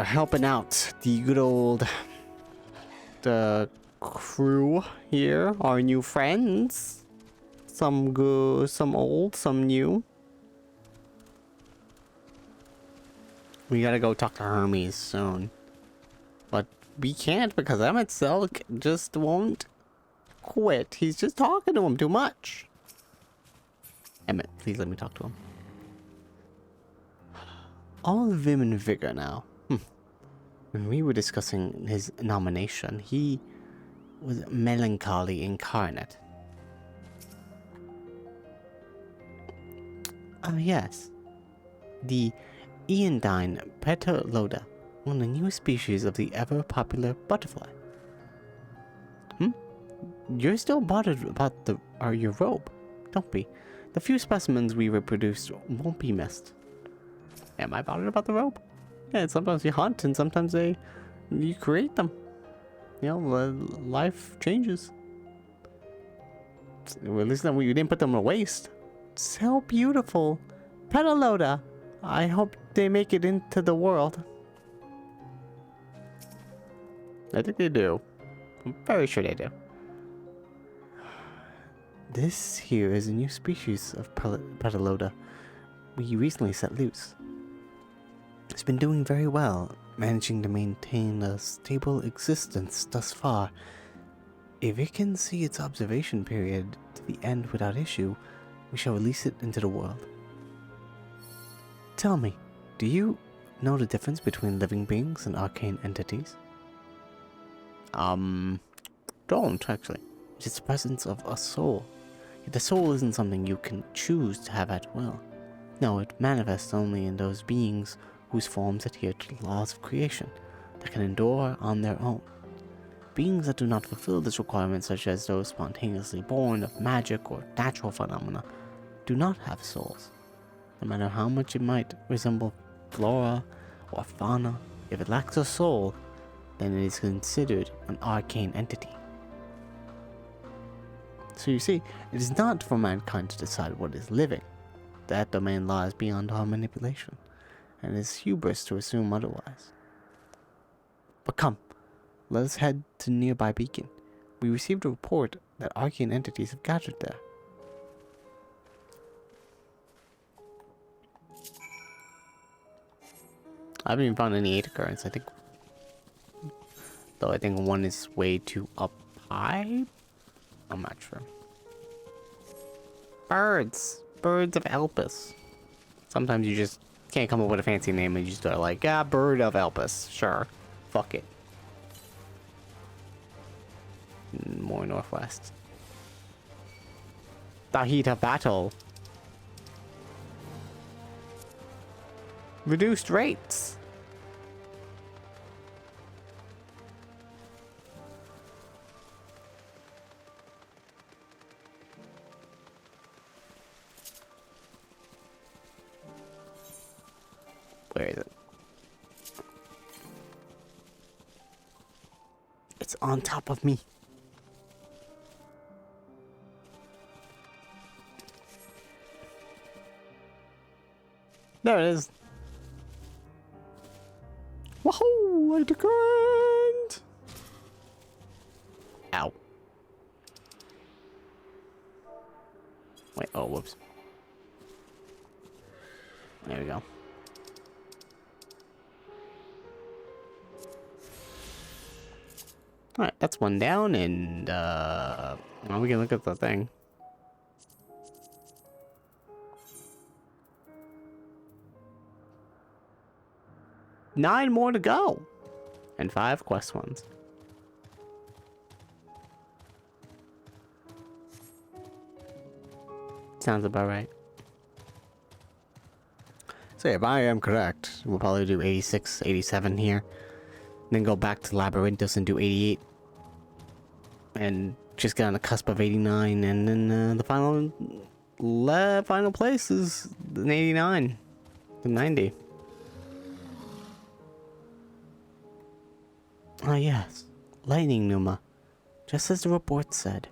helping out the good old crew here, our new friends. Some good, some old, some new. We gotta go talk to Hermes soon. But we can't because Emmett Silk just won't quit. He's just talking to him too much. Emmett, please let me talk to him. All vim and vigor now. When we were discussing his nomination, he was melancholy incarnate. Yes. The Eandine petaloda, one of the new species of the ever-popular butterfly. You're still bothered about your robe. Don't be. The few specimens we reproduced won't be missed. Am I bothered about the robe? Yeah, sometimes you hunt and sometimes you create them. You know, life changes. Well, at least we didn't put them to waste. So beautiful. Petaloda. I hope they make it into the world. I think they do. I'm very sure they do. This here is a new species of petaloda we recently set loose. It's been doing very well, managing to maintain a stable existence thus far. If it can see its observation period to the end without issue, we shall release it into the world. Tell me, do you know the difference between living beings and arcane entities? Don't actually. It's the presence of a soul. Yet the soul isn't something you can choose to have at will. No, it manifests only in those beings whose forms adhere to the laws of creation, that can endure on their own. Beings that do not fulfill this requirement, such as those spontaneously born of magic or natural phenomena, do not have souls. No matter how much it might resemble flora or fauna, if it lacks a soul, then it is considered an arcane entity. So you see, it is not for mankind to decide what is living. That domain lies beyond our manipulation, and it is hubris to assume otherwise. But come, let us head to the nearby beacon. We received a report that arcane entities have gathered there. I haven't even found any 8 currents, I think. Though I think one is way too up high. I'm not sure. Birds. Birds of Elpis. Sometimes you just can't come up with a fancy name and you just are like, ah, Bird of Elpis. Sure. Fuck it. More northwest. The heat of battle. Reduced rates. Where is it? It's on top of me. There it is. Wahoo! I declined! Ow. Wait, oh, whoops. There we go. Alright, that's one down, and, well, we can look at the thing. Nine more to go! And 5 quest ones. Sounds about right. So if I am correct, we'll probably do 86, 87 here. Then go back to Labyrinthus and do 88. And just get on the cusp of 89. And then the final place is an 89. The 90. Ah yes, lightning Numa. Just as the report said.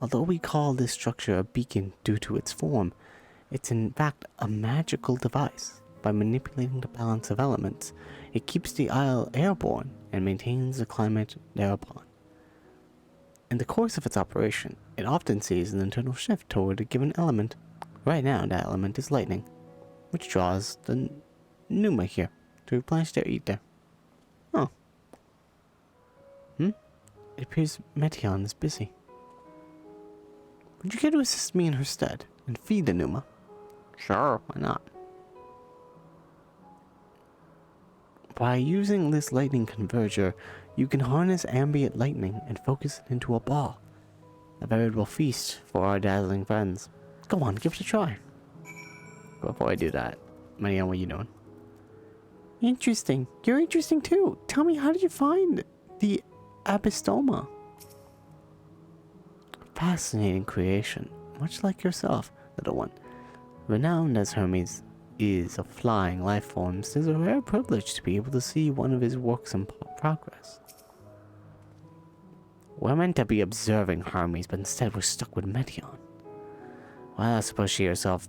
Although we call this structure a beacon due to its form, it's in fact a magical device. By manipulating the balance of elements, it keeps the isle airborne and maintains the climate thereupon. In the course of its operation, it often sees an internal shift toward a given element. Right now, that element is lightning, which draws the Numa here to replenish their ether. Oh. It appears Meteon is busy. Would you care to assist me in her stead and feed the Numa? Sure, why not? By using this lightning converger, you can harness ambient lightning and focus it into a ball. A veritable feast for our dazzling friends. Go on, give it a try. Before I do that, Marianne, what are you doing? Interesting. You're interesting too. Tell me, how did you find the Abystoma? Fascinating creation, much like yourself, little one. Renowned as Hermes is of flying life forms, it is a rare privilege to be able to see one of his works in progress. We're meant to be observing Hermes, but instead we're stuck with Meteon. Well, I suppose she herself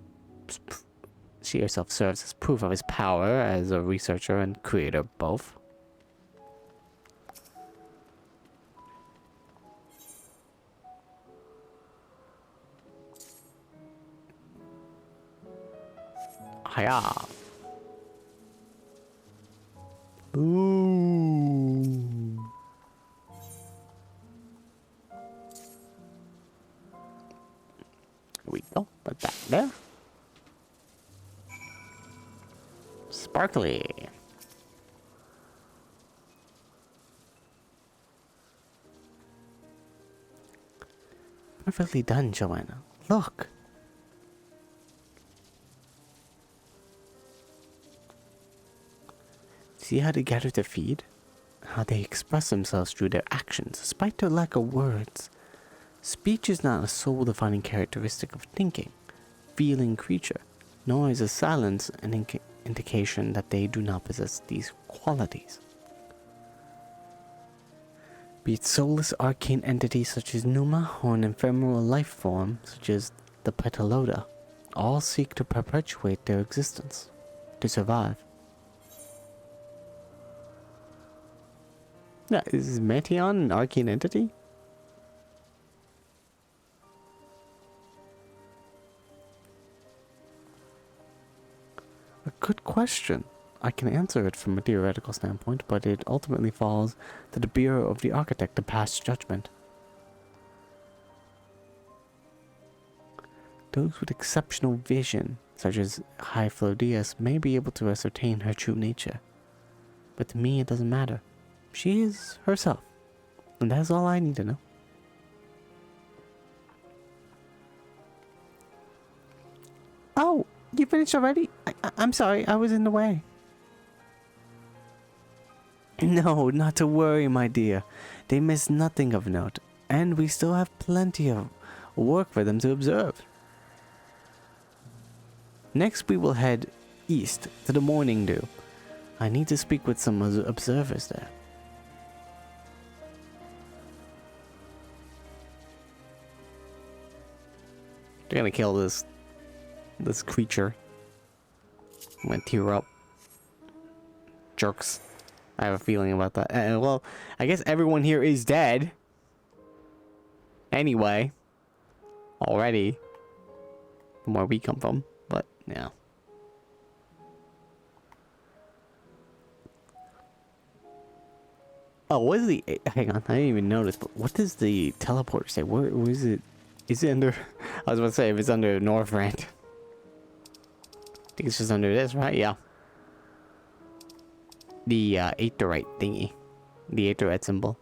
serves as proof of his power as a researcher and creator both. Hiya. Ooh. Here we go. Put that there. Sparkly. Perfectly done, Joanna. Look. See how they gather to feed? How they express themselves through their actions, despite their lack of words. Speech is not a soul-defining characteristic of thinking, feeling creature, nor is a silence an indication that they do not possess these qualities. Be it soulless arcane entities such as Numa, or an ephemeral life form such as the Petaloda, all seek to perpetuate their existence, to survive. Yeah, is Meteon an arcane entity? A good question. I can answer it from a theoretical standpoint, but it ultimately falls to the Bureau of the Architect to pass judgment. Those with exceptional vision, such as Hyphlodius, may be able to ascertain her true nature. But to me, it doesn't matter. She is herself, and that's all I need to know. Oh, you finished already? I'm sorry, I was in the way. No, not to worry, my dear. They miss nothing of note, and we still have plenty of work for them to observe. Next, we will head east to the Morning Dew. I need to speak with some observers there. They're gonna kill this creature. I'm gonna tear up. Jerks. I have a feeling about that. Well, I guess everyone here is dead. Anyway. Already. From where we come from. But, yeah. Oh, what is the... Hang on, I didn't even notice, but what does the teleporter say? Where is it? Is it under... I was about to say, if it's under Northrend. I think it's just under this, right? Yeah. The Aetheryte thingy. The Aetheryte symbol.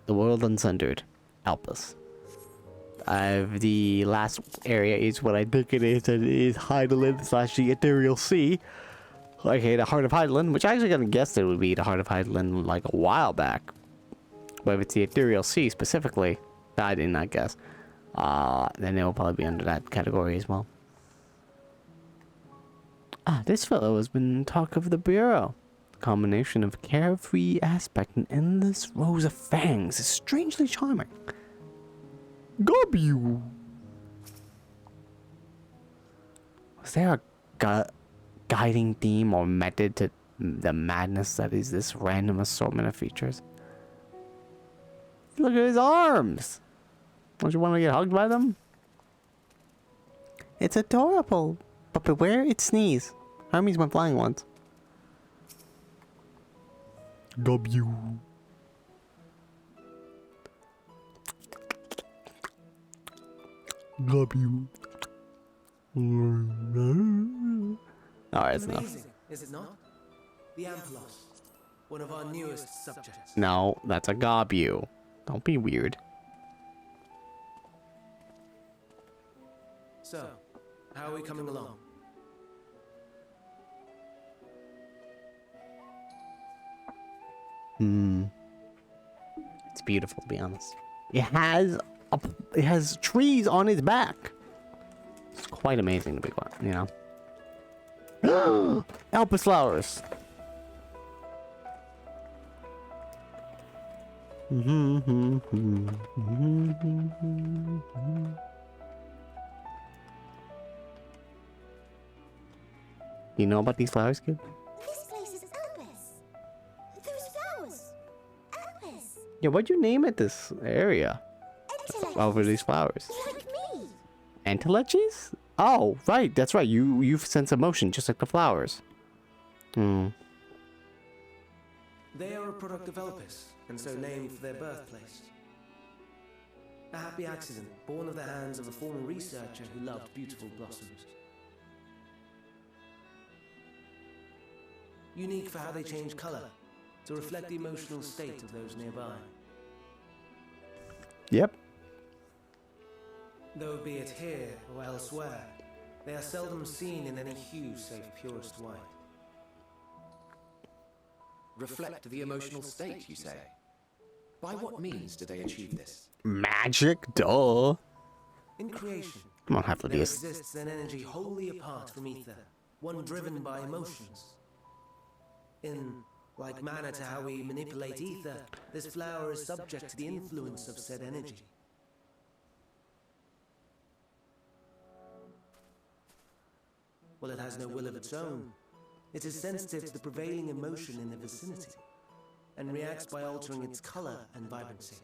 The world unsundered. Alpus. The last area is what I think it is. It is Hydaelyn / the Ethereal Sea. Okay, the Heart of Hydaelyn, which I actually kind of guessed it would be the Heart of Hydaelyn like a while back. But if it's the Ethereal Sea specifically, I did not guess. Then it will probably be under that category as well. Ah, this fellow has been talk of the Bureau. The combination of carefree aspect and endless rows of fangs is strangely charming. Gob you! Was there a guiding theme or method to the madness that is this random assortment of features. Look at his arms! Don't you want to get hugged by them? It's adorable, but beware it sneeze. Hermes went flying once. W. W. Alright, it's enough. Is it not? The Amphilos, one of our newest subjects. No, that's a Gobu. Don't be weird. So, how are we coming along? It's beautiful, to be honest. It has trees on its back. It's quite amazing to be quiet, you know. Elpis flowers. You know about these flowers, kid? This place is Elpis. Those flowers. Elpis. Yeah, what'd you name it this area? Over these flowers. Like me. Entelechis? Oh, right, that's right. You sense emotion just like the flowers. They are a product of Elpis, and so named for their birthplace. A happy accident, born of the hands of a former researcher who loved beautiful blossoms. Unique for how they change color, to reflect the emotional state of those nearby. Yep. Though be it here or elsewhere, they are seldom seen in any hue save purest white. Reflect the emotional state, you say? By what means do they achieve this? Magic, duh. In creation, Come on, have to there be exists an energy wholly apart from ether, one driven by emotions. In like manner to how we manipulate ether, this flower is subject to the influence of said energy. Well, it has no will of its own. It is sensitive to the prevailing emotion in the vicinity, and reacts by altering its color and vibrancy.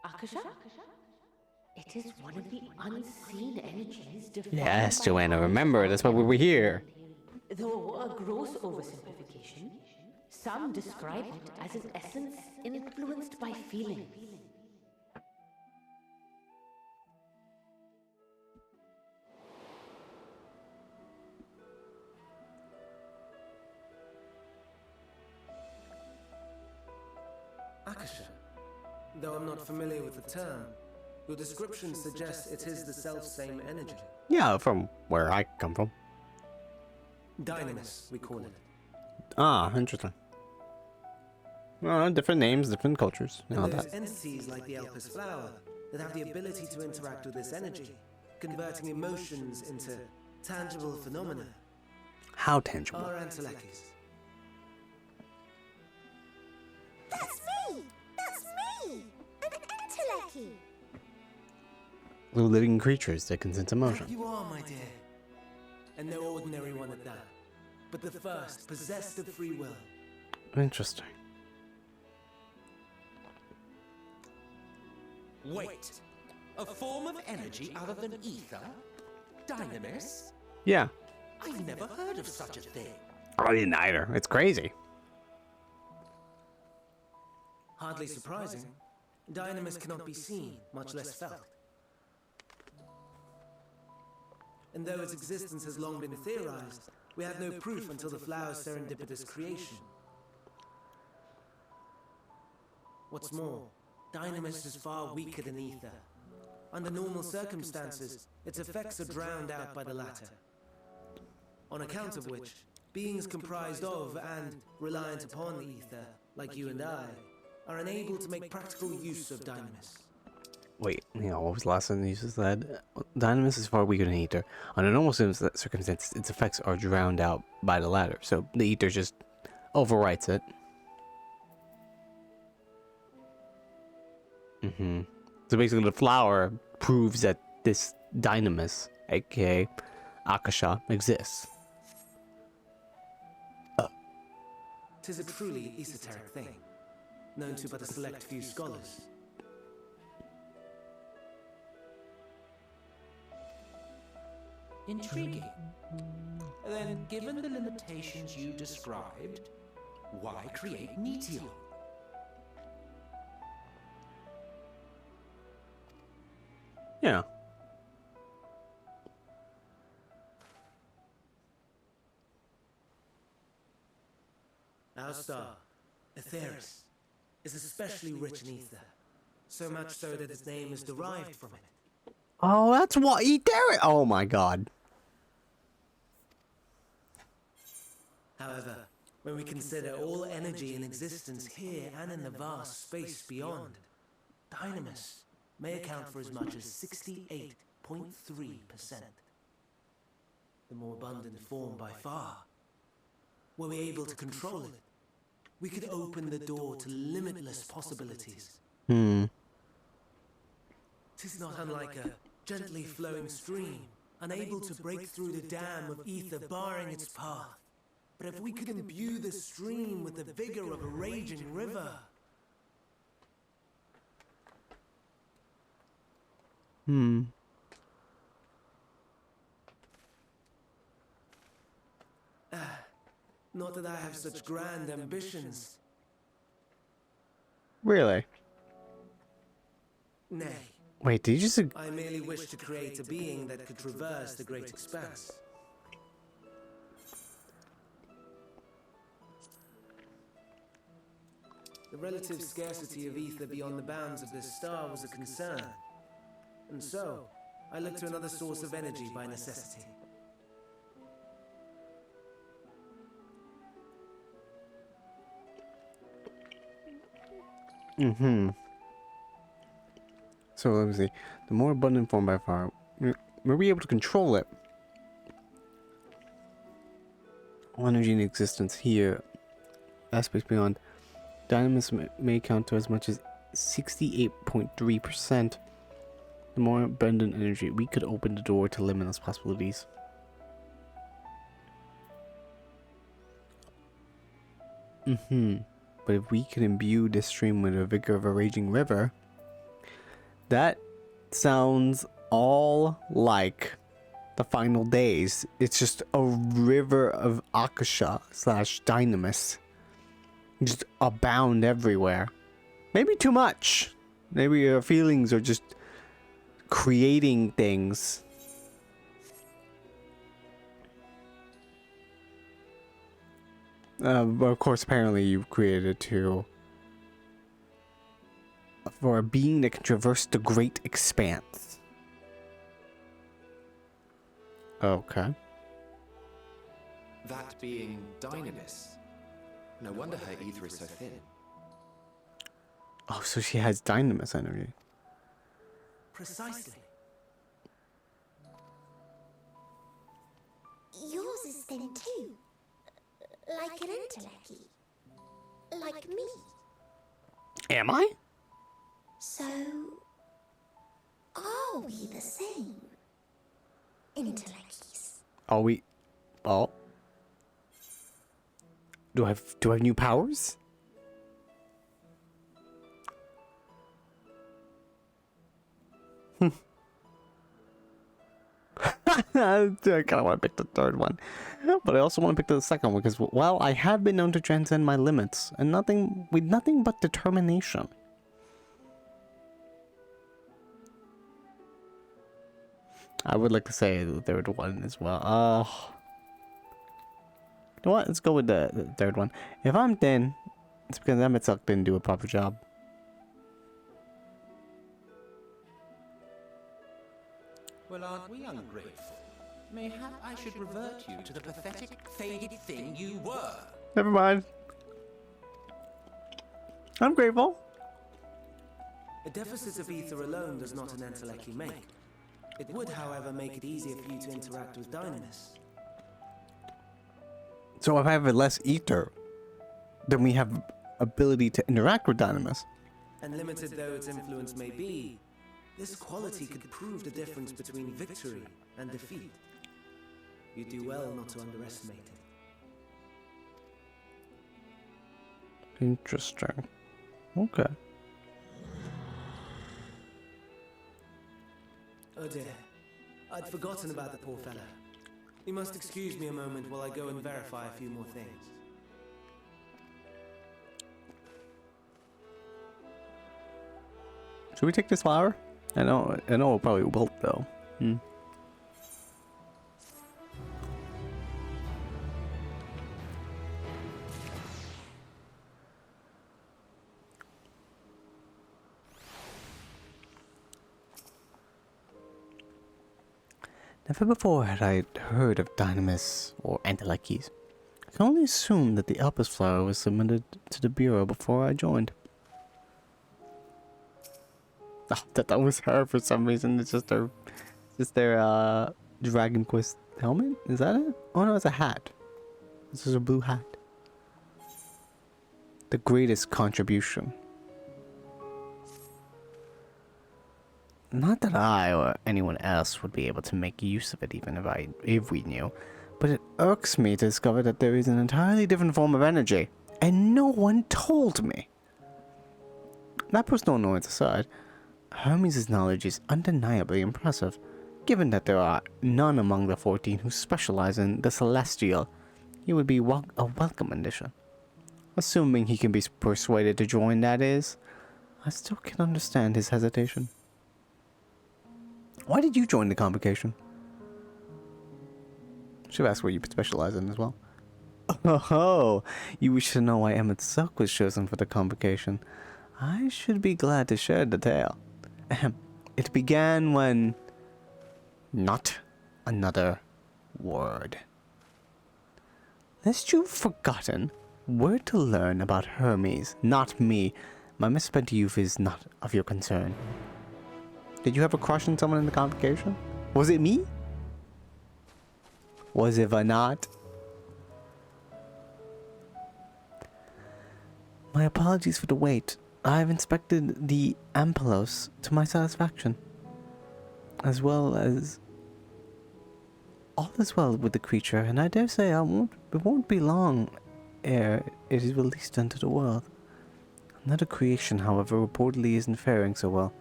Akasha? It is one of the unseen energies defined Yes, by Joanna, remember, that's why we were here. Though a gross oversimplification, some describe it as an essence influenced by feeling. Akasha. Though I'm not familiar with the term, your description suggests it is the self-same energy. Yeah, from where I come from. Dynamis, we call it. Ah, interesting. Different names, different cultures. You know And there's that. entities like the Elpis flower that have the ability to interact with this energy, converting emotions into tangible phenomena. How tangible? Are Antelekis. That's me. That's me. An Enteleki. Little living creatures that can sense emotion. You are, my dear. And no ordinary one at that, but the first possessed of free will. Interesting. Wait! A form of energy other than ether? Dynamis? Yeah. I've never heard of such a thing. I didn't either. It's crazy. Hardly surprising. Dynamis cannot be seen, much less felt. And though its existence has long been theorized, we have no proof until the flower's serendipitous creation. What's more, Dynamis is far weaker than ether. Under normal circumstances, its effects are drowned out by the latter. On account of which, beings comprised of and reliant upon the ether, like you and I, are unable to make practical use of Dynamis. Wait, what was the last sentence you said? Dynamis is far weaker than ether. Under normal circumstances, its effects are drowned out by the latter. So the ether just overwrites it. So basically the flower proves that this dynamis, aka Akasha, exists. 'Tis a truly esoteric thing, known to but a select few scholars. Intriguing. Then, given the limitations you described, why create Meteor? Yeah. Our star, Aetheris, is especially rich in ether, so much so that its name is derived from it. Oh, that's what he dare it. Oh my god. However, when we consider all energy in existence here and in the vast space beyond, Dynamis may account for as much as 68.3%. The more abundant form by far. Were we able to control it, we could open the door to limitless possibilities. Tis not unlike a gently flowing stream, unable to break through the dam of ether barring its path. But if we could imbue the stream with the vigor of a raging river... Not that I have such grand ambitions. Really? Nay. Wait, did you just... I merely wish to create a being that could traverse the great expanse. The relative scarcity of ether beyond the bounds of this star was a concern. And so, I looked to another source of energy by necessity. So let me see. The more abundant form by far. Were we able to control it? All energy in existence here. Aspects beyond. Dynamis may count to as much as 68.3%. The more abundant energy, we could open the door to limitless possibilities. But if we can imbue this stream with the vigor of a raging river, that sounds all like the final days. It's just a river of Akasha / Dynamis. Just abound everywhere. Maybe too much. Maybe your feelings are just creating things. But of course, apparently you've created it too. For a being that can traverse the great expanse. Okay. That being Dynamis. No wonder her ether is so thin. Oh, so she has Dynamis energy. Precisely. Yours is thin too. Like an entelechy. Like me. Am I? So, are we the same? Intellecties. Are we? Oh. Do I have new powers? I kind of want to pick the third one, but I also want to pick the second one because, well, I have been known to transcend my limits, and nothing but determination. I would like to say the third one as well. You know what? Let's go with the third one. If I'm thin, it's because Emetsuck didn't do a proper job. Well, aren't we ungrateful? Mayhap I should revert you to the pathetic, faded thing you were. Never mind. I'm grateful. A deficit of ether alone does not an entelechy make. It would, however, make it easier for you to interact with Dynamis. So if I have less ether, then we have ability to interact with Dynamis. And limited though its influence may be, This quality could prove the difference between victory and defeat. You do well not to underestimate it. Interesting. Okay. Oh dear. I'd forgotten about the poor fella. You must excuse me a moment while I go and verify a few more things. Should we take this flower? I know it probably wilt though. Never before had I heard of Dynamis or Entelekes. I can only assume that the Elpis flower was submitted to the Bureau before I joined. Oh, that was her for some reason. It's just their Dragon Quest helmet? Is that it? Oh no, it's a hat. This is a blue hat. The greatest contribution. Not that I or anyone else would be able to make use of it even if we knew, but it irks me to discover that there is an entirely different form of energy, and no one told me. That personal annoyance aside, Hermes' knowledge is undeniably impressive, given that there are none among the 14 who specialize in the celestial. He would be a welcome addition. Assuming he can be persuaded to join, that is. I still can understand his hesitation. Why did you join the convocation? Should have asked what you specialize in as well. Oh, you wish to know why Emmett Silk was chosen for the convocation. I should be glad to share the tale. It began when... Not another word. Lest you've forgotten, we're to learn about Hermes, not me. My misspent youth is not of your concern. Did you have a crush on someone in the convocation? Was it me? Was it not? My apologies for the wait. I've inspected the Ampelos to my satisfaction. As well as... All is well with the creature, and I dare say it won't be long ere it is released into the world. Another creation, however, reportedly isn't faring so well.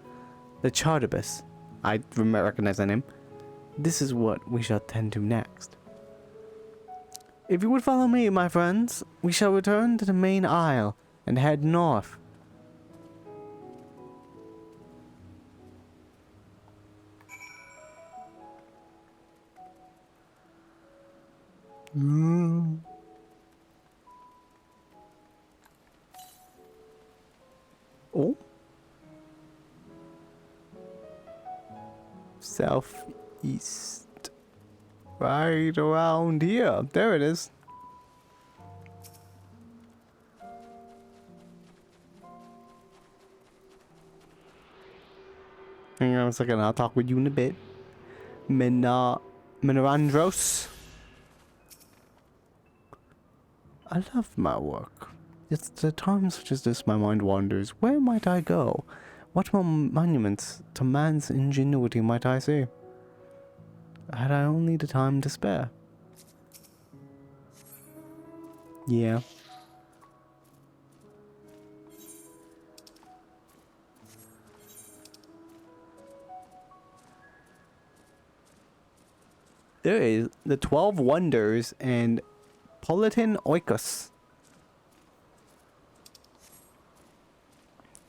The Chartibus. I recognize that name. This is what we shall tend to next. If you would follow me, my friends, we shall return to the main aisle and head north. Oh. Southeast. Right around here. There it is. Hang on a second, I'll talk with you in a bit. Minerandros. I love my work. It's at times such as this my mind wanders. Where might I go? What more monuments to man's ingenuity might I see? Had I only the time to spare. Yeah. There is the 12 Wonders and Politan Oikos.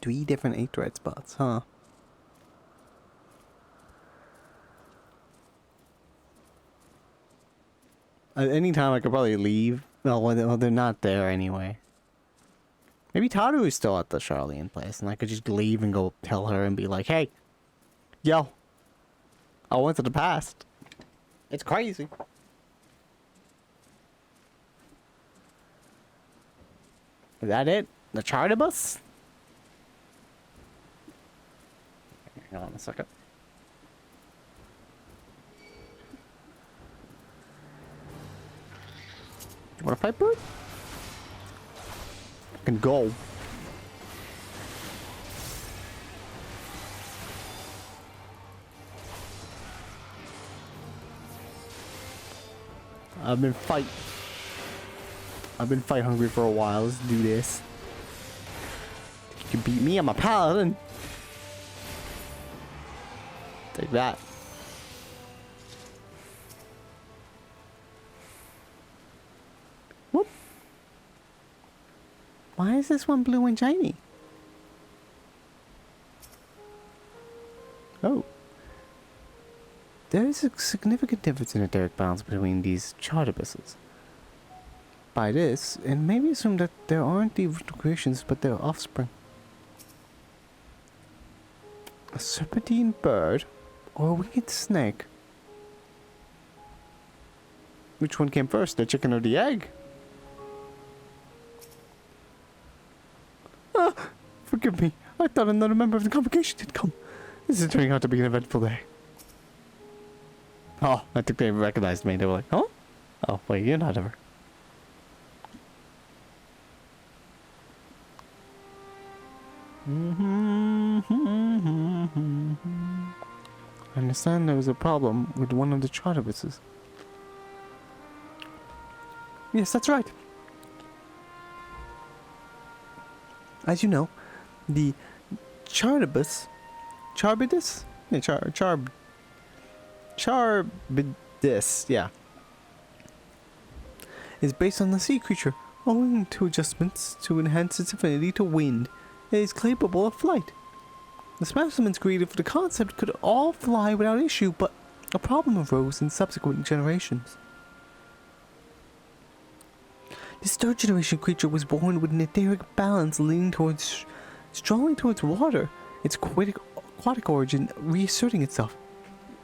3 different 8-red spots, huh? At any time I could probably leave. Well, they're not there anyway. Maybe Taru is still at the Charlene place, and I could just leave and go tell her and be like, hey, yo, I went to the past. It's crazy. Is that it? The Chartibus? Hang on a second. You wanna fight, bird? I can go. I've been fight hungry for a while. Let's do this. You can beat me. I'm a paladin. Take that. Whoop. Why is this one blue and shiny? Oh. There is a significant difference in etheric balance between these chartibusses. By this, it may be assumed that there aren't the original creations, but their offspring. A serpentine bird or a winged snake? Which one came first, the chicken or the egg? Ah, forgive me. I thought another member of the convocation had come. This is turning out to be an eventful day. Oh, I think they recognized me. They were like, huh? Oh, wait, you're not ever. I understand there was a problem with one of the chartibuses. Yes, that's right. As you know, the chartibus... Charbidus? Yeah, Charbidus, yeah. Is based on the sea creature, owing to adjustments to enhance its affinity to wind. It is capable of flight. The specimens created for the concept could all fly without issue, but a problem arose in subsequent generations. This third generation creature was born with an etheric balance leaning towards, strongly towards water, its aquatic origin reasserting itself.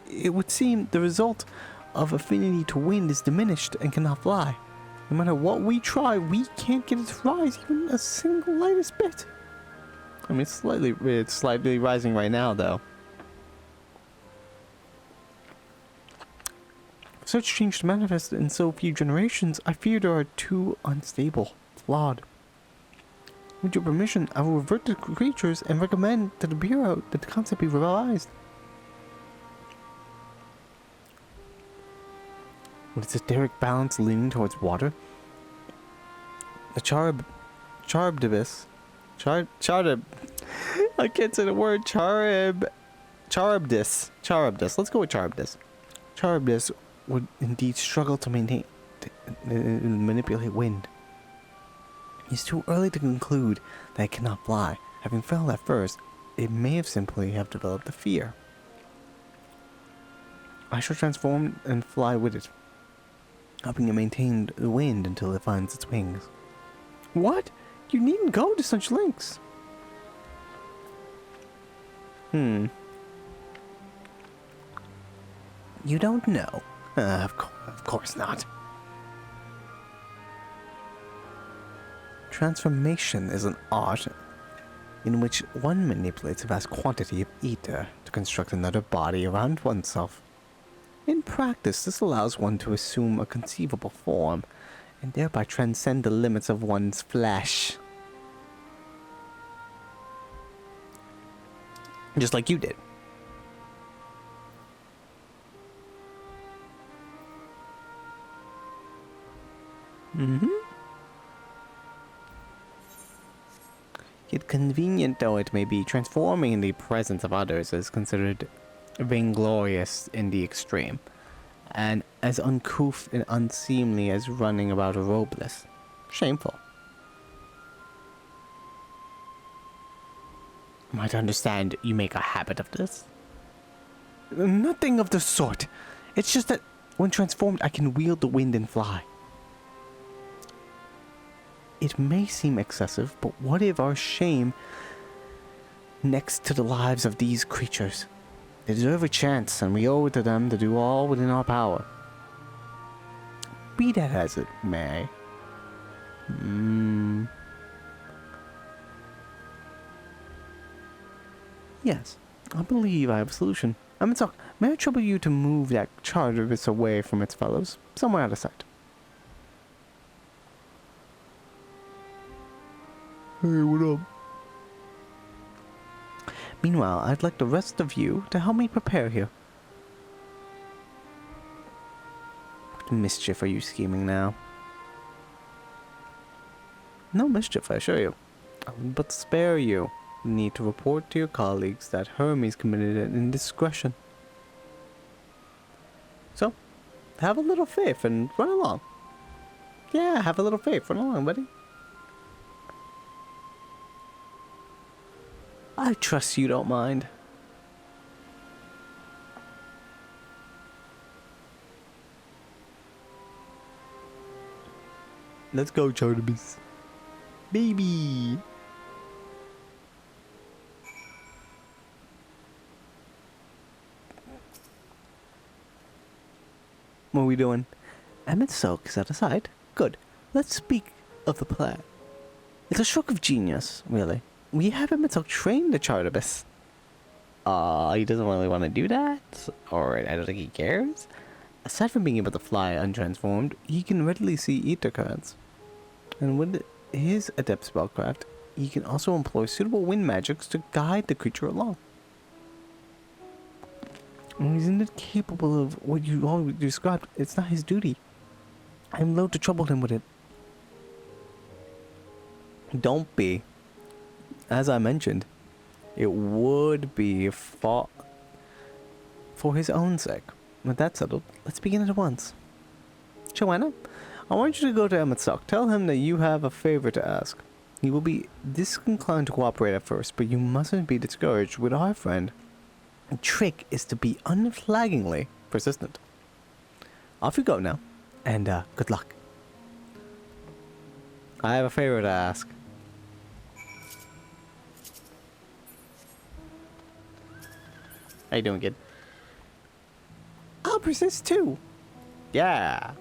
It would seem the result of affinity to wind is diminished and cannot fly. No matter what we try, we can't get it to rise even a single lightest bit. I mean, it's slightly rising right now, though. For such change to manifest in so few generations, I fear they are too unstable, flawed. With your permission, I will revert to the creatures and recommend to the Bureau that the concept be revised. With its etheric balance leaning towards water, a charybdis. I can't say the word. Charybdis. Let's go with charybdis. Charybdis would indeed struggle to manipulate wind. It's too early to conclude that it cannot fly. Having failed at first, it may have simply developed a fear. I shall transform and fly with it, helping it maintain the wind until it finds its wings. What? You needn't go to such lengths. You don't know? Of course not. Transformation is an art in which one manipulates a vast quantity of ether to construct another body around oneself. In practice, this allows one to assume a conceivable form and thereby transcend the limits of one's flesh. Just like you did. Yet convenient though it may be, transforming in the presence of others is considered vainglorious in the extreme, and as uncouth and unseemly as running about robeless. Shameful. Am I to understand you make a habit of this? Nothing of the sort. It's just that when transformed, I can wield the wind and fly. It may seem excessive, but what if our shame next to the lives of these creatures? They deserve a chance, and we owe it to them to do all within our power. Be that as it may. Yes, I believe I have a solution. Amitsock, may I trouble you to move that chartibus away from its fellows, somewhere out of sight? Hey, what up? Meanwhile, I'd like the rest of you to help me prepare here. What mischief are you scheming now? No mischief, I assure you. I will but spare you the need to report to your colleagues that Hermes committed an indiscretion. So, have a little faith and run along. Yeah, have a little faith. Run along, buddy. I trust you don't mind. Let's go, Chartibus. Baby! What are we doing? Emmett Silk is at the side. Good. Let's speak of the plan. It's a stroke of genius, really. We have Emmett Silk train the Chartibus. He doesn't really want to do that, or I don't think he cares. Aside from being able to fly untransformed, he can readily see ether currents. And with his adept spellcraft, he can also employ suitable wind magics to guide the creature along. And he's incapable of what you all described. It's not his duty. I'm loath to trouble him with it. Don't be. As I mentioned, it would be for his own sake. With that settled, let's begin at once. Joanna, I want you to go to Emmett Silk. Tell him that you have a favor to ask. He will be disinclined to cooperate at first, but you mustn't be discouraged with our friend. The trick is to be unflaggingly persistent. Off you go now, and good luck. I have a favor to ask. How you doing, kid? I'll persist too. Yeah.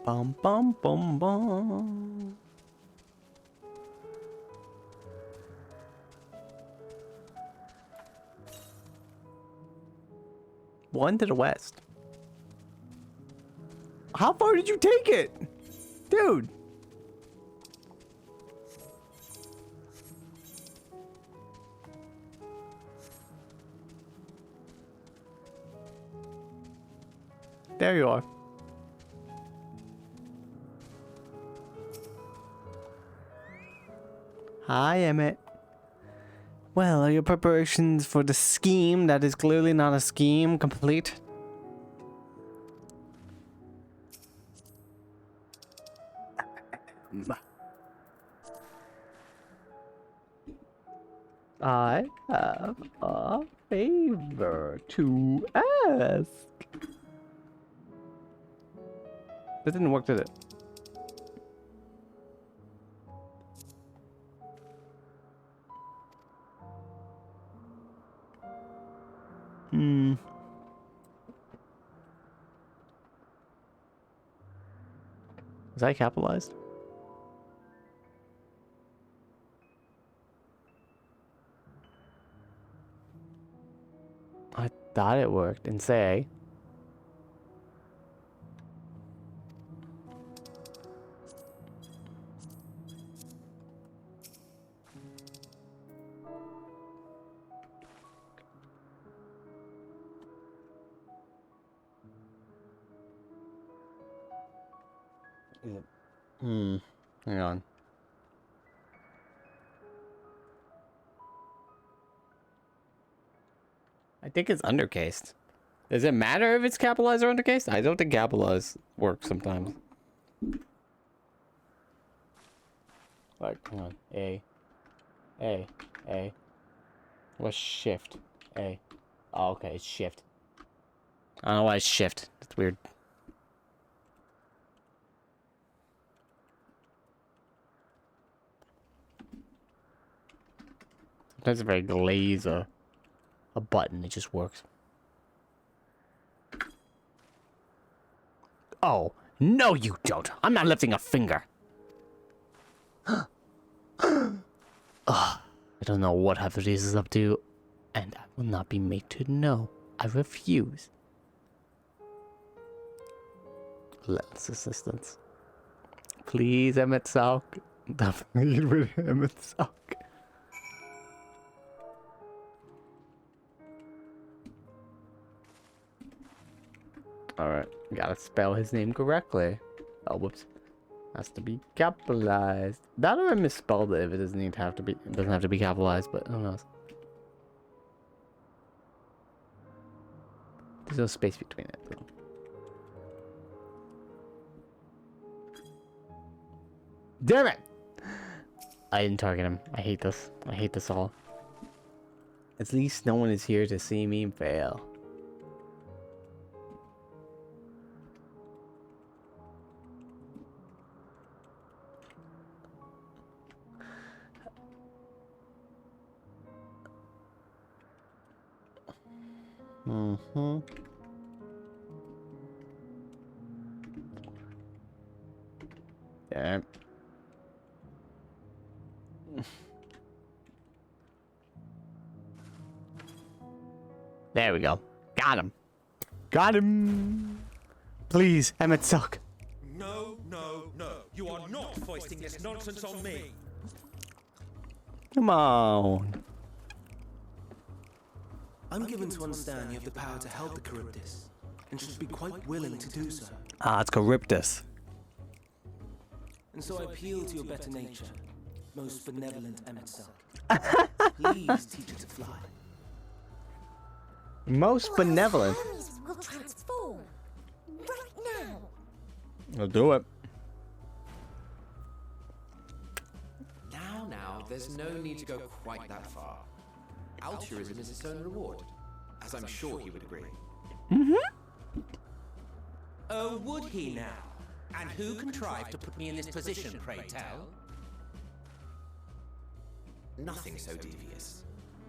Bum bum bum bum. One to the west. How far did you take it? Dude. There you are. Hi, Emmett. Well, are your preparations for the scheme that is clearly not a scheme complete? I have a favor to ask. That didn't work, did it? Is that capitalized? I thought it worked. And say. Hang on. I think it's undercased. Does it matter if it's capitalized or undercased? I don't think capitalized works sometimes. Like, hang on. A. What's shift? A. Oh, okay, it's shift. I don't know why it's shift. That's weird. Sometimes if I glaze a button, it just works. Oh, no you don't. I'm not lifting a finger. I don't know what half of this is up to, and I will not be made to know. I refuse. Relentless assistance. Please, Emmett Salk. Definitely get rid of Emmett Salk. Alright, gotta spell his name correctly. Oh, whoops. Has to be capitalized. That or I misspelled it if it doesn't need to have to be. It doesn't have to be capitalized, but who knows? There's no space between it, though. Damn it! I didn't target him. I hate this. I hate this all. At least no one is here to see me fail. Mm-hmm. Damn. There we go. Got him. Got him. Please, Emmett Silk. No, no, no. You are not foisting this nonsense on me. Come on. I'm given to understand you have the power to help the Charybdis, and should be quite willing to do so. Ah, it's Charybdis. And so I appeal to your better nature, most benevolent Emmett Silk. Please teach it to fly. Most benevolent. Hermes will transform. Right now. I'll do it. Now, there's no need to go quite that far. Altruism is its own reward, as I'm sure he would agree. Oh, would he now? And who contrived to put me in this position, pray tell? Nothing so devious.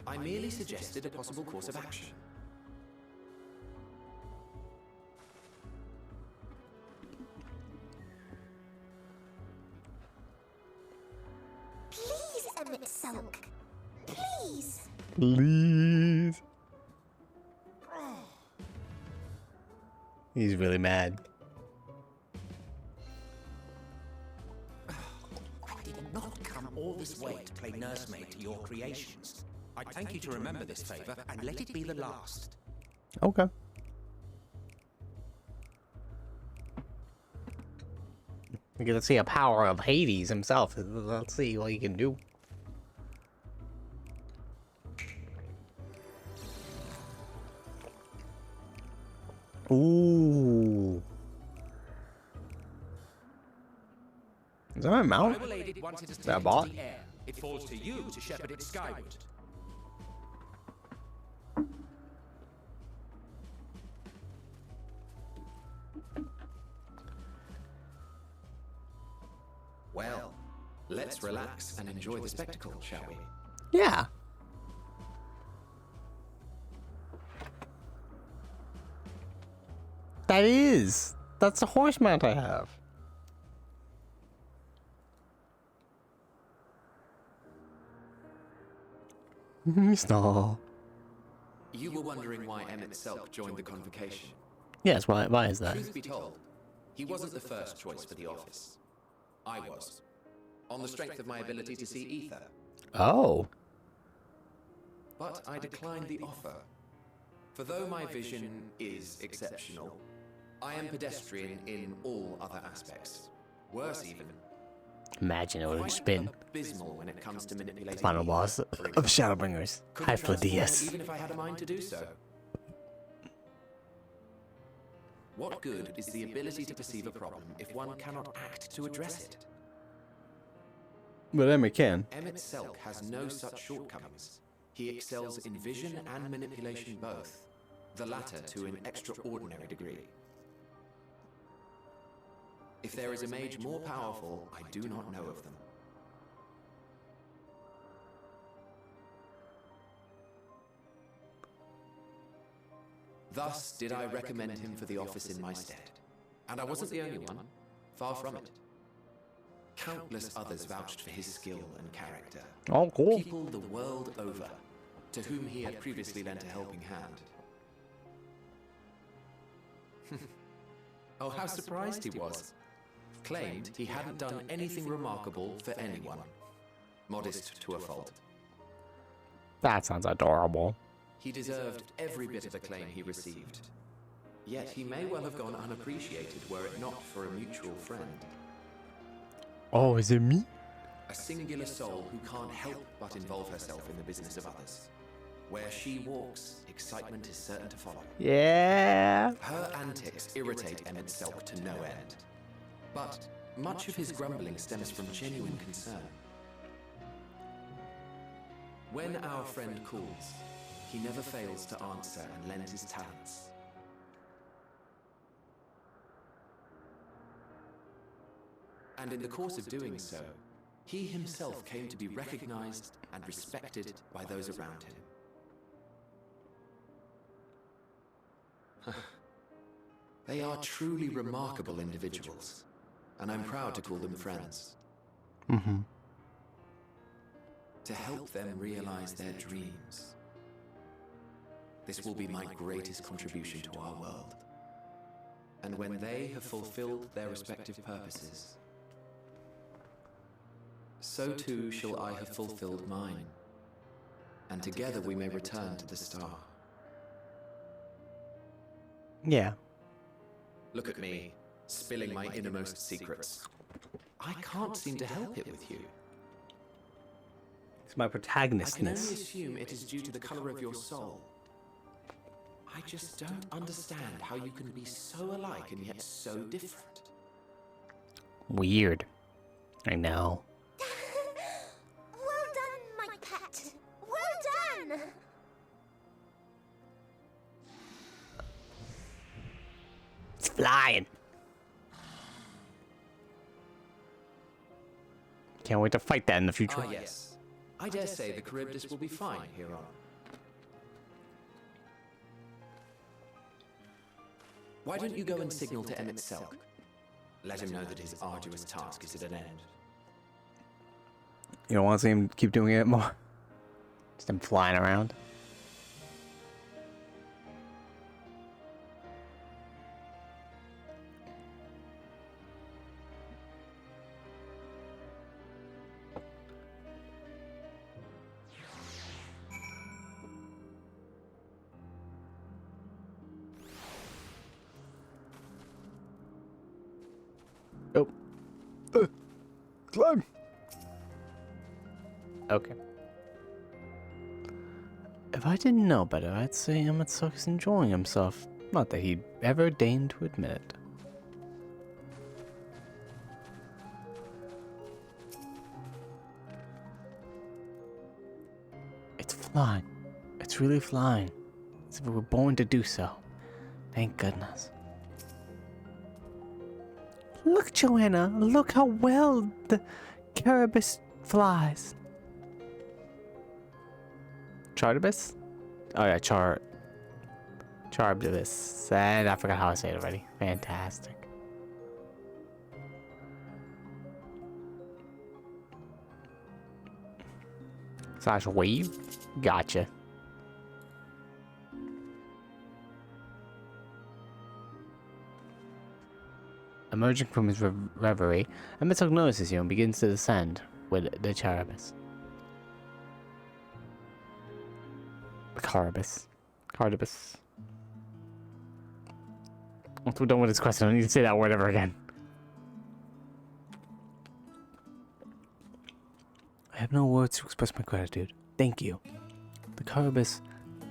I merely suggested a possible course of action. Please, Emmett Silk. Please. Please. He's really mad. I did not come all this way to play nursemaid to your creations. I thank you to remember this favor and let it be the last. Okay. We're gonna see a power of Hades himself. Let's see what he can do. Ooh. Is that my I mount? will aid it once it is that a taken bot? to the air. It falls to you to shepherd it skyward. Well, let's relax and enjoy the spectacle, shall we? Yeah. That is. That's the horse mount I have. Stop. You were wondering why Emmett Selk joined the convocation. Yes, why is that? Truth be told, he wasn't the first choice for the office. I was. On the strength of my ability to see ether. Oh. But I declined the offer. For though my vision is exceptional, I am pedestrian in all other aspects. Worse even. Imagine it would have just been abysmal when it comes to manipulating final ether, boss for of example. Shadowbringers. Couldn't transform Hyphlodius. even if I had a mind to do so. What good is the ability to perceive a problem if one cannot act to address it? But Emma can. Emmett Selk has no such shortcomings. He excels in vision and manipulation both, the latter to an extraordinary degree. If there is a mage more powerful, I do not know of them. Thus did I recommend him for the office in my stead. And I wasn't the only one. Far from it. Countless others vouched for his skill and character. Oh, cool. People the world over, to whom he had previously lent a helping hand. Oh, how surprised he was. Claimed he hadn't done anything remarkable for anyone. Modest to a fault. That sounds adorable. He deserved every bit of the acclaim he received. Yet he may well have gone unappreciated were it not for a mutual friend. Oh, is it me? A singular soul who can't help but involve herself in the business of others. Where she walks, excitement is certain to follow. Yeah. Her antics irritate Emmett Selk to no end. But much of his grumbling stems from genuine concern. When our friend calls, he never fails to answer and lend his talents. And in the course of doing so, he himself came to be recognized and respected by those around him. They are truly remarkable individuals, and I'm proud to call them friends. Mm-hmm. To help them realize their dreams. This will be my greatest contribution to our world. And when they have fulfilled their respective purposes, so too shall I have fulfilled mine, and together we may return to the star. Yeah. Look at me, spilling my innermost secrets. I can't seem to help it with you. It's my I can only protagonistness. assume it is due to the color of your soul. I just don't understand how you can be so alike and yet so different. Weird. I know. Well done, my pet. Well done. It's flying. Can't wait to fight that in the future. Ah, yes. I dare say the Charybdis will be fine here on. Why don't you go and signal to Emmett Selk? Let him know that his arduous task is at an end. You don't want to see him keep doing it more? Just him flying around? Oh. Climb! Okay. If I didn't know better, I'd say Emmett Selk's enjoying himself. Not that he'd ever deign to admit it. It's flying. It's really flying. As if it were born to do so. Thank goodness. Look, Joanna, look how well the Charybdis flies. Charybdis? Oh yeah, Charybdis. And I forgot how I say it already. Fantastic. Slash wave? Gotcha. Emerging from his reverie, Emmett Selk notices you and begins to descend with the Charybdis. Charybdis. Once we're done with this question, I don't need to say that word ever again. I have no words to express my gratitude. Thank you. The Charybdis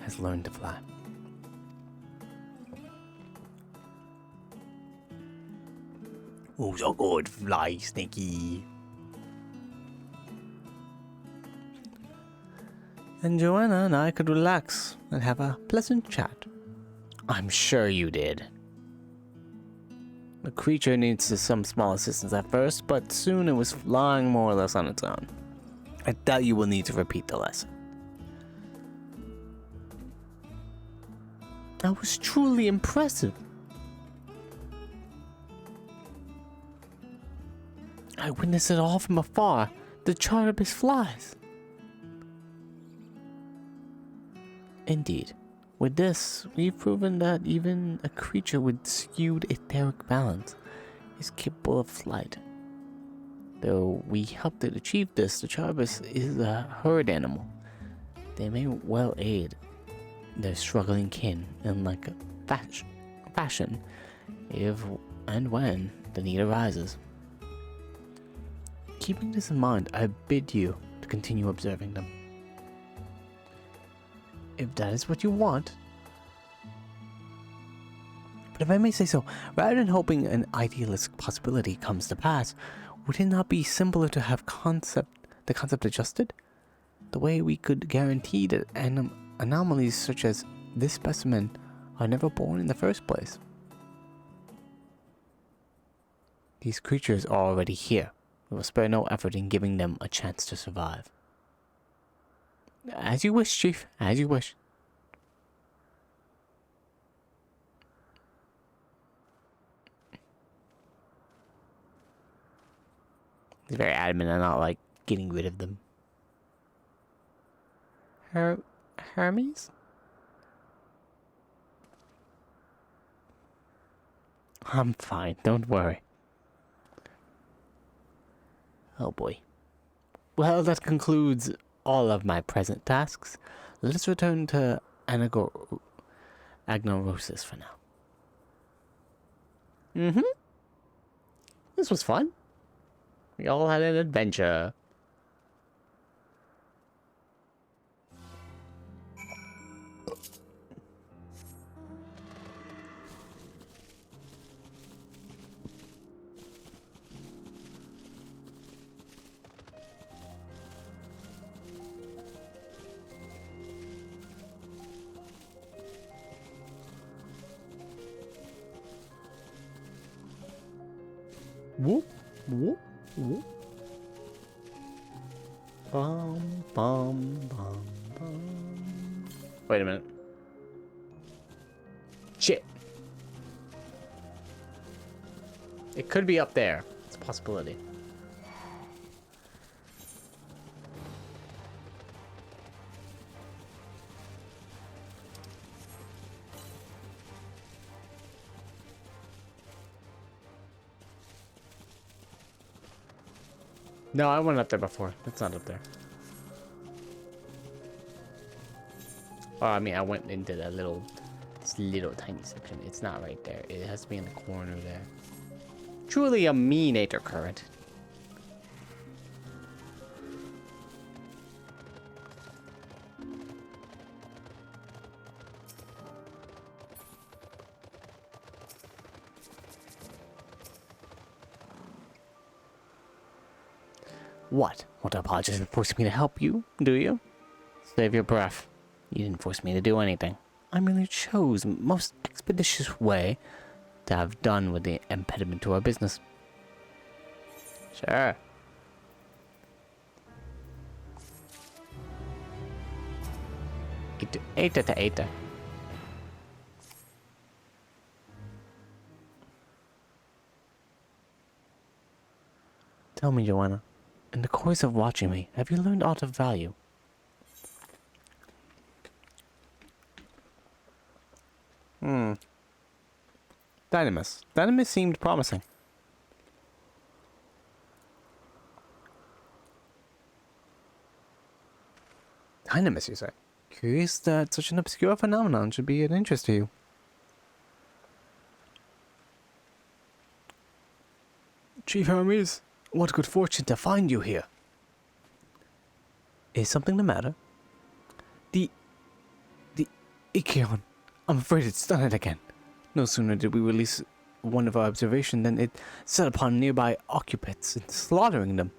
has learned to fly. Oh, so good. Fly, Sneaky. And Joanna and I could relax and have a pleasant chat. I'm sure you did. The creature needs some small assistance at first, but soon it was flying more or less on its own. I doubt you will need to repeat the lesson. That was truly impressive. I witnessed it all from afar. The Charybdis flies. Indeed. With this, we've proven that even a creature with skewed etheric balance is capable of flight. Though we helped it achieve this, the Charvis is a herd animal. They may well aid their struggling kin in like a fashion if and when the need arises. Keeping this in mind, I bid you to continue observing them. If that is what you want. But if I may say so, rather than hoping an idealistic possibility comes to pass, would it not be simpler to have the concept adjusted? The way we could guarantee that anomalies such as this specimen are never born in the first place. These creatures are already here. We will spare no effort in giving them a chance to survive. As you wish, Chief. As you wish. He's very adamant on not, like, getting rid of them. Hermes? I'm fine, don't worry. Oh boy. Well, that concludes all of my present tasks. Let us return to Agnorosis for now. This was fun. We all had an adventure. Whoop, whoop, whoop. Bum, bum, bum, bum. Wait a minute. Shit. It could be up there. It's a possibility. No, I went up there before. It's not up there. Oh, I mean, I went into that this little tiny section. It's not right there. It has to be in the corner there. Truly a mean-ator current. What? Want to apologize for forcing me to help you, do you? Save your breath. You didn't force me to do anything. I merely chose the most expeditious way to have done with the impediment to our business. Sure. Eita. Tell me, Joanna. In the course of watching me, have you learned aught of value? Dynamis. Dynamis seemed promising. Dynamis, you say? Curious that such an obscure phenomenon should be of interest to you. Chief Hermes, what good fortune to find you here. Is something the matter? The Ichion. I'm afraid it's done it again. No sooner did we release one of our observation than it set upon nearby occupants and slaughtering them.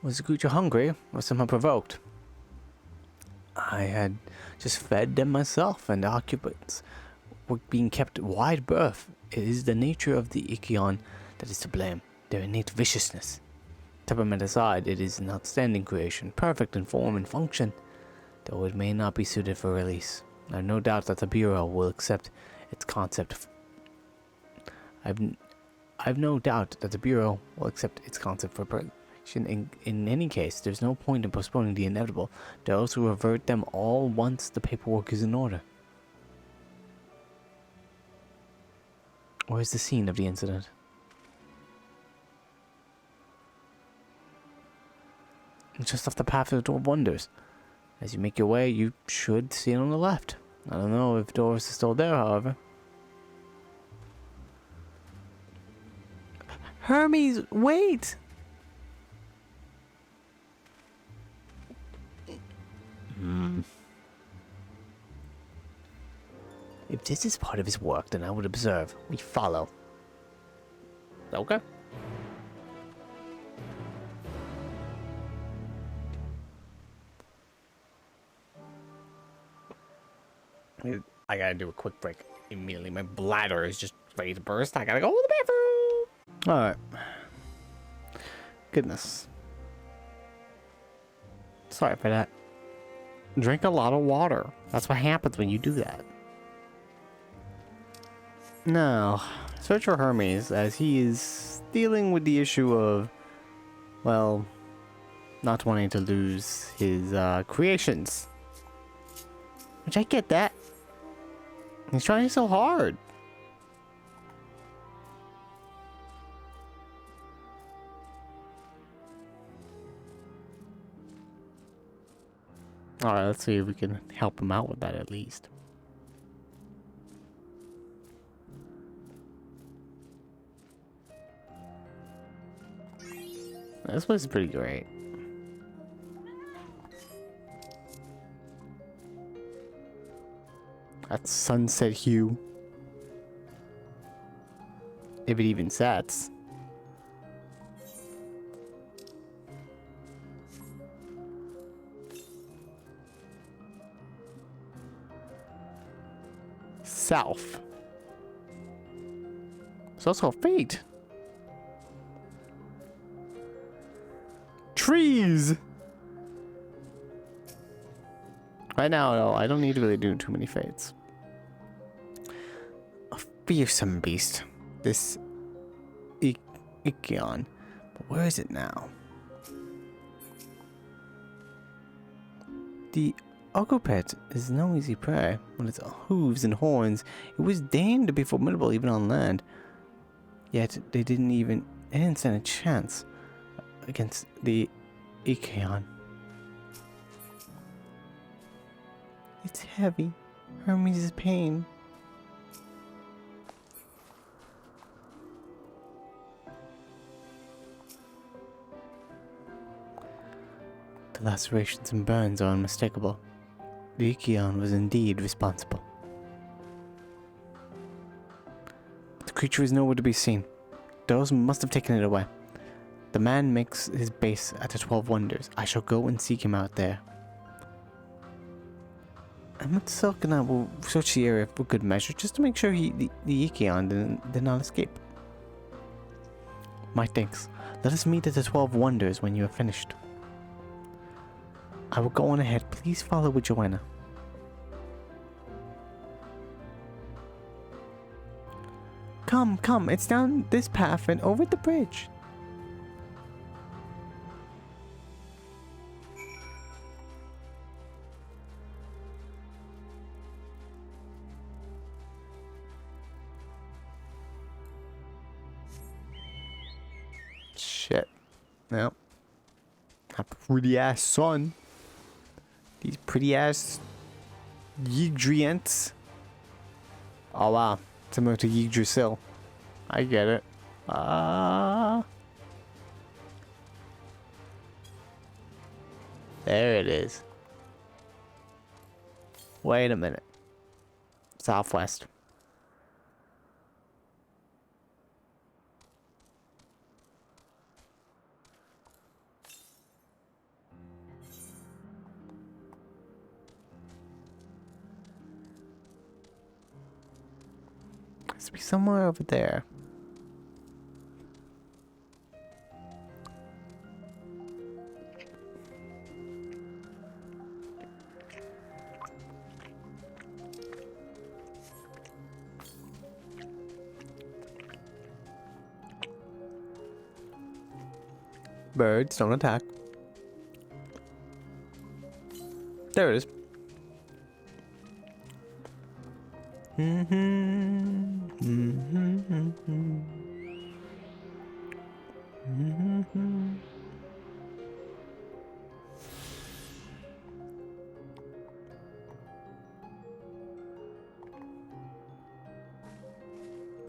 Was the creature hungry or somehow provoked? I had just fed them myself, and the occupants were being kept wide berth. It is the nature of the Ichion that is to blame, their innate viciousness. Temperament aside, it is an outstanding creation, perfect in form and function, though it may not be suited for release. I have no doubt that the Bureau will accept its concept. I've no doubt that the Bureau will accept its concept for production. In any case, there's no point in postponing the inevitable. Those who revert them all once the paperwork is in order. Or is the scene of the incident? It's just off the path of the Door of Wonders. As you make your way, you should see it on the left. I don't know if Doris is still there, however. Hermes, wait! If this is part of his work, then I would observe. We follow. Okay. I gotta do a quick break immediately. My bladder is just ready to burst. I gotta go to the bathroom. Alright. Goodness. Sorry for that. Drink a lot of water. That's what happens when you do that. Now, search for Hermes as he is dealing with the issue of, well, not wanting to lose his creations. Which I get that. He's trying so hard. Alright, let's see if we can help him out with that at least. This place is pretty great. That sunset hue. If it even sets. South. It's also fate. Trees! Right now, though, I don't need to really do too many fates. A fearsome beast. This Ikion. But where is it now? The Ogopet is no easy prey. With its hooves and horns, it was deigned to be formidable even on land. Yet they didn't stand a chance against the Ikion. It's heavy. Hermes' pain. The lacerations and burns are unmistakable. The Ikion was indeed responsible. The creature is nowhere to be seen. Those must have taken it away. The man makes his base at the 12 Wonders. I shall go and seek him out there. And Silk and I will search the area for good measure, just to make sure the Ikion did not escape. My thanks. Let us meet at the 12 Wonders when you have finished. I will go on ahead. Please follow with Joanna. Come, come. It's down this path and over the bridge. Shit. No. A pretty ass son. These pretty ass Yggdrasians. Oh wow. Similar to Yggdrasil. I get it. There it is. Wait a minute. Southwest. Must be somewhere over there. Birds, don't attack. There it is.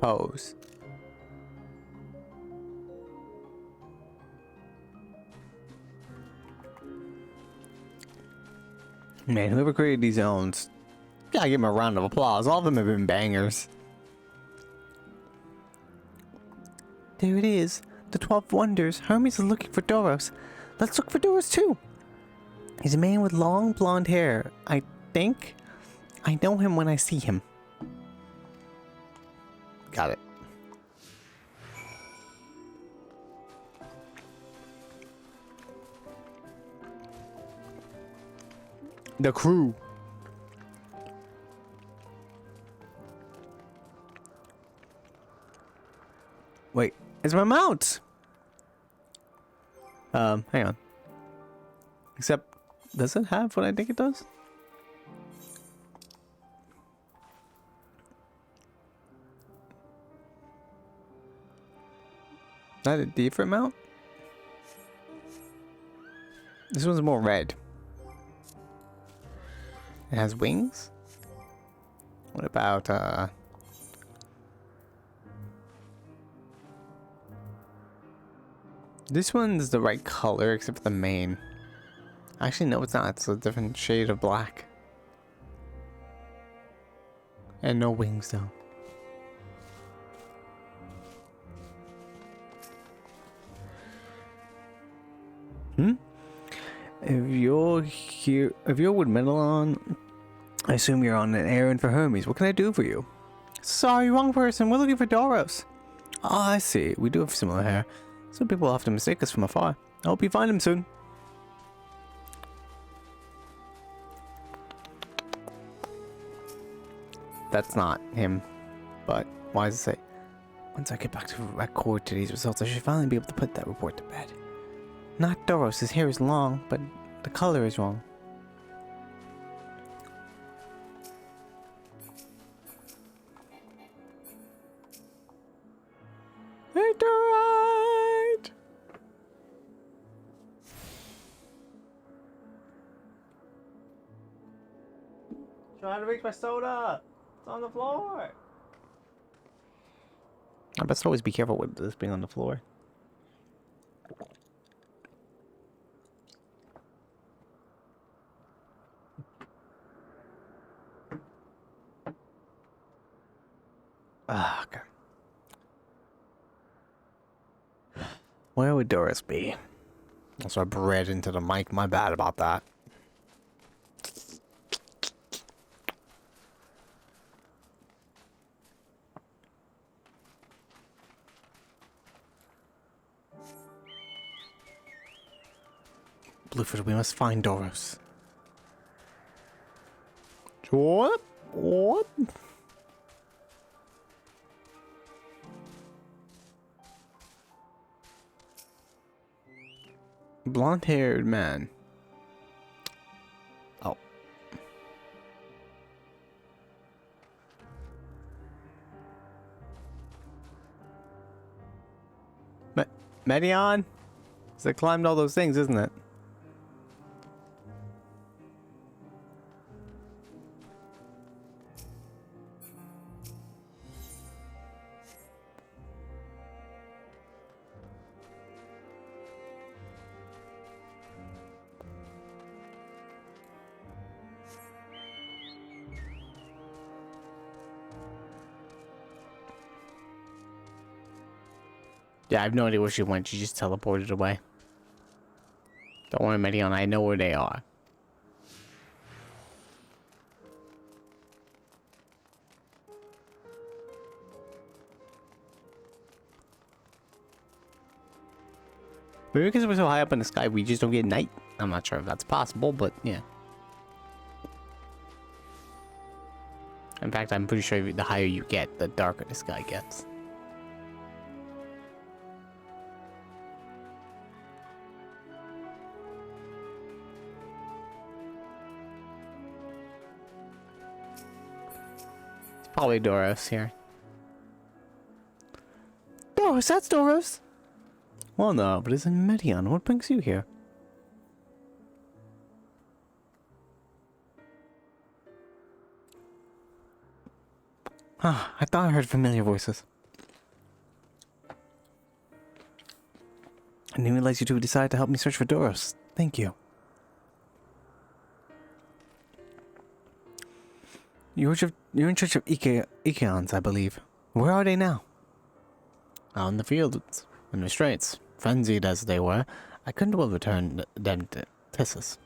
Pose. Man, whoever created these zones, gotta give him a round of applause. All of them have been bangers. There it is. The 12 Wonders. Hermes is looking for Doros. Let's look for Doros too. He's a man with long blonde hair. I think I know him when I see him. Got it. The crew. Wait, it's my mount. Hang on. Except, does it have what I think it does? Is that a different mount? This one's more red. It has wings? What about, this one's the right color except for the mane. Actually, no, it's not. It's a different shade of black. And no wings, though. If you're here, if you're with Metalon, I assume you're on an errand for Hermes. What can I do for you? Sorry, wrong person. We're looking for Doros. Oh, I see. We do have similar hair. Some people often mistake us from afar. I hope you find him soon. That's not him, but why does it say? Once I get back to record today's results, I should finally be able to put that report to bed. Not Doros. His hair is long, but the color is wrong. It's alright. Trying to reach my soda. It's on the floor. I best always be careful with this being on the floor. Ah, okay. Where would Doris be? Also, I bred into the mic. My bad about that. Bluefoot, we must find Doros. What? What? Blonde-haired man. Oh. Medion? So it climbed all those things, isn't it? Yeah, I have no idea where she went. She just teleported away. Don't worry, Medion. I know where they are. Maybe because we're so high up in the sky, we just don't get night. I'm not sure if that's possible, but yeah. In fact, I'm pretty sure the higher you get, the darker the sky gets. It's probably Doros here. Doros, that's Doros! Well, no, but it's in Medion. What brings you here? Ah, I thought I heard familiar voices. I didn't realize you two decided to help me search for Doros. Thank you. You're in charge of Ikeons, I believe. Where are they now? Out in the fields, in restraints. Frenzied as they were, I couldn't well return them to Tissus.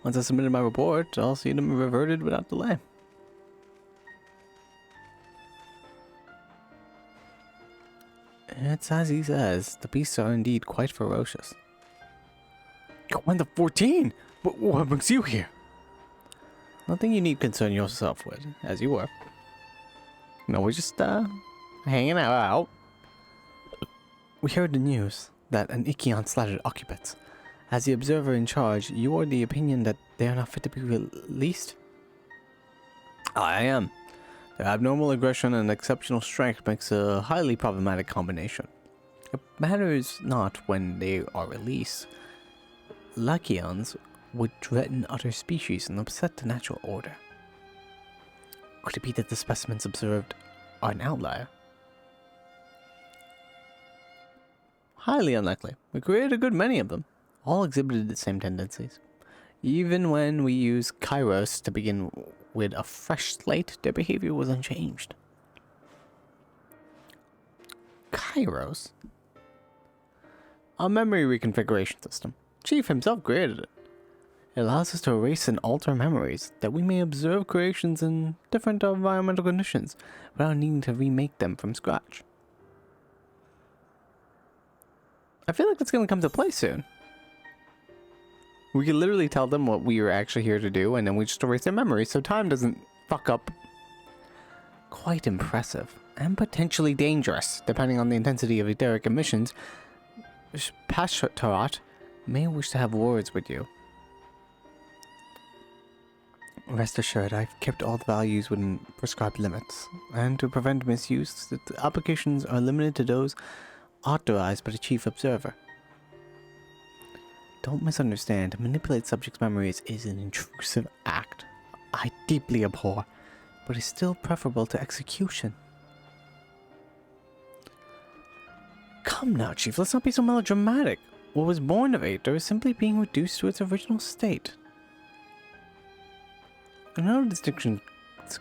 Once I submitted my report, I'll see them reverted without delay. It's as he says, the beasts are indeed quite ferocious. Commander 14? What brings you here? Nothing you need concern yourself with, as you were. No, we're just, hanging out. We heard the news that an Ikion slaughtered occupants. As the observer in charge, you are the opinion that they are not fit to be released? I am. Their abnormal aggression and exceptional strength makes a highly problematic combination. It matters not when they are released. Lachions would threaten other species and upset the natural order. Could it be that the specimens observed are an outlier? Highly unlikely. We created a good many of them. All exhibited the same tendencies. Even when we used Kairos to begin with a fresh slate, their behavior was unchanged. Kairos? A memory reconfiguration system. Chief himself created it. It allows us to erase and alter memories, that we may observe creations in different environmental conditions, without needing to remake them from scratch. I feel like that's going to come to play soon. We could literally tell them what we were actually here to do, and then we just erase their memories so time doesn't fuck up. Quite impressive, and potentially dangerous, depending on the intensity of etheric emissions. Pashtarat may wish to have words with you. Rest assured, I've kept all the values within prescribed limits, and to prevent misuse, the applications are limited to those authorized by the Chief Observer. Don't misunderstand, to manipulate subjects' memories is an intrusive act I deeply abhor, but is still preferable to execution. Come now, Chief, let's not be so melodramatic. What was born of Aether is simply being reduced to its original state. I know distinctions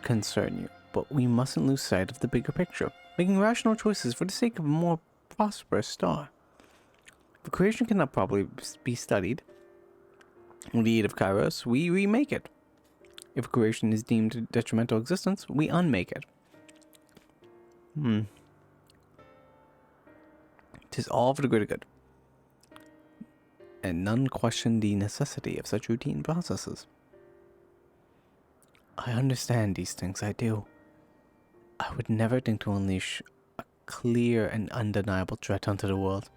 concern you, but we mustn't lose sight of the bigger picture, making rational choices for the sake of a more prosperous star. If a creation cannot properly be studied with the aid of Kairos, we remake it. If a creation is deemed detrimental existence, we unmake it. 'Tis all for the greater good, and none question the necessity of such routine processes. I understand these things, I do. I would never think to unleash a clear and undeniable threat onto the world.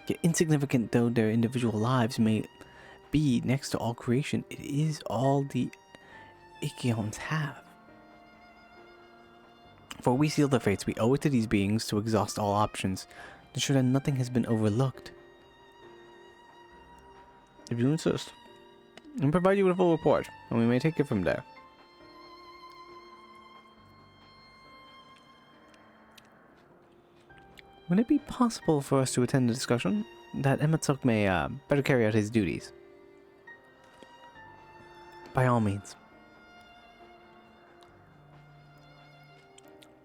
Yet insignificant though their individual lives may be next to all creation, it is all the Ikions have. For we seal their fates, we owe it to these beings to exhaust all options, to ensure that nothing has been overlooked. If you insist, I'll provide you with a full report, and we may take it from there. Would it be possible for us to attend a discussion that Ematsuk may better carry out his duties? By all means.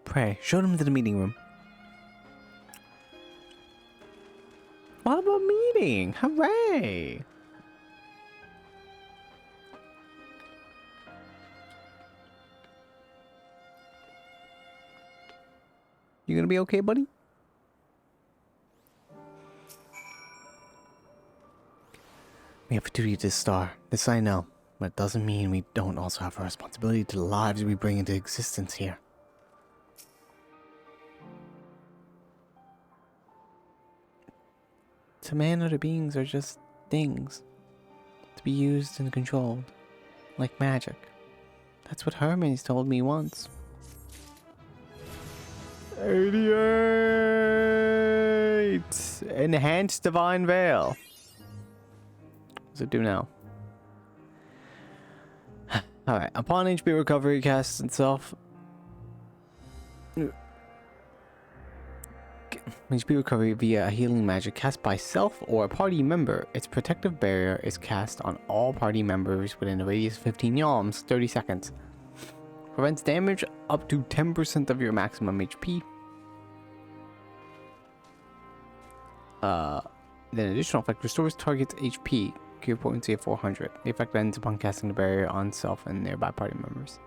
Pray, show them to the meeting room. What about meeting? Hooray! You gonna be okay, buddy? We have a duty to this star. This I know. But it doesn't mean we don't also have a responsibility to the lives we bring into existence here. To man, other beings are just things. To be used and controlled. Like magic. That's what Hermes told me once. 88! it. Enhance Divine Veil. What does it do now? Alright, upon HP recovery, casts itself. HP recovery via a healing magic cast by self or a party member. Its protective barrier is cast on all party members within a radius of 15 yalms, 30 seconds. Prevents damage up to 10% of your maximum HP. Then additional effect restores target's HP. Cure potency of 400. The effect ends upon casting the barrier on self and nearby party members.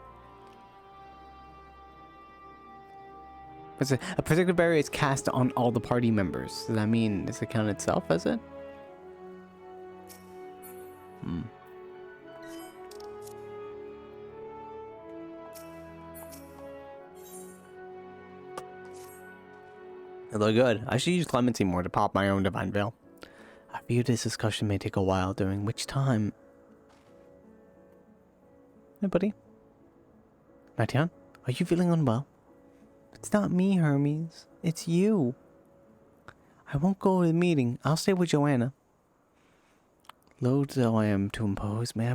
A protective barrier is cast on all the party members. Does that mean does it count itself as it? They look good. I should use Clemency more to pop my own Divine Veil. I fear this discussion may take a while, during which time... Hey, buddy. Mathion, are you feeling unwell? It's not me, Hermes. It's you. I won't go to the meeting. I'll stay with Joanna. Loath though I am to impose, may I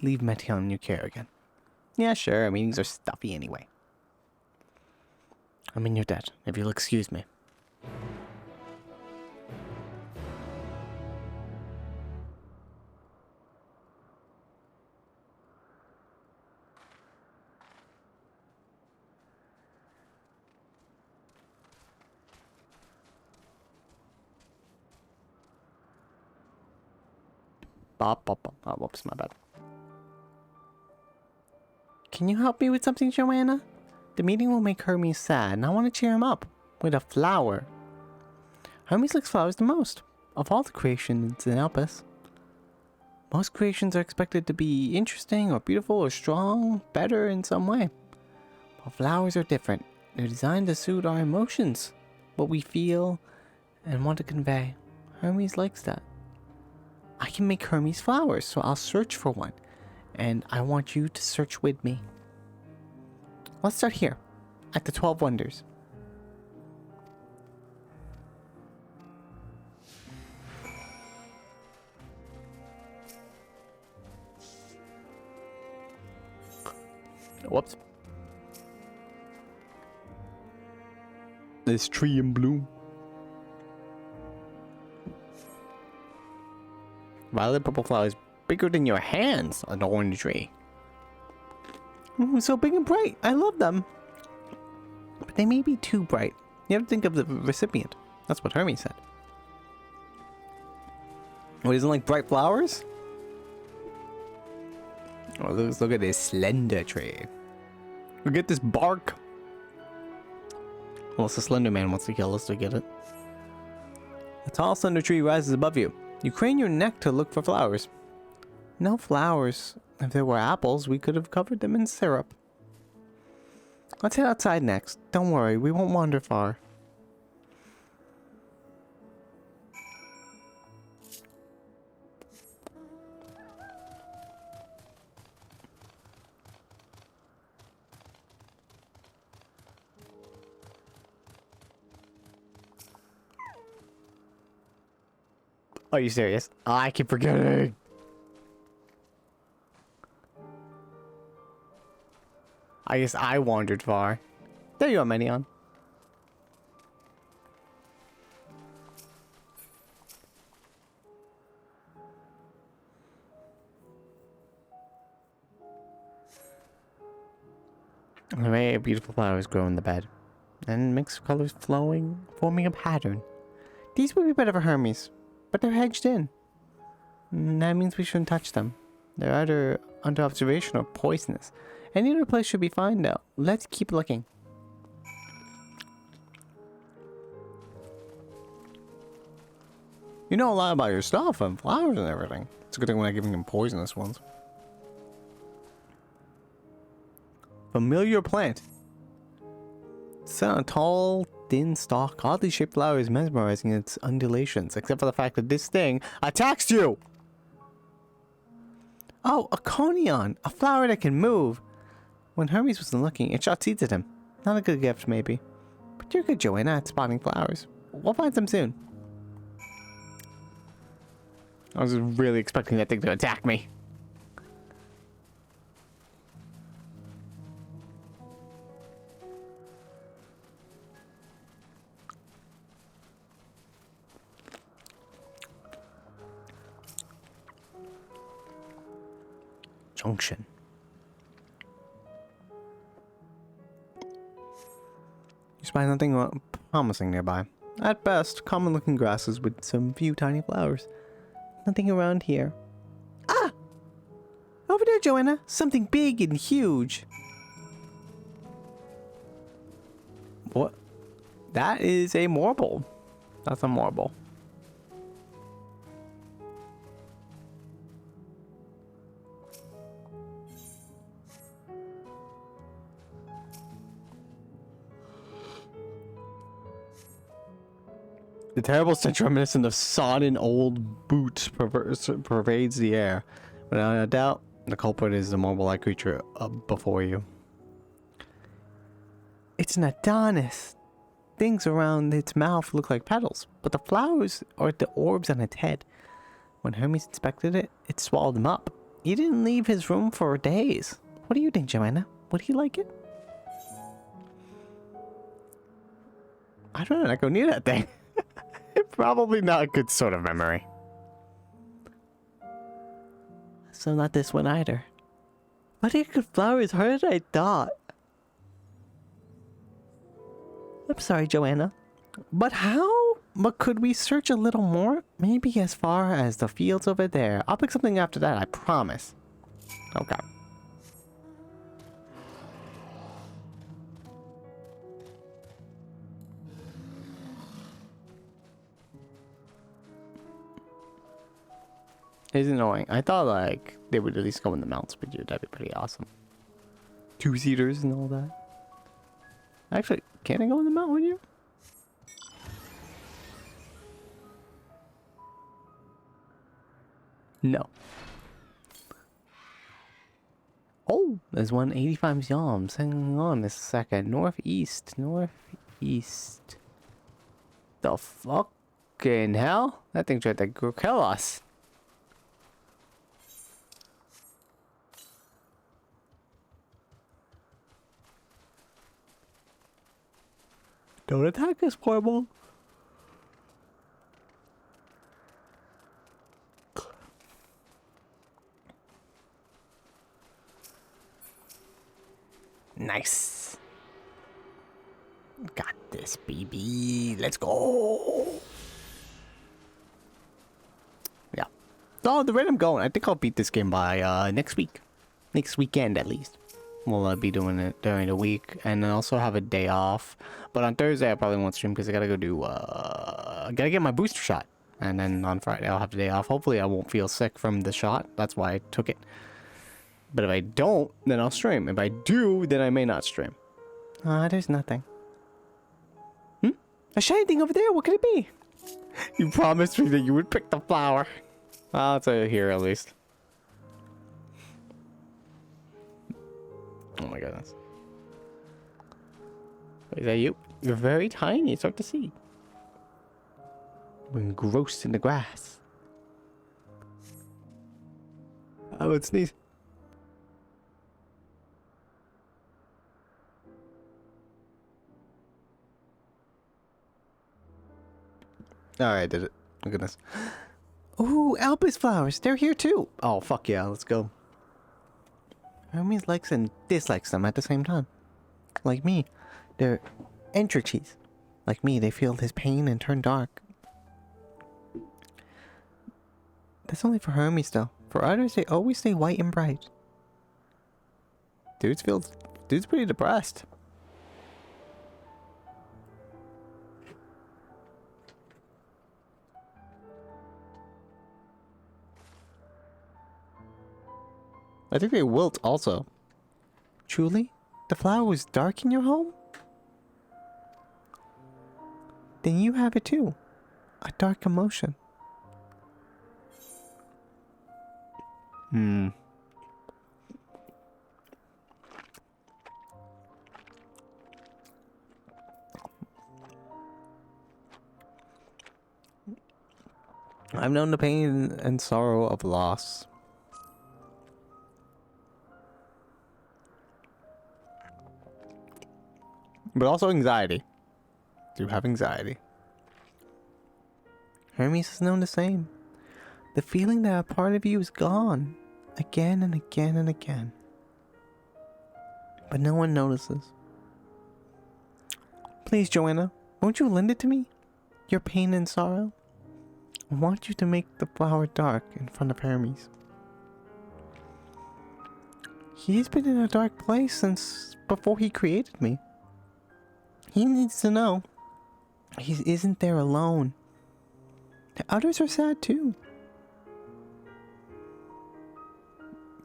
leave Mathion in your care again? Yeah, sure. Meetings are stuffy anyway. I'm in your debt, if you'll excuse me. Oh, whoops, my bad. Can you help me with something, Joanna? The meeting will make Hermes sad, and I want to cheer him up with a flower. Hermes likes flowers the most of all the creations in Elpis. Most creations are expected to be interesting or beautiful or strong, better in some way. But flowers are different. They're designed to suit our emotions, what we feel and want to convey. Hermes likes that. I can make Hermes flowers, so I'll search for one. And I want you to search with me. Let's start here, at the 12 Wonders. Whoops. This tree in bloom. Violet purple flowers bigger than your hands adorn the tree. So big and bright. I love them. But they may be too bright. You have to think of the recipient. That's what Hermes said. Oh, he doesn't like bright flowers? Oh, look at this slender tree. Look at this bark. Well, it's a slender man wants to kill us to get it. A tall slender tree rises above you. You crane your neck to look for flowers. No flowers. If there were apples, we could have covered them in syrup. Let's head outside next. Don't worry, we won't wander far. Are you serious? Oh, I keep forgetting. I guess I wandered far. There you are, Medion. An array of beautiful flowers grow in the bed, and mixed colors flowing, forming a pattern. These would be better for Hermes, but they're hedged in. That means we shouldn't touch them. They're either under observation or poisonous. Any other place should be fine now. Let's keep looking. You know a lot about your stuff and flowers and everything. It's a good thing we're not giving him poisonous ones. Familiar plant. It's on a tall, thin stalk. Oddly shaped flower is mesmerizing in its undulations, except for the fact that this thing attacks you! Oh, a conion! A flower that can move! When Hermes wasn't looking, it shot seeds at him. Not a good gift, maybe. But you're good, Joanna, at spotting flowers. We'll find some soon. I was really expecting that thing to attack me. Junction. You spy nothing promising nearby. At best, common-looking grasses with some few tiny flowers. Nothing around here. Ah! Over there, Joanna. Something big and huge. What? That is a marble. That's a marble. The terrible stench reminiscent of sodden old boots pervades the air. Without a doubt, the culprit is the marble-like creature before you. It's an Adonis. Things around its mouth look like petals, but the flowers are the orbs on its head. When Hermes inspected it, it swallowed them up. He didn't leave his room for days. What do you think, Joanna? Would he like it? I don't know, I go near that thing. Probably not a good sort of memory. So not this one either. But it could flower as hard as I thought. I'm sorry, Joanna. But how? But could we search a little more? Maybe as far as the fields over there. I'll pick something after that, I promise. Okay. It's annoying. I thought like they would at least go in the mounts with you. That'd be pretty awesome. Two-seaters and all that. Actually, can I go in the mount with you? No. Oh, there's 185 yalms. Hang on a second. Northeast. Northeast. The fucking hell? That thing tried to kill us. Don't attack us, Porball. Nice. Got this, baby. Let's go. Yeah. Oh, the rate I'm going, I think I'll beat this game by next week. Next weekend, at least. We'll be doing it during the week, and then also have a day off. But on Thursday, I probably won't stream because I gotta go do, I gotta get my booster shot. And then on Friday, I'll have the day off. Hopefully, I won't feel sick from the shot. That's why I took it. But if I don't, then I'll stream. If I do, then I may not stream. There's nothing. A shiny thing over there. What could it be? You promised me that you would pick the flower. I'll tell you here, at least. Oh my goodness. Is that you? You're very tiny. It's hard to see. We're engrossed in the grass. I would sneeze. Alright, I did it. Oh goodness. Ooh, Albus flowers. They're here too. Oh, fuck yeah. Let's go. Hermes likes and dislikes them at the same time. Like me, they're entropes. Like me, they feel his pain and turn dark. That's only for Hermes though. For others, they always stay white and bright. Dude's pretty depressed. I think they wilt also. Truly? The flower was dark in your home? Then you have it too. A dark emotion. I've known the pain and sorrow of loss. But also anxiety. Do have anxiety. Hermes has known the same. The feeling that a part of you is gone. Again and again and again. But no one notices. Please, Joanna, won't you lend it to me? Your pain and sorrow? I want you to make the flower dark in front of Hermes. He's been in a dark place since before he created me. He needs to know he isn't there alone. The others are sad too.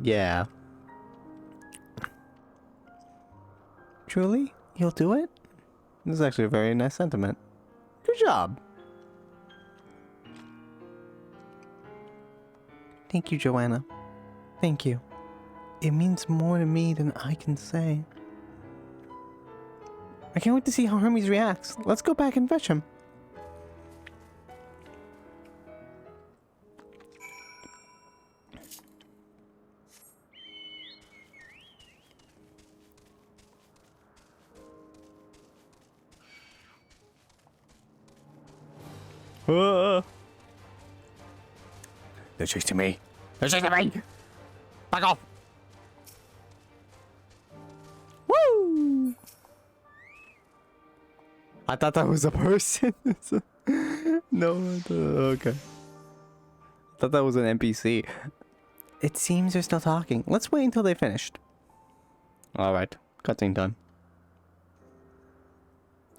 Yeah. Truly? You'll do it? This is actually a very nice sentiment. Good job. Thank you, Joanna. Thank you. It means more to me than I can say. I can't wait to see how Hermes reacts. Let's go back and fetch him. They're chasing me. They're chasing me. Back off. Woo! I thought that was a person. No, okay. I thought that was an NPC. It seems they're still talking. Let's wait until they finished. Alright. Cutscene done.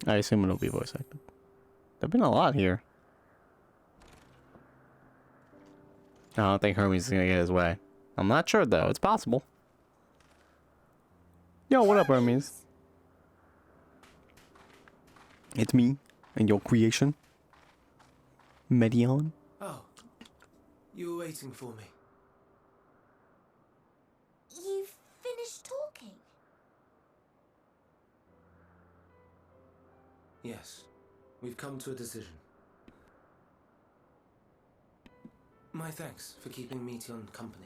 I assume it'll be voice acted. There've been a lot here. I don't think Hermes is gonna get his way. I'm not sure though. It's possible. Yo, what up, Hermes? It's me and your creation, Medion. Oh, you were waiting for me. You've finished talking? Yes, we've come to a decision. My thanks for keeping Meteon company.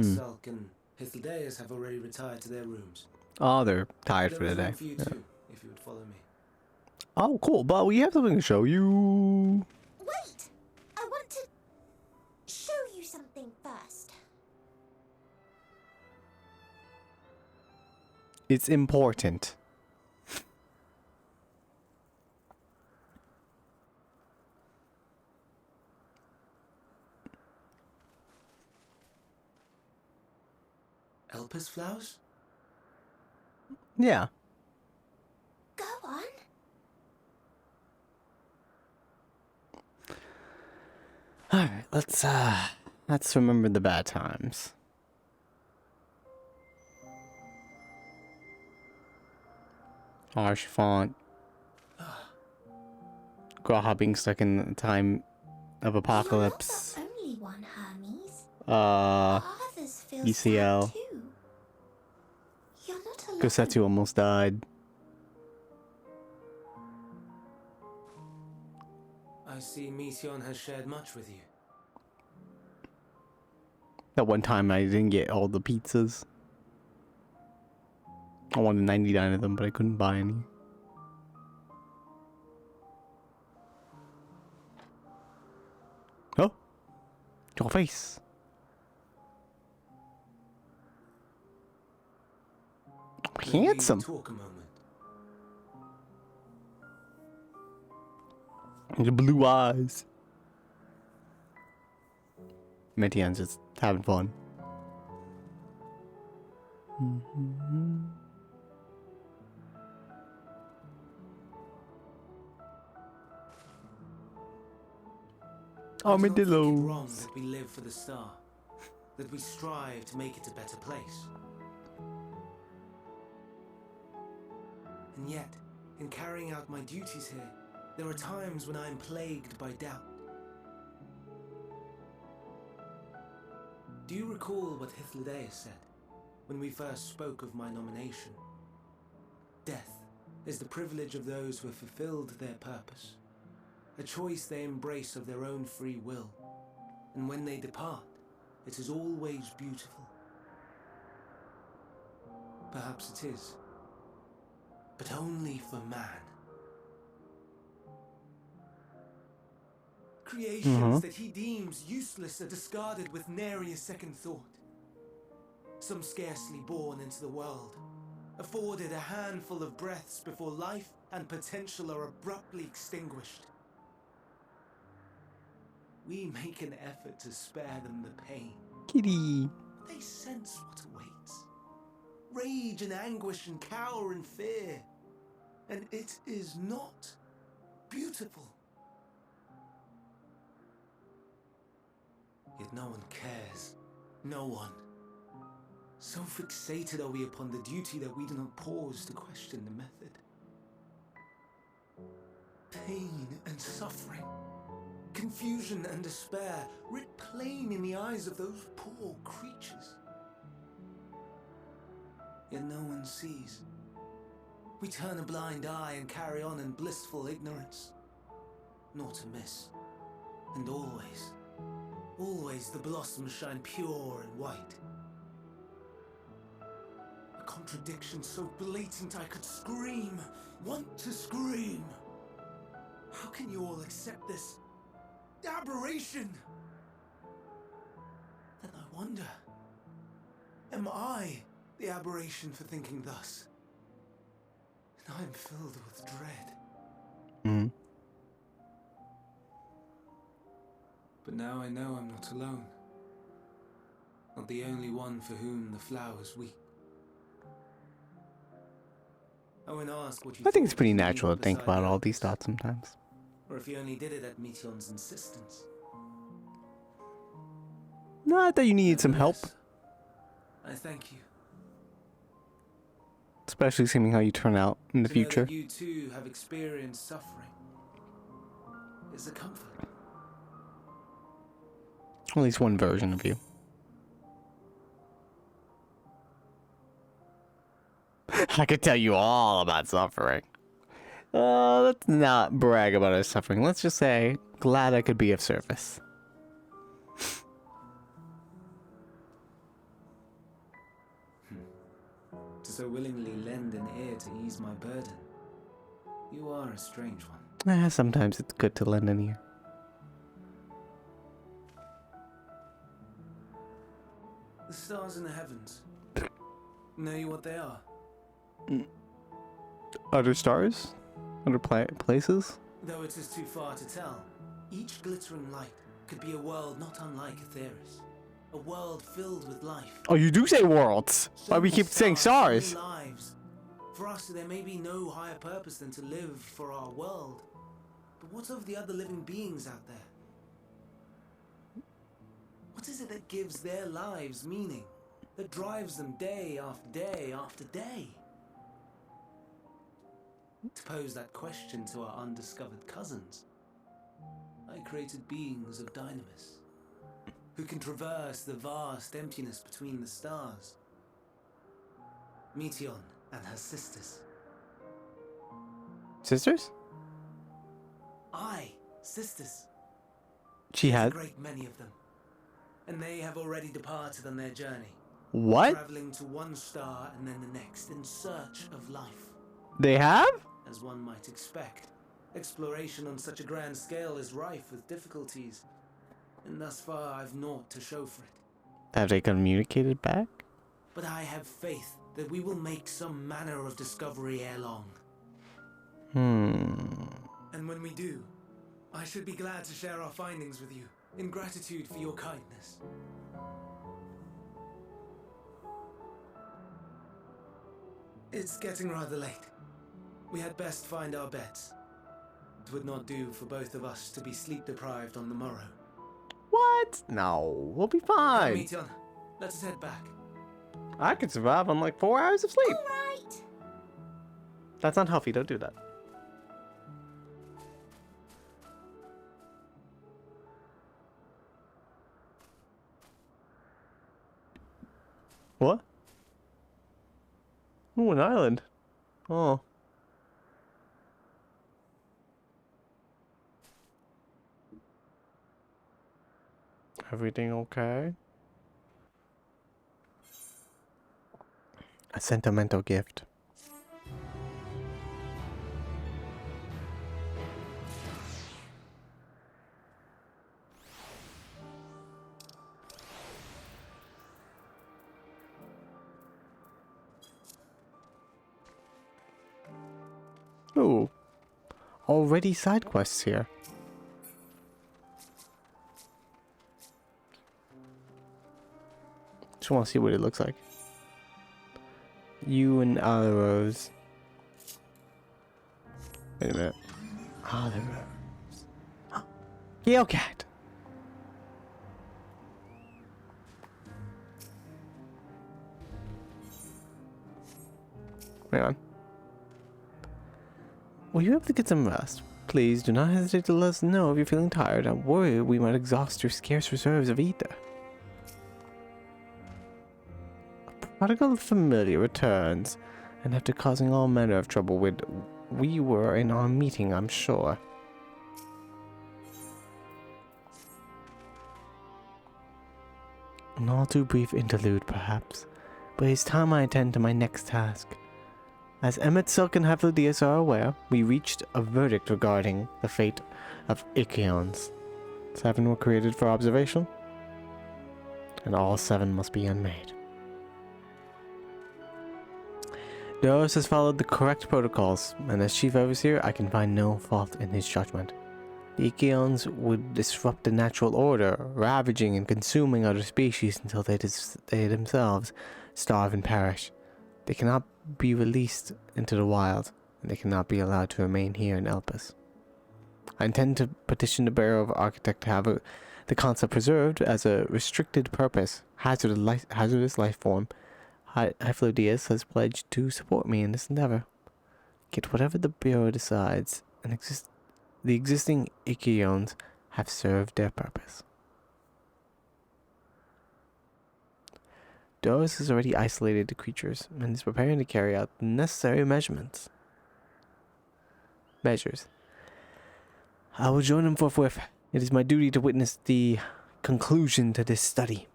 Sulk and Hythlodaeus have already retired to their rooms. Oh, they're tired There for the is day. room for you too, if you would follow me. Oh, cool. But we have something to show you. Wait! I want to show you something first. It's important. Elpis flowers? Yeah. Go on. Alright, let's remember the bad times. Harsh font. Graha being stuck in the time of apocalypse. You're not the only one, Hermes. Others feel ECL. sad too. You're not alone. Gosetsu almost died. I see Meteon has shared much with you. That one time I didn't get all the pizzas. I wanted 99 of them, but I couldn't buy any. Oh! Your face! May we Handsome! talk a moment. The blue eyes. Meteon's just having fun. I do not think it wrong Armadillos. that we live for the star, that we strive to make it a better place. And yet, in carrying out my duties here, there are times when I am plagued by doubt. Do you recall what Hythlodaeus said when we first spoke of my nomination? Death is the privilege of those who have fulfilled their purpose, a choice they embrace of their own free will. And when they depart, it is always beautiful. Perhaps it is, but only for man. Creations that he deems useless are discarded with nary a second thought. Some scarcely born into the world, afforded a handful of breaths before life and potential are abruptly extinguished. We make an effort to spare them the pain. Kitty. They sense what awaits. Rage and anguish and cower and fear. And it is not beautiful. Yet no one cares. No one. So fixated are we upon the duty that we do not pause to question the method. Pain and suffering, confusion and despair, writ plain in the eyes of those poor creatures. Yet no one sees. We turn a blind eye and carry on in blissful ignorance. Nor to miss. And always, always the blossoms shine pure and white. A contradiction so blatant I could scream, want to scream. How can you all accept this aberration? Then I wonder, am I the aberration for thinking thus? And I am filled with dread. But now I know I'm not alone. Not the only one for whom the flowers weep. I won't ask what you I think it's thought pretty of me natural to think beside about the all these others, thoughts sometimes. or if you only did it at Meteon's insistence. No, I thought you needed some help. Nevertheless, I thank you. Especially seeing how you turn out in the To know future. that you too have experienced suffering is a comfort. At least one version of you. I could tell you all about suffering. Let's not brag about our suffering. Let's just say, glad I could be of service. To so willingly lend an ear to ease my burden. You are a strange one. Sometimes it's good to lend an ear. The stars in the heavens. Know you what they are? Other stars? Other places? Though it is too far to tell, each glittering light could be a world not unlike Aetheris. A world filled with life. Oh, you do say worlds! Why we keep saying stars? Many lives. For us, there may be no higher purpose than to live for our world. But what of the other living beings out there? What is it that gives their lives meaning? That drives them day after day after day? To pose that question to our undiscovered cousins, I created beings of Dynamis, who can traverse the vast emptiness between the stars. Meteon and her sisters. Sisters? Aye, sisters. She A had. great many of them. And they have already departed on their journey. What? Traveling to one star and then the next in search of life. They have? As one might expect, exploration on such a grand scale is rife with difficulties. And thus far I've naught to show for it. Have they communicated back? But I have faith that we will make some manner of discovery ere long. And when we do, I should be glad to share our findings with you, in gratitude for your kindness. It's getting rather late. We had best find our beds. It would not do for both of us to be sleep deprived on the morrow. What? No, we'll be Come, fine. Meteon, let us head back. I could survive on like 4 hours of sleep. All right. That's not healthy, don't do that. What? Ooh, an island. Oh. Everything okay? A sentimental gift. Ooh. Already side quests here. Just want to see what it looks like. You and Rose. Wait a minute. Rose. Gale Cat. Hang on. Will you able to get some rest? Please do not hesitate to let us know if you're feeling tired. I'm worried we might exhaust your scarce reserves of ether. A prodigal familiar returns, and after causing all manner of trouble we were in our meeting, I'm sure. An all too brief interlude, perhaps, but it's time I attend to my next task. As Emmett, Silk, and Heflodius are aware, we reached a verdict regarding the fate of Ichions. 7 were created for observation, and all 7 must be unmade. Doros has followed the correct protocols, and as Chief Overseer, I can find no fault in his judgment. The Ichions would disrupt the natural order, ravaging and consuming other species until they themselves starve and perish. They cannot be released into the wild, and they cannot be allowed to remain here in Elpis. I intend to petition the Bureau of Architect to have the concept preserved as a restricted purpose, hazardous life form. Heflodius has pledged to support me in this endeavor. Yet whatever the Bureau decides, the existing Ichions have served their purpose. Doris has already isolated the creatures and is preparing to carry out the necessary measures. I will join him forthwith. It is my duty to witness the conclusion to this study.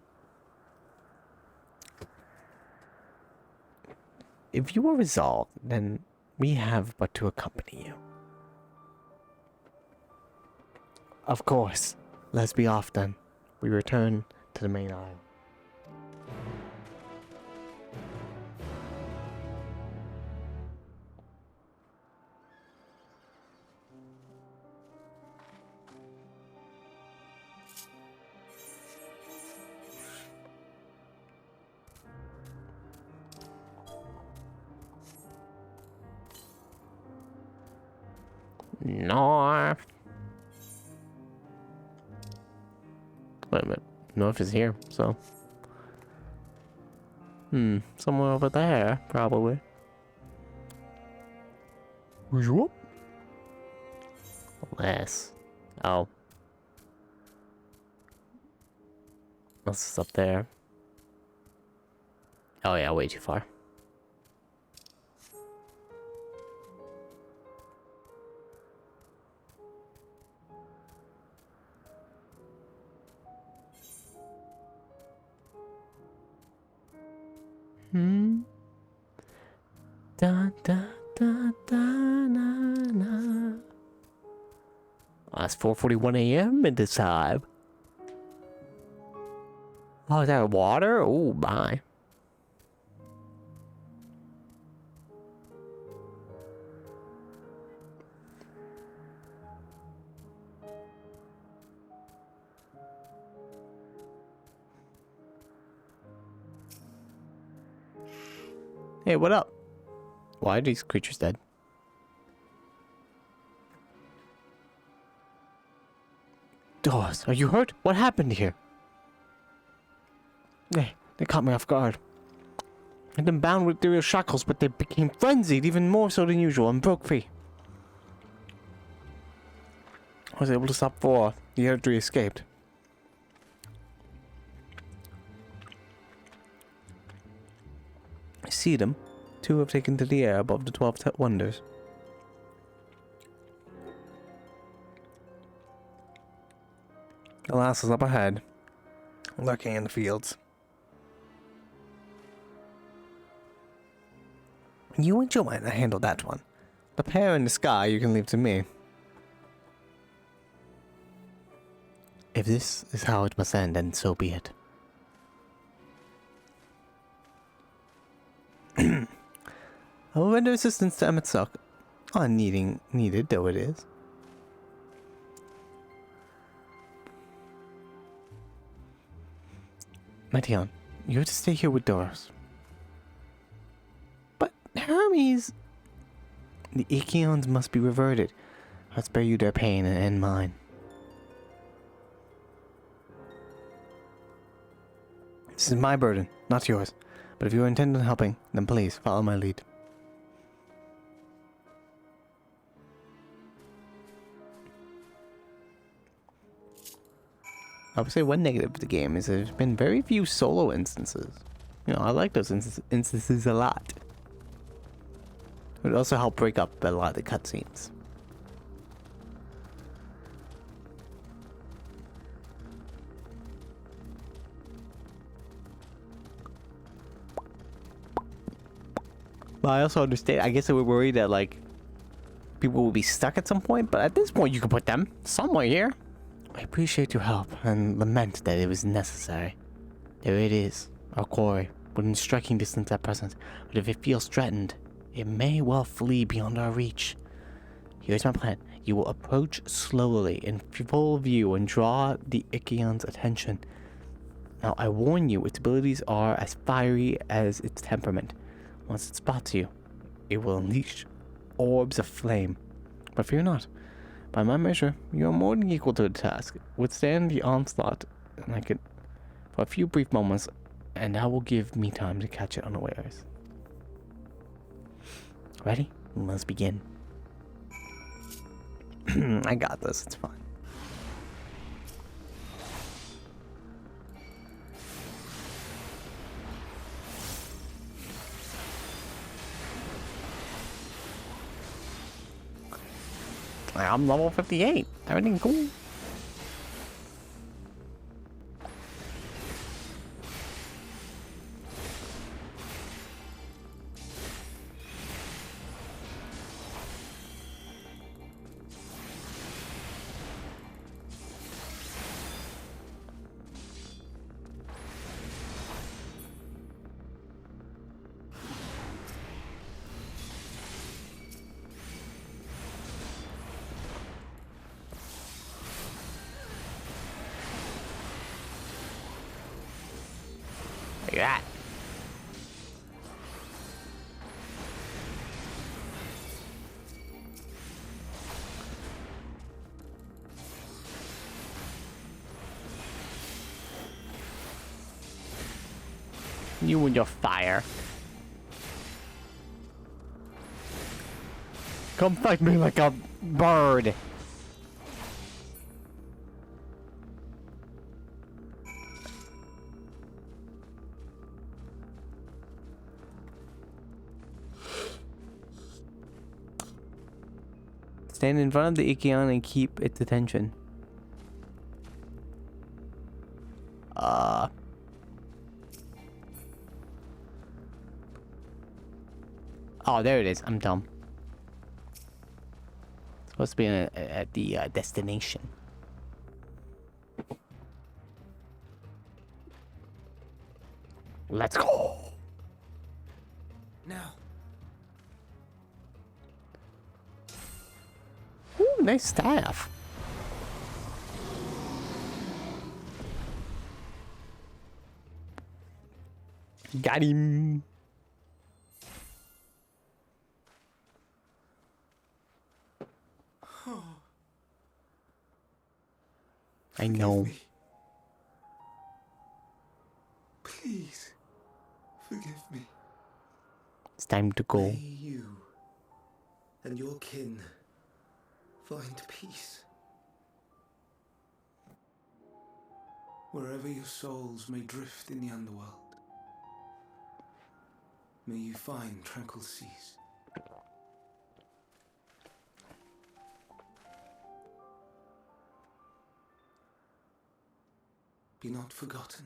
If you are resolved, then we have but to accompany you. Of course. Let's be off then. We return to the main isle. North. Wait a minute. North is here, so. Somewhere over there, probably. Whoop. Less. Oh. What's this up there? Oh yeah, way too far. Da da da da na na. Oh, it's 4:41 a.m. at this time. Oh, is that water? Oh my. Hey, what up? Why are these creatures dead? Doris, are you hurt? What happened here? They caught me off guard. I'd been bound with ethereal shackles, but they became frenzied, even more so than usual, and broke free. I was able to stop 4. The other 3 escaped. I see them. 2 have taken to the air above the 12 wonders. The last is up ahead. lurking in the fields. You and Joanna handle that one. The pair in the sky you can leave to me. If this is how it must end, then so be it. I will render assistance to Emmett Sock. Needed though it is. Meteon, you have to stay here with Doris. But Hermes... The Ichions must be reverted. I'll spare you their pain and end mine. This is my burden, not yours. But if you are intent on helping, then please follow my lead. I would say one negative of the game is there's been very few solo instances. You know, I like those instances a lot. It would also help break up a lot of the cutscenes. But I also understand, I guess I would worry that, like, people will be stuck at some point, but at this point you can put them somewhere here. I appreciate your help and lament that it was necessary. There it is, our quarry, within striking distance at present, but if it feels threatened, it may well flee beyond our reach. Here's my plan. You will approach slowly in full view and draw the Ichion's attention. Now, I warn you, its abilities are as fiery as its temperament. Once it spots you, it will unleash orbs of flame. But fear not. By my measure, you are more than equal to the task. Withstand the onslaught, and I could, for a few brief moments, and that will give me time to catch it unawares. Ready? Let's begin. I got this, it's fine. I'm level 58. Everything cool. Look at that. You and your fire. Come fight me like a bird. Stand in front of the Ichion and keep its attention. Oh, there it is. I'm dumb. It's supposed to be at the destination. Let's go. Now, Ooh, nice staff. Got him. I know. please, forgive me. It's time to go. May you and your kin find peace. Wherever your souls may drift in the underworld, may you find tranquil seas. be not forgotten,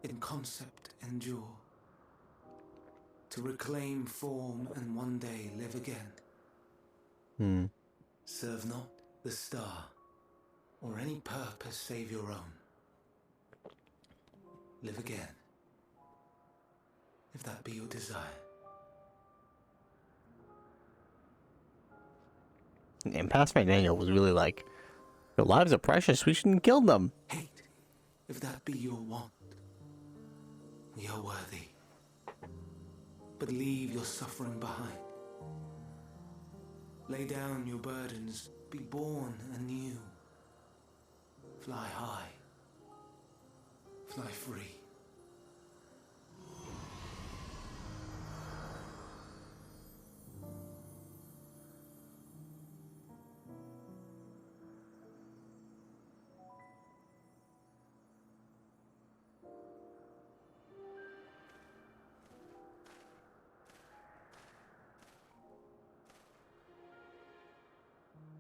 in concept endure, to reclaim form and one day live again. Serve not the star, or any purpose save your own. Live again, if that be your desire. And Past Daniel was really like, their lives are precious, we shouldn't kill them. Hate, if that be your want. We are worthy. But leave your suffering behind. Lay down your burdens, be born anew. Fly high, fly free.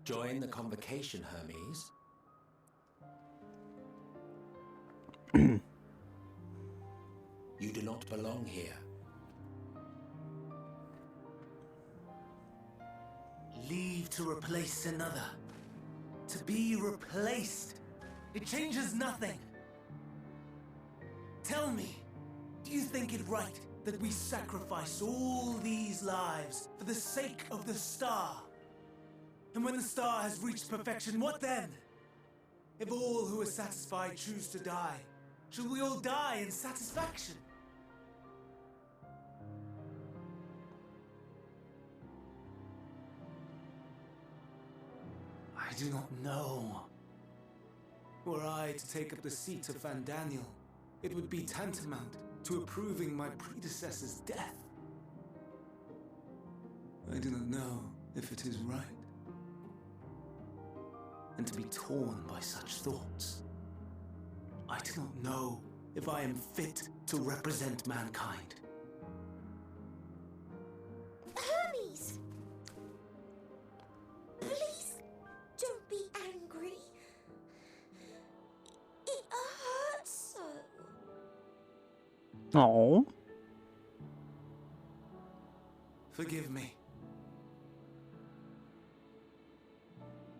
Join the convocation, Hermes. You do not belong here. Leave to replace another. To be replaced. It changes nothing. Tell me, do you think it right that we sacrifice all these lives for the sake of the star? And when the star has reached perfection, what then? If all who are satisfied choose to die, shall we all die in satisfaction? I do not know. Were I to take up the seat of Van Daniel, it would be tantamount to approving my predecessor's death. I do not know if it is right. And to be torn by such thoughts. I do not know if I am fit to represent mankind. Hermes! Please don't be angry. It hurts so. Oh. Forgive me.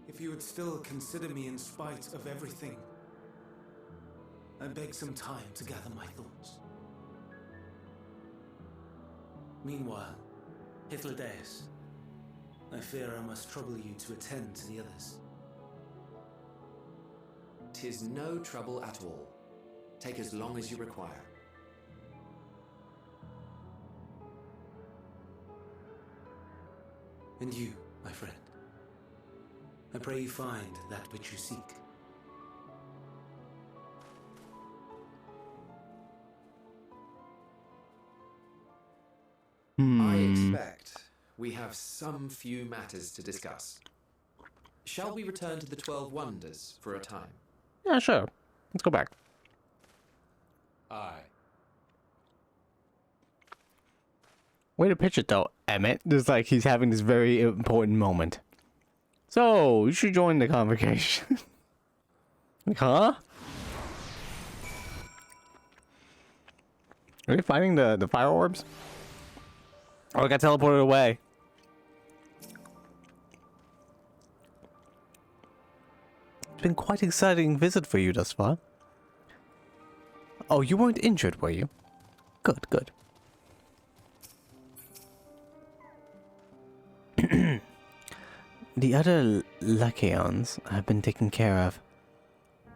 If you would still consider me in spite of everything, I beg some time to gather my thoughts. Meanwhile, Hythlodaeus, I fear I must trouble you to attend to the others. 'Tis no trouble at all. Take as long as you require. And you, my friend, I pray you find that which you seek. I expect we have some few matters to discuss. Shall we return to the 12 Wonders for a time? Yeah, sure. Let's go back. Aye. Way to pitch it, though, Emmett. Just like he's having this very important moment. So, you should join the convocation. Like, huh? Are you fighting the fire orbs? Oh, I got teleported away. It's been quite an exciting visit for you thus far. Oh, you weren't injured, were you? Good, good. The other Lacheons have been taken care of.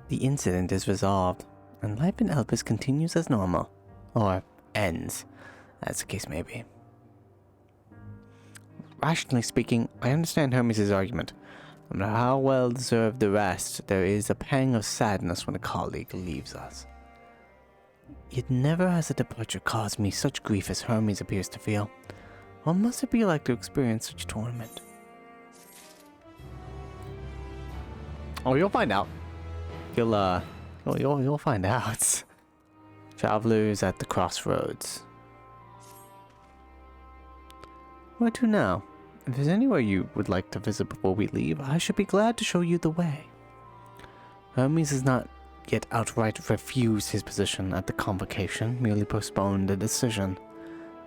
The incident is resolved, and life in Elpis continues as normal. Or ends, as the case may be. Rationally speaking, I understand Hermes' argument. No matter how well deserved the rest, there is a pang of sadness when a colleague leaves us. Yet never has a departure caused me such grief as Hermes appears to feel. What must it be like to experience such torment? Oh, you'll find out. You'll find out. Travelers at the crossroads. Where to now? If there's anywhere you would like to visit before we leave, I should be glad to show you the way. Hermes is not yet outright refuse his position at the convocation, merely postpone the decision.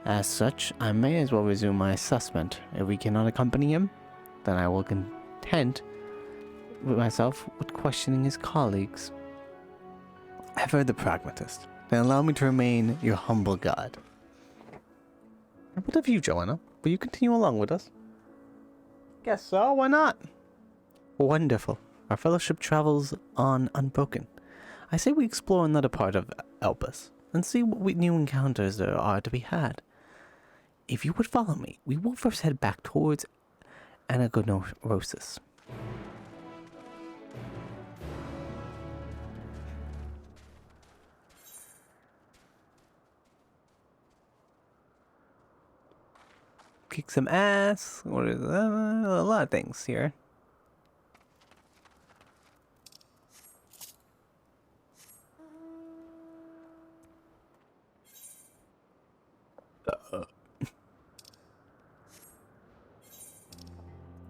As such, I may as well resume my assessment. If we cannot accompany him, then I will content with myself with questioning his colleagues. Ever the pragmatist. Then allow me to remain your humble guide. What of you, Joanna? Will you continue along with us? Guess so, why not? Wonderful. Our fellowship travels on unbroken. I say we explore another part of Elpis, and see what new encounters there are to be had. If you would follow me, we will first head back towards Anagonorosis. Kick some ass, or a lot of things here.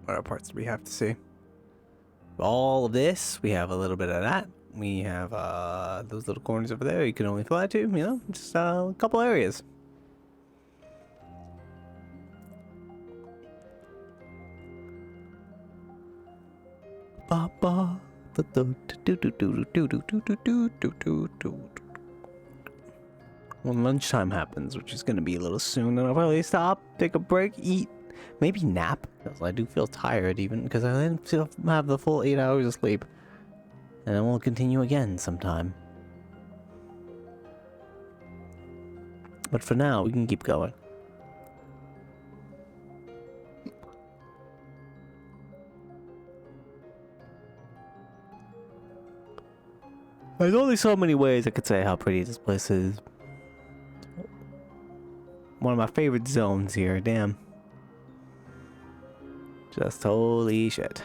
What other parts do we have to see? All of this, we have a little bit of that. We have those little corners over there you can only fly to, you know, just a couple areas. When lunchtime happens, which is going to be a little soon, then I'll probably stop, take a break, eat, maybe nap, because I do feel tired even, because I didn't have the full 8 hours of sleep. And then we'll continue again sometime. But for now, we can keep going. There's only so many ways I could say how pretty this place is. One of my favorite zones here, damn. Just holy shit.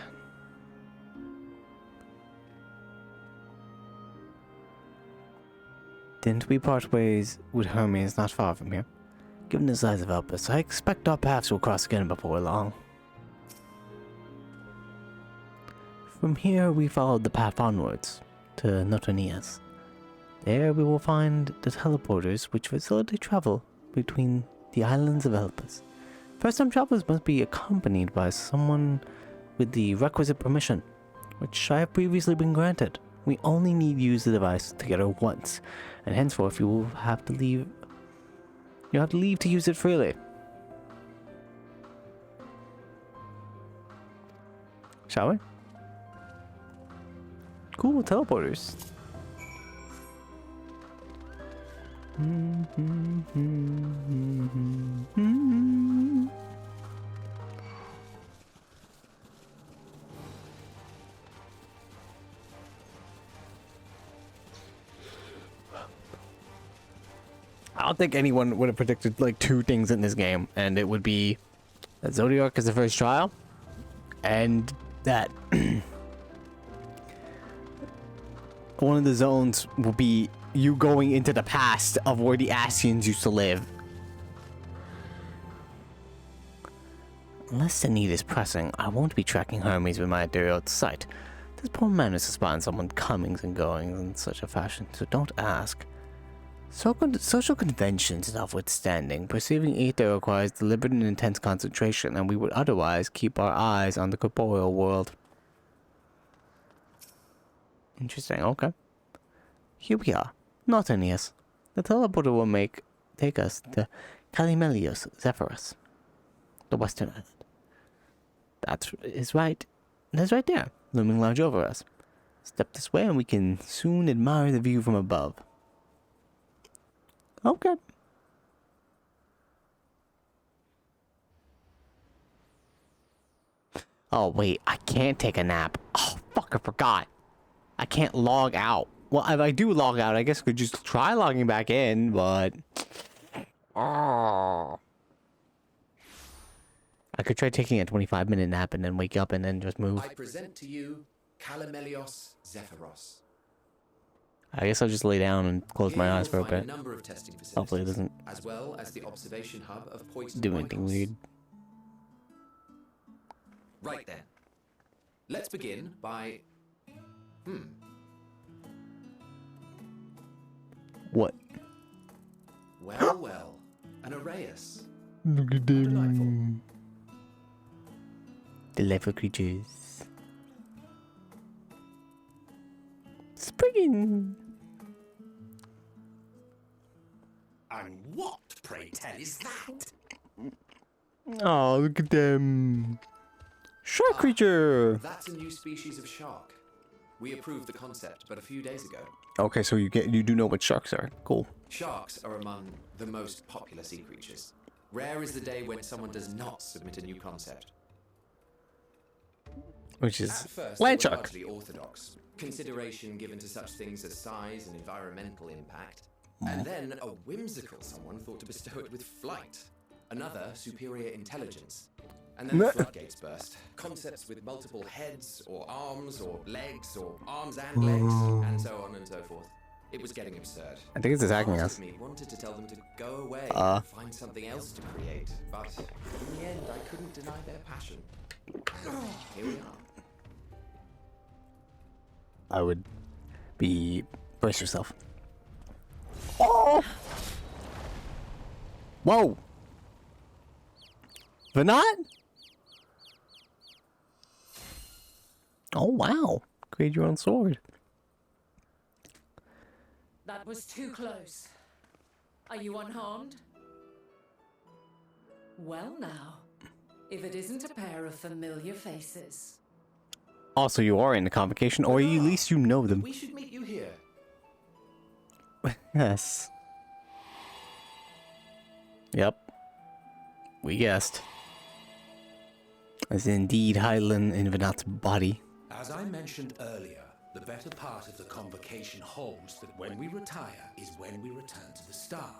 Didn't we part ways with Hermes not far from here? Given the size of Elpis, I expect our paths will cross again before long. From here, we followed the path onwards to Notonias. There we will find the teleporters which facilitate travel between the islands of Elpis. First-time travelers must be accompanied by someone with the requisite permission, which I have previously been granted. We only need to use the device together once, and henceforth you will have to leave. You have to leave to use it freely. Shall we? Cool teleporters. I don't think anyone would have predicted like two things in this game, and it would be that Zodiac is the first trial, and that one of the zones will be you going into the past of where the Ascians used to live. Unless the need is pressing, I won't be tracking Hermes with my ethereal sight. This poor man is to spot someone comings and goings in such a fashion, so don't ask. Social conventions notwithstanding, perceiving ether requires deliberate and intense concentration, and we would otherwise keep our eyes on the corporeal world. Interesting, okay. Here we are, Notonias. The teleporter will take us to Calimelios Zephyrus, the western island. That is right. That's right there, looming large over us. Step this way and we can soon admire the view from above. Okay. Oh, wait, I can't take a nap. Oh, fuck, I forgot. I can't log out. Well, if I do log out, I guess I could just try logging back in, but... Oh. I could try taking a 25-minute nap and then wake up and then just move. I present to you Calimelios Zephyros. I guess I'll just lay down and close my eyes for a bit. Hopefully it doesn't as well as the observation hub of poison do anything weird. Right then. Let's begin by... What? Well, well. An Arraius. Look at them. Delightful creatures. Springing. And what, pray tell, is that? Oh, look at them. Shark creature. That's a new species of shark. We approved the concept but a few days ago. Okay, so you do know what sharks are. Cool. Sharks are among the most popular sea creatures. Rare is the day when someone does not submit a new concept. Which is At first, land they were shark. largely orthodox. Consideration given to such things as size and environmental impact. And then a whimsical someone thought to bestow it with flight. Another, superior intelligence. And then the floodgates burst. Concepts with multiple heads, or arms, or legs, or arms and legs, and so on and so forth. It was getting absurd. I think it's attacking Part us. of me wanted to tell them to go away and find something else to create, but in the end, I couldn't deny their passion. Here we are. I would be... Brace yourself. Oh! Whoa! Venat? Oh, wow. Create your own sword. That was too close. Are you unharmed? Well now, if it isn't a pair of familiar faces. Also, you are in the convocation, or at least you know them. We should meet you here. Yes. Yep. We guessed. As indeed Hylan in Venat's body. As I mentioned earlier, the better part of the convocation holds that when we retire is when we return to the star.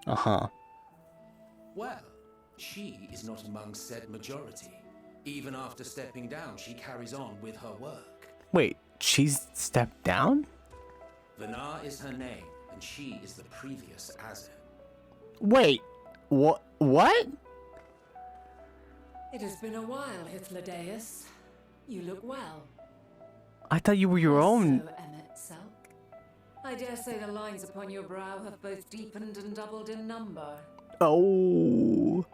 Uh-huh. Well, she is not among said majority. Even after stepping down, she carries on with her work. Wait, she's stepped down? Venar is her name, and she is the previous Azir. Wait, what? What? It has been a while, Hythlodaeus. You look well. I thought you were your own. So, Emmett Selk. I dare say the lines upon your brow have both deepened and doubled in number. Oh.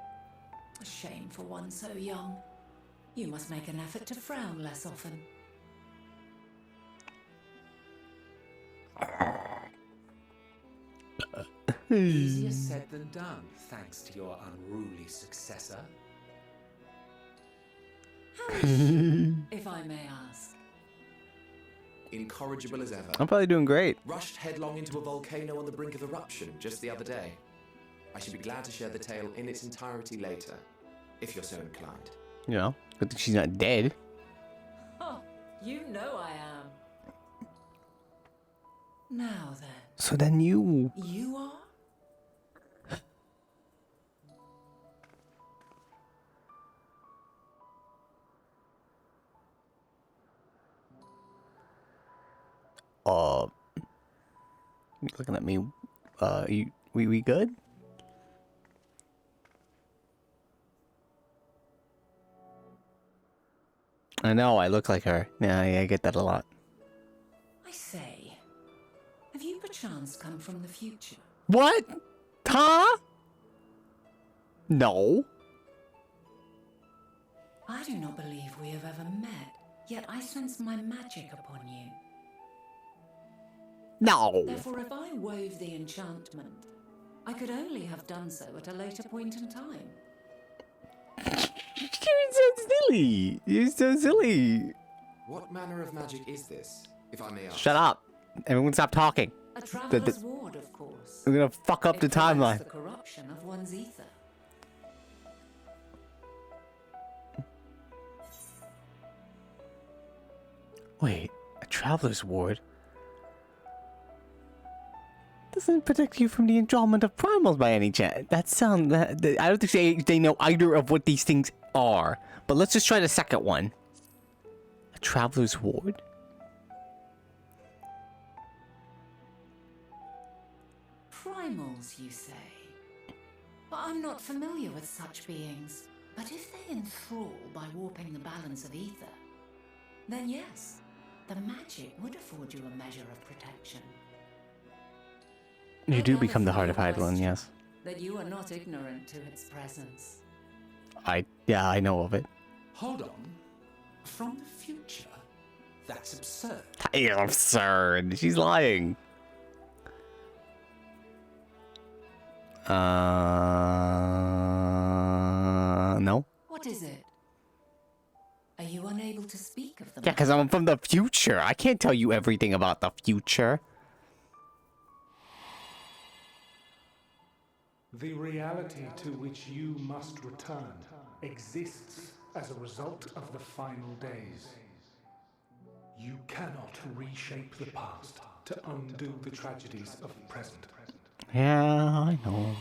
A shame for one so young. You must make an effort to frown less often. Easier said than done, thanks to your unruly successor. How is she, if I may ask? Incorrigible as ever. I'm probably doing great. Rushed headlong into a volcano on the brink of eruption just the other day. I should be glad to share the tale in its entirety later, if you're so inclined. You know, good thing she's not dead. Oh, you know I am. Now then. So then you... You are? You looking at me, we good? I know, I look like her. Yeah, I get that a lot. I say, have you perchance come from the future? What? Huh? No. I do not believe we have ever met, yet I sense my magic upon you. No. Therefore, if I wove the enchantment, I could only have done so at a later point in time. You're so silly. You're so silly. What manner of magic is this, if I may ask? Shut up. Everyone stop talking. A traveler's ward, of course. We're gonna fuck up the It prevents timeline. the corruption of one's ether. Wait, a traveler's ward? Doesn't protect you from the enjoyment of primals by any chance. I don't think they know either of what these things are. But let's just try the second one. A traveler's ward? Primals, you say? But I'm not familiar with such beings. But if they enthrall by warping the balance of ether, then yes, the magic would afford you a measure of protection. You I do gather become the from heart your of Hydaelyn, question yes. That you are not ignorant to its presence. Yeah, I know of it. Hold on. From the future? That's absurd. You're absurd. She's lying. No. What is it? Are you unable to speak of them? Yeah, because I'm from the future. I can't tell you everything about the future. The reality to which you must return exists as a result of the final days. You cannot reshape the past to undo the tragedies of the present. Yeah, I know.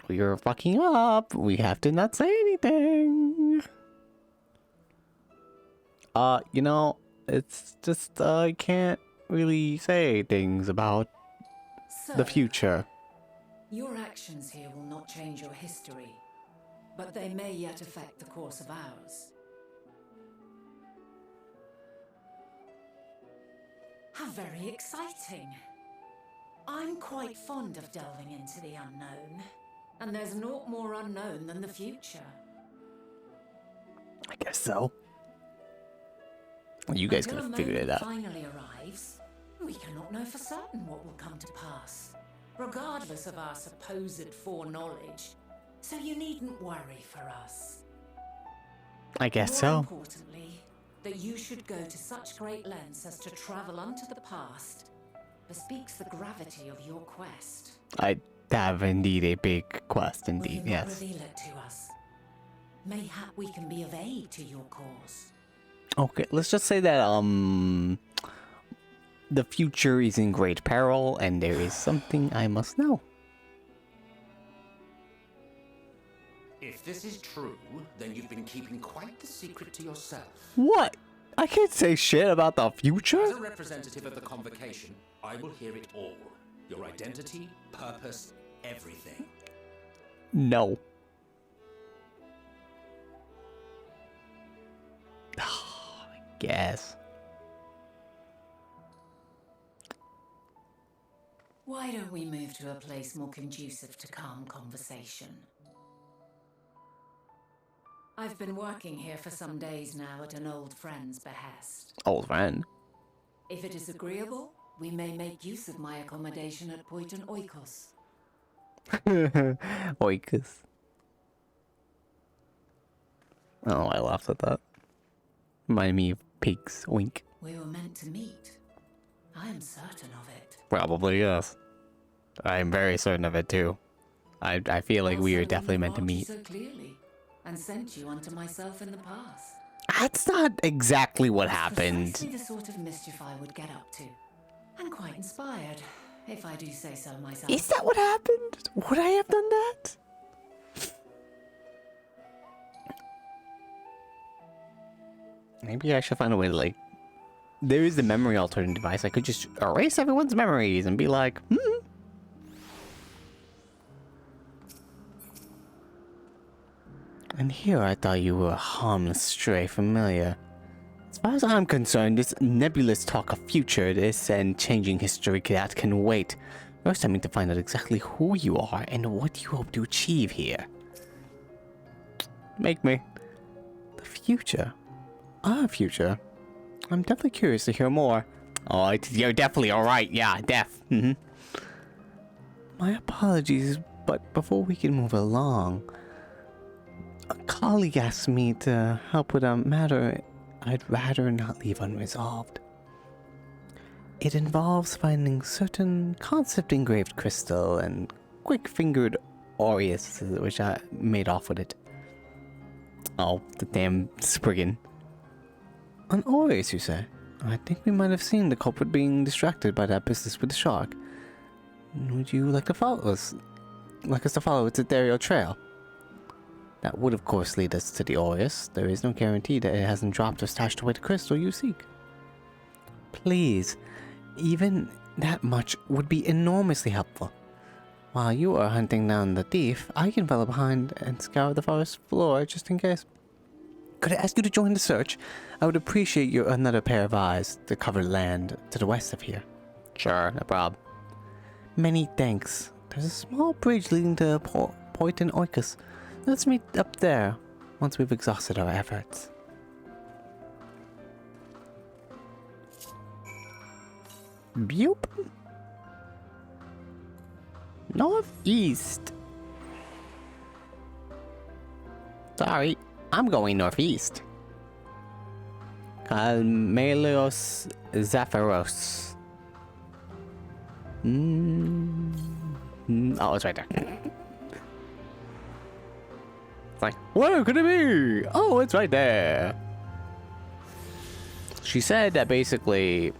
We're fucking up. We have to not say anything. You know, it's just, I can't really say things about the future. Your actions here will not change your history, but they may yet affect the course of ours. How very exciting. I'm quite fond of delving into the unknown, and there's naught more unknown than the future. I guess so. You guys could have figured it out. Finally arrives, we cannot know for certain what will come to pass, regardless of our supposed foreknowledge. So you needn't worry for us. I guess More so. importantly, that you should go to such great lengths as to travel unto the past bespeaks the gravity of your quest. I have indeed a big quest, Will indeed, you not yes. reveal it to us? Mayhap we can be of aid to your cause. Okay, let's just say that, the future is in great peril, and there is something I must know. If this is true, then you've been keeping quite the secret to yourself. What? I can't say shit about the As future? a representative of the convocation, I will hear it all. Your identity, purpose, everything. No. I guess. Why don't we move to a place more conducive to calm conversation? I've been working here for some days now at an old friend's behest. Old friend. If it is agreeable, we may make use of my accommodation at Poiton Oikos. Oikus. Oh, I laughed at that. Reminded me of pigs. Wink. We were meant to meet. I am certain of it. Probably, yes. I'm very certain of it, too. I feel like we are definitely meant to meet. So clearly, and sent you unto myself in the past. That's not exactly what happened. Precisely the sort of mischief I would get up to. And quite inspired, if I do say so myself. Is that what happened? Would I have done that? Maybe I should find a way to, like... There is the memory altering device. I could just erase everyone's memories and be like, And here I thought you were a harmless stray familiar. As far as I'm concerned, this nebulous talk of future, this and changing history, that can wait. First, I need to find out exactly who you are and what you hope to achieve here. Make me. The future? Our future? I'm definitely curious to hear more. Oh, you're definitely alright. Yeah, My apologies, but before we can move along, a colleague asked me to help with a matter I'd rather not leave unresolved. It involves finding certain concept-engraved crystal and quick-fingered aureus, which I made off with it. Oh, the damn Spriggan. An aureus, you say? I think we might have seen the culprit being distracted by that business with the shark. Would you like to follow us? Like us to follow its ethereal trail? That would, of course, lead us to the aureus. There is no guarantee that it hasn't dropped or stashed away the crystal you seek. Please, even that much would be enormously helpful. While you are hunting down the thief, I can follow behind and scour the forest floor just in case. Could I ask you to join the search? I would appreciate your another pair of eyes to cover land to the west of here. Sure, no problem. Many thanks. There's a small bridge leading to Point in Oikos. Let's meet up there once we've exhausted our efforts. Boop. Northeast. Sorry, I'm going northeast. Kalmelios Zapharos. Oh, it's right there. It's like, where could it be? Oh, it's right there. She said that basically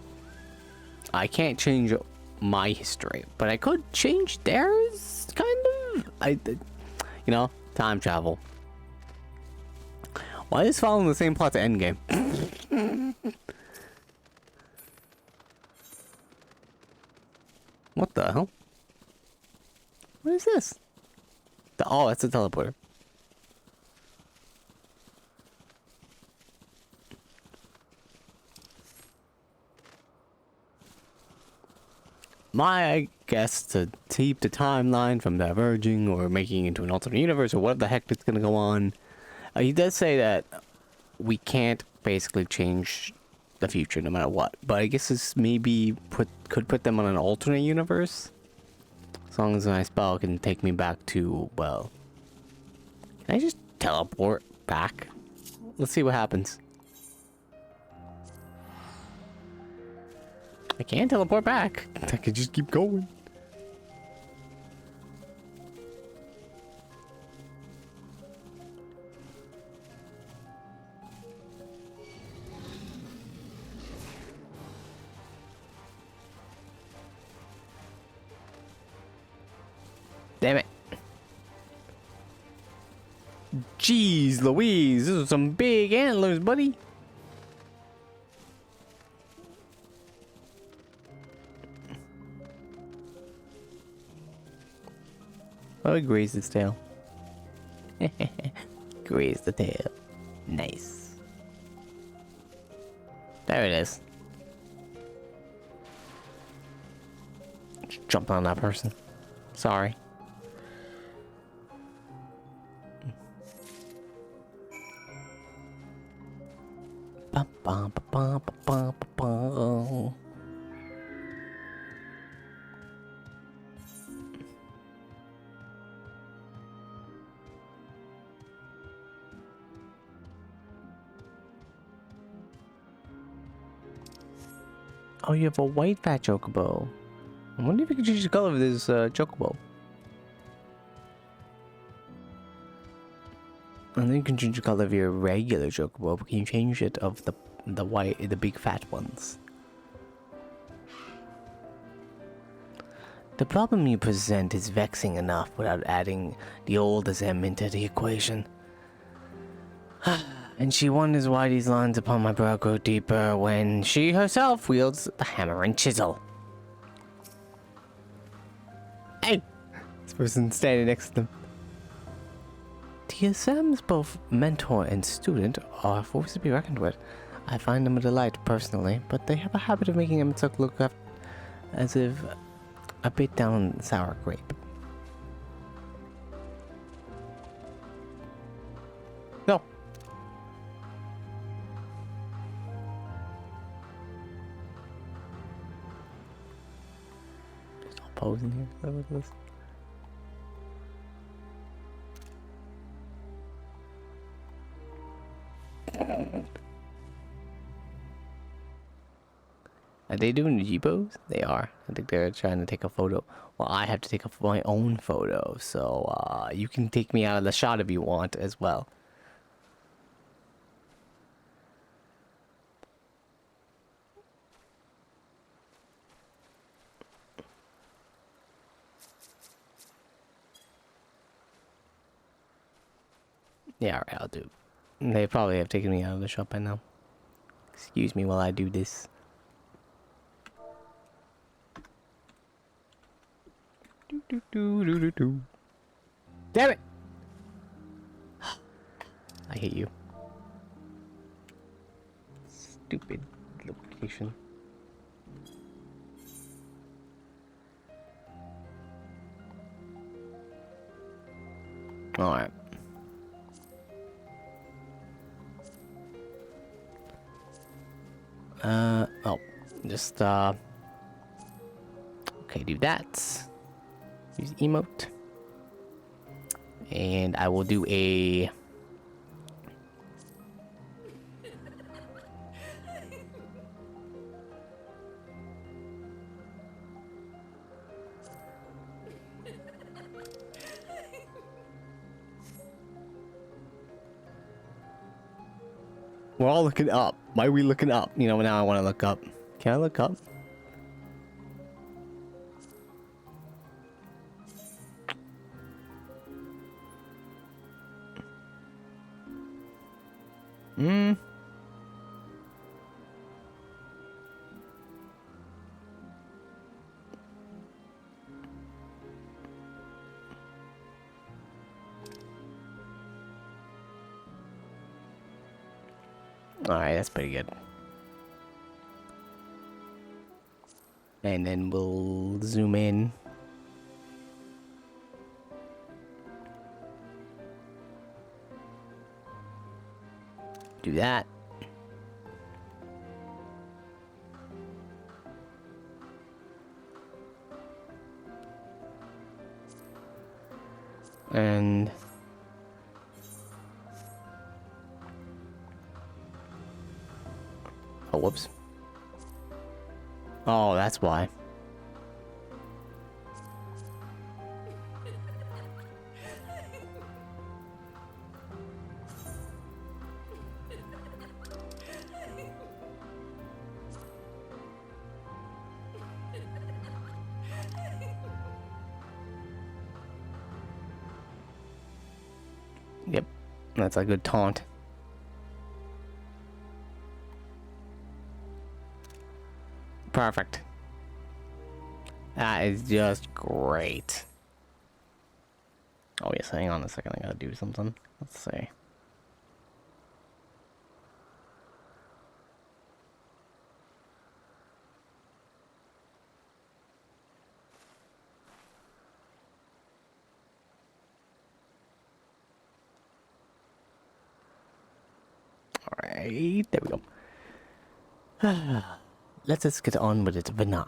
I can't change my history, but I could change theirs, kind of. You know, time travel. Why is following the same plot to Endgame? What the hell? What is this? Oh, that's a teleporter. My guess to keep the timeline from diverging or making into an alternate universe or whatever the heck that's gonna go on. He does say that we can't basically change the future no matter what, but I guess this maybe could put them on an alternate universe. As long as my spell can take me back to, well, can I just teleport back? Let's see what happens. I can't teleport back. I could just keep going. Damn it. Jeez Louise, this is some big antlers, buddy. Oh, graze its tail. Graze the tail. Nice. There it is. Just jump on that person. Sorry. Bum, bum, bum, bum, bum, bum. Oh, you have a white fat chocobo. I wonder if you can change the color of this chocobo. And then you can change the color of your regular chocobo, but can you change it of the white, the big fat ones? The problem you present is vexing enough without adding the old Azem into the equation. And she wonders why these lines upon my brow grow deeper when she herself wields the hammer and chisel. Hey! This person's standing next to them. The Azem's both mentor and student are a force to be reckoned with. I find them a delight personally, but they have a habit of making Emitzuk look up as if a bit down sour grape. No. Just all posing here. Look at this. Are they doing Jeepos? They are. I think they're trying to take a photo. Well, I have to take my own photo, so you can take me out of the shot if you want as well. Yeah, alright, I'll do. They probably have taken me out of the shop by now. Excuse me while I do this. Damn it! I hate you. Stupid location. Alright. Oh. Just, okay, do that. Use emote. And I will do a... We're all looking up. Why are we looking up? You know, now I want to look up. Can I look up? Hmm. Alright, that's pretty good. And then we'll zoom in. Do that. And oh, whoops. Oh, that's why. Yep, that's a good taunt. Perfect. That is just great. Oh yes, hang on a second, I gotta do something. Let's see. Alright, there we go. Let us get on with it, Vinat.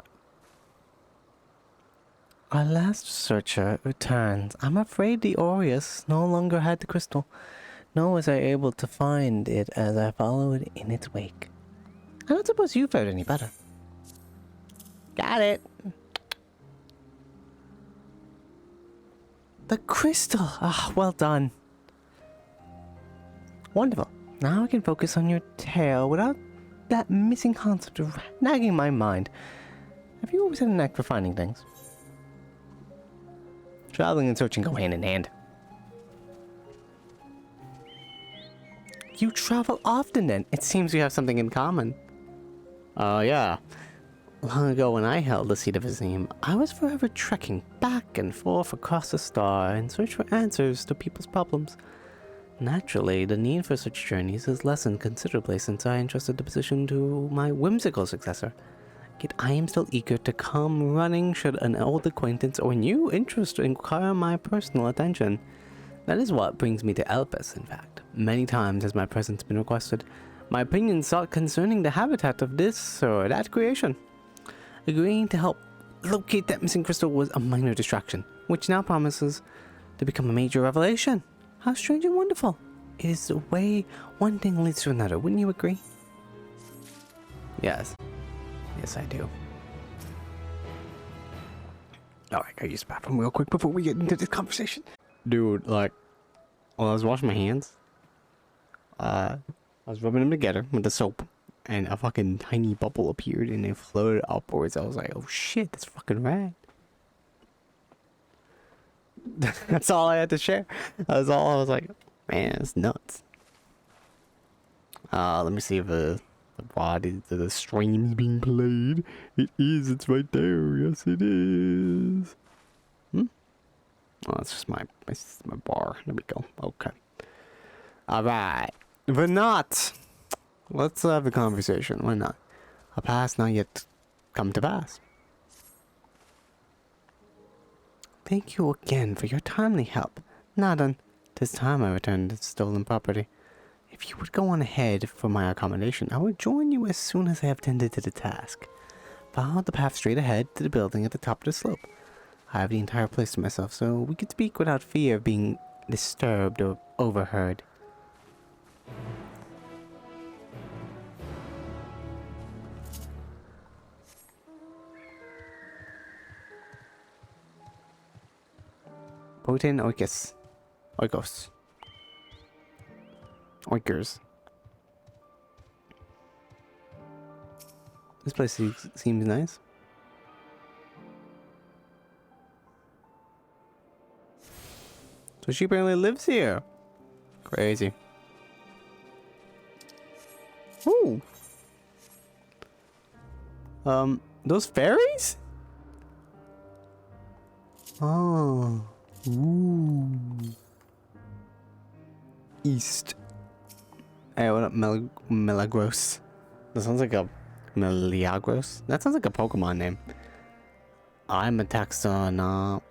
Our last searcher returns. I'm afraid the Aureus no longer had the crystal, nor was I able to find it as I followed in its wake. I don't suppose you fared any better. Got it. The crystal! Ah, well done. Wonderful. Now I can focus on your tale without that missing concept of nagging my mind. Have you always had a knack for finding things? Traveling and searching go hand in hand. You travel often then. It seems we have something in common. Yeah. Long ago when I held the seat of Azim, I was forever trekking back and forth across the star in search for answers to people's problems. Naturally, the need for such journeys has lessened considerably since I entrusted the position to my whimsical successor. Yet I am still eager to come running should an old acquaintance or new interest require my personal attention. That is what brings me to Elpis, in fact. Many times has my presence been requested, my opinion sought concerning the habitat of this or that creation. Agreeing to help locate that missing crystal was a minor distraction, which now promises to become a major revelation. How strange and wonderful. It is the way one thing leads to another, wouldn't you agree? Yes. Yes, I do. Alright, gotta use the bathroom real quick before we get into this conversation. Dude, like, while I was washing my hands, I was rubbing them together with the soap, and a fucking tiny bubble appeared and it floated upwards. I was like, oh shit, that's fucking rad. That's all I had to share. That's all I was like, man, it's nuts. Let me see if the stream is being played. It is, it's right there. Yes, it is. Oh, it's just my bar. There we go. Okay. Alright. But not. Let's have a conversation. Why not? A past not yet come to pass. Thank you again for your timely help, Nadan. 'Tis time I returned the stolen property. If you would go on ahead for my accommodation, I will join you as soon as I have tended to the task. Follow the path straight ahead to the building at the top of the slope. I have the entire place to myself, so we can speak without fear of being disturbed or overheard. Potin Oikos. Oikos. Oikers. This place seems nice. So she apparently lives here. Crazy. Ooh. Those fairies? Oh. Ooh. East. Hey, what up, Melagros? That sounds like a Meliagros? That sounds like a Pokemon name. I'm a taxonomist.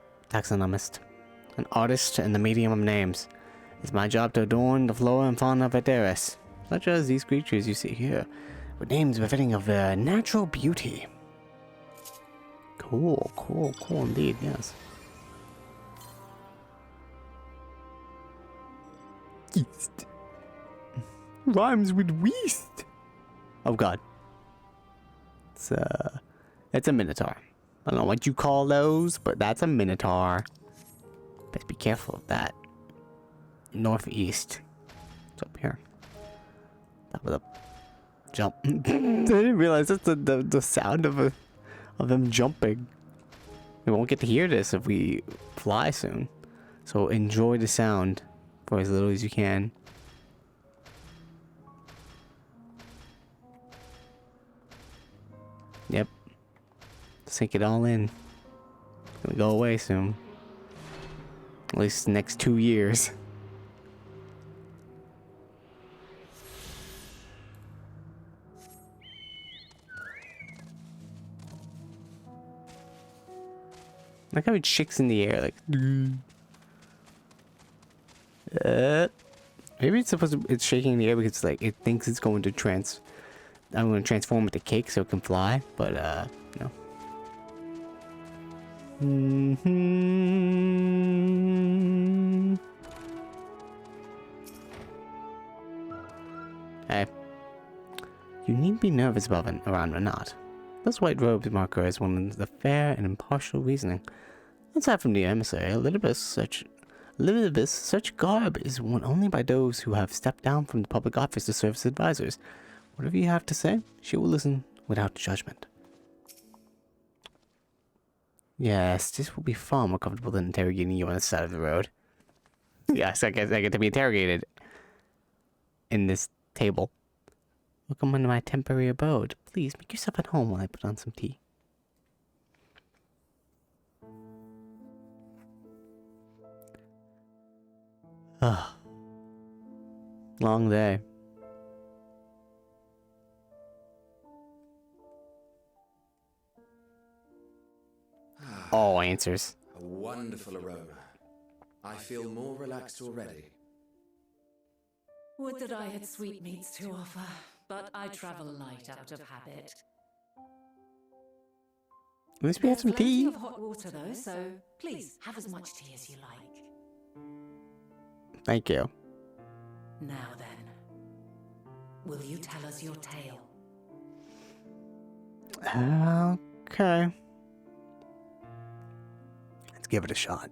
An artist in the medium of names. It's my job to adorn the flora and fauna of Eteris, such as these creatures you see here, with names befitting of their natural beauty. Cool, cool, cool indeed, yes. East. Rhymes with Weast. Oh god. It's a Minotaur. I don't know what you call those, but that's a Minotaur. Best be careful of that. Northeast. It's up here. Top of the jump. I didn't realize that's the sound of them jumping. We won't get to hear this if we fly soon. So enjoy the sound for as little as you can. Yep. Sink it all in. It's gonna go away soon. At least the next 2 years. Like how it shakes in the air, like. Maybe it's supposed to. It's shaking in the air because like it thinks it's going to I'm going to transform into cake so it can fly, but no. Hey, you needn't be nervous around Renat. Those white robes mark her as one of the fair and impartial reasoning. Aside from the emissary, Elizabeth, such garb is worn only by those who have stepped down from the public office to serve as advisors. Whatever you have to say, she will listen without judgment. Yes, this will be far more comfortable than interrogating you on the side of the road. Yes, I guess I get to be interrogated in this table. Welcome to my temporary abode. Please make yourself at home while I put on some tea. Ah, long day. All answers. A wonderful aroma. I feel more relaxed already. Would that I had sweetmeats to offer, but I travel light out of habit. At least we had some Plenty tea. of hot water though, so please have as much tea as you like. Thank you. Now then, will you tell us your tale? Okay. Let's give it a shot.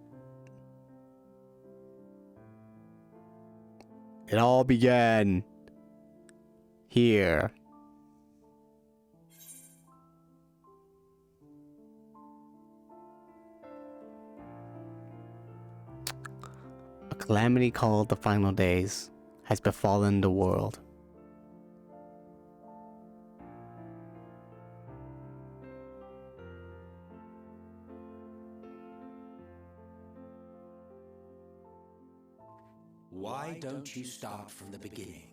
It all began here. A calamity called the Final Days has befallen the world. Why don't you start from the beginning?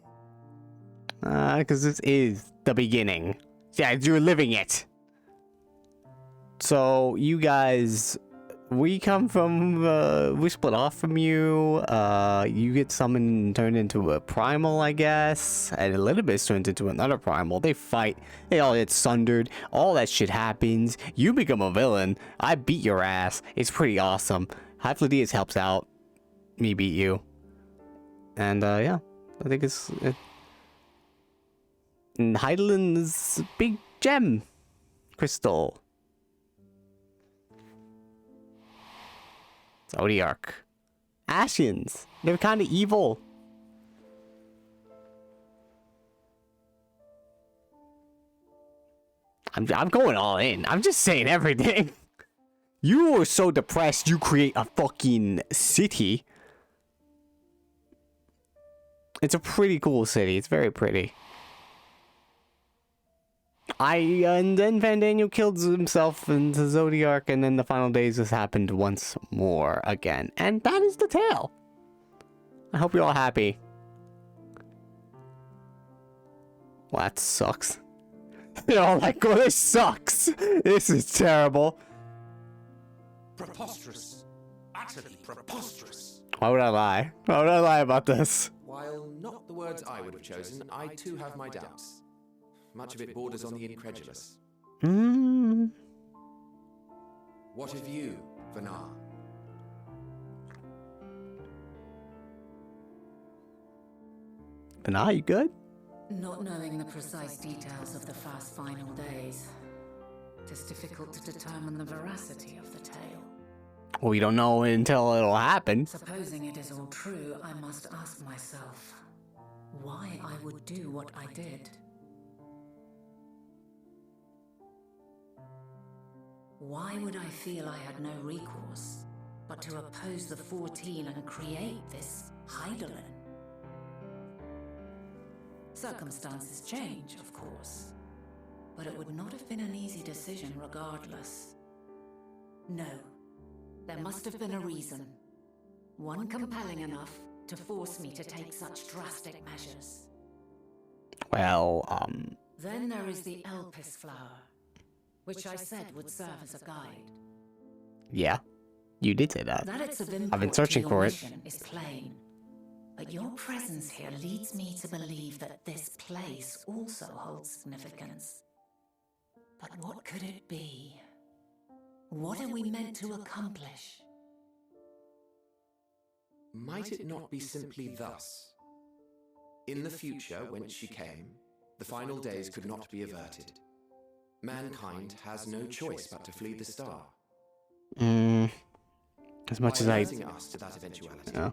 Because this is the beginning. Yeah, you're living it. So, you guys we come from, we split off from you. You get summoned and turned into a primal, I guess. And Elizabeth turns into another primal. They fight. They all get sundered. All that shit happens. You become a villain. I beat your ass. It's pretty awesome. Hyphlodius helps out. Me beat you. And, yeah. I think it's... and Heidelin's big gem. Crystal. Zodiac. Ashians. They're kind of evil. I'm going all in. I'm just saying everything. You were so depressed you create a fucking city. It's a pretty cool city. It's very pretty. And then Van Daniel kills himself in the Zodiac, and then the final days has happened once more again. And that is the tale. I hope you're all happy. Well, that sucks. They're all like, oh, this sucks. This is terrible. Preposterous. Utterly preposterous. Why would I lie? Why would I lie about this? While not the words I would have chosen, I too have my doubts. Much of it borders on the incredulous. What of you, Vanar? Vanar, you good? Not knowing the precise details of the first final days, it is difficult to determine the veracity of the tale. Well, we don't know until it'll happen. Supposing it is all true, I must ask myself why I would do what I did. Why would I feel I had no recourse but to oppose the 14 and create this Heidelin? Circumstances change, of course, but it would not have been an easy decision regardless. No, there must have been a reason. One compelling enough to force me to take such drastic measures. Well, Then there is the Elpis flower, which I said would serve as a guide. yeah. You did say that. That it's of I've been import searching to for your it. mission is plain. But your presence here leads me to believe that this place also holds significance. But what could it be? What are we meant to accomplish? Might it not be simply thus? In the future, whence she came, the final days could not be averted. Mankind has no choice but to flee the star. As much By as I... alerting us to that eventuality, Yeah.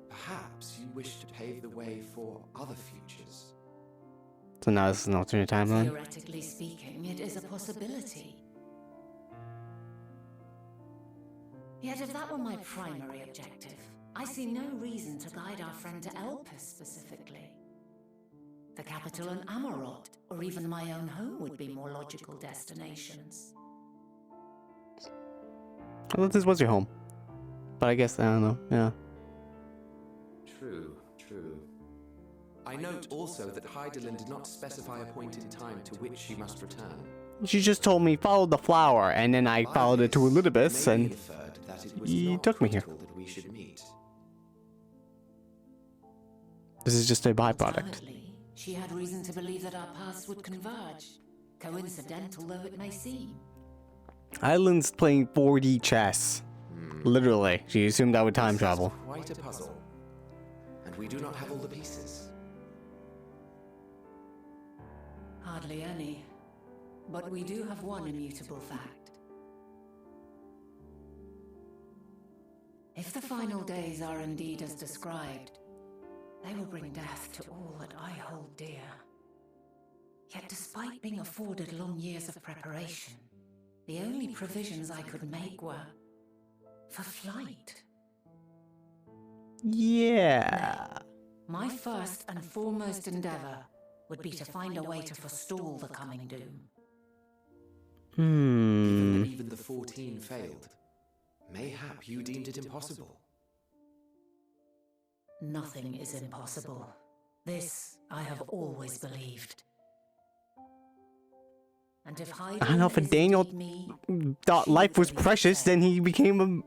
perhaps you wish to pave the way for other futures. So now this is an alternate timeline? Theoretically speaking, it is a possibility. Yet if that were my primary objective, I see no reason to guide our friend to Elpis specifically. The capital and Amarot, or even my own home would be more logical destinations. Well, this was your home. But I guess, I don't know, yeah. True, true. I note also that Heidelin did not specify a point in time to which she must return. She just told me, follow the flower, and then I followed it to Elizabeth, Maybe and inferred that it was he not took me here. critical that we should meet. this is just a byproduct. Ultimately, she had reason to believe that our paths would converge, coincidental though it may seem. Island's playing 4D chess. Literally. She assumed I would time This is travel. Quite a puzzle. And we do not have all the pieces. Hardly any. But we do have one immutable fact. If the final days are indeed as described, they will bring death to all that I hold dear. Yet despite being afforded long years of preparation, the only provisions I could make were for flight. Yeah. My first and foremost endeavor would be to find a way to forestall the coming doom. Even the 14 failed. Mayhap you deemed it impossible. Nothing is impossible. This I have always believed. And if hiding I don't know if is Daniel indeed me, thought she life was will be precious, safe. then he became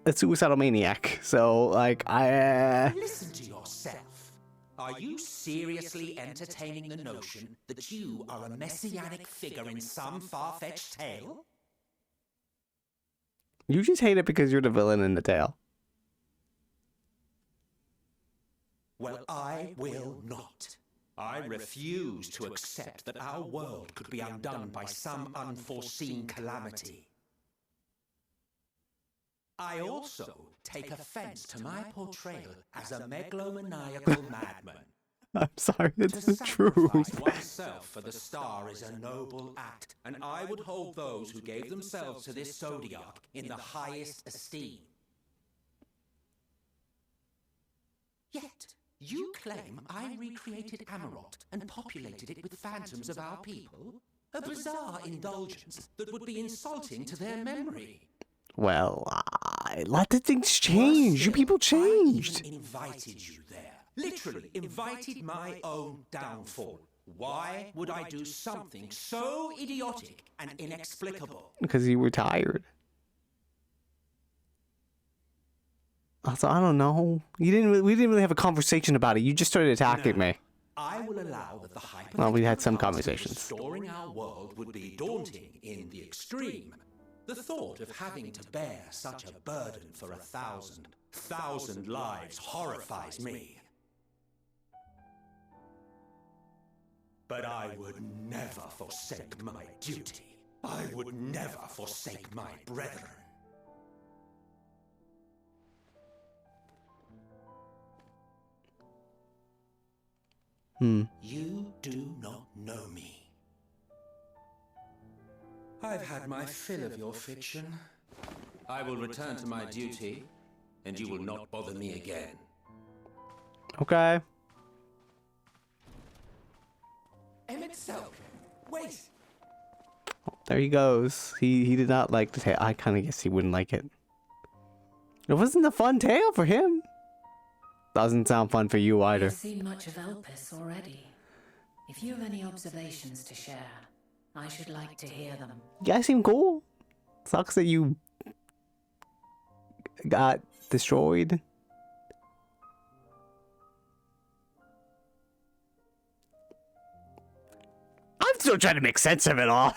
a suicidal maniac. So, like, Listen to yourself. Are you seriously entertaining the notion that you are a messianic figure in some far-fetched tale? You just hate it because you're the villain in the tale. Well, I will not. I refuse to accept that our world could be undone by some unforeseen calamity. I also take offense to my portrayal as a megalomaniacal madman. I'm sorry, it's To the sacrifice truth. oneself for the star is a noble act, and I would hold those who gave themselves to this zodiac in the highest esteem. Yet, you claim I recreated Amarot and populated it with phantoms of our people? A bizarre indulgence that would be insulting to their memory. Well, lots of things changed. You people changed. I even invited you there. Literally invited my own downfall. Why would I do something so idiotic and inexplicable? Because you were tired. Also, I don't know. We didn't really have a conversation about it. You just started attacking me. I will allow that the hypothetical Well, we had some task of conversations. restoring our world would be daunting in the extreme. The thought of having to bear such a burden for 1,000 lives horrifies me. But I would never forsake my duty. I would never forsake my brethren. You do not know me. I've had my fill of your fiction. I will return to my duty, and you will not bother me again. Okay. Emmett Selk, wait! There he goes. He did not like the tale. I kind of guess he wouldn't like it. It wasn't a fun tale for him. Doesn't sound fun for you either. You've seen much of Elpis already. If you have any observations to share, I should like to hear them. You guys seem cool. Sucks that you got destroyed. I'm still trying to make sense of it all.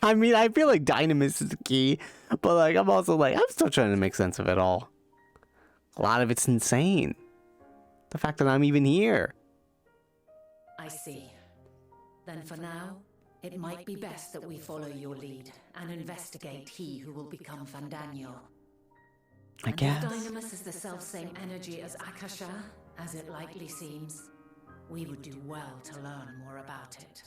I mean, I feel like Dynamis is the key, but like I'm also like I'm still trying to make sense of it all. A lot of it's insane. The fact that I'm even here. I see. Then for now, it might be best that we follow your lead and investigate he who will become Fandaniel. I guess. If Dynamis is the self-same energy as Akasha, as it likely seems, we would do well to learn more about it.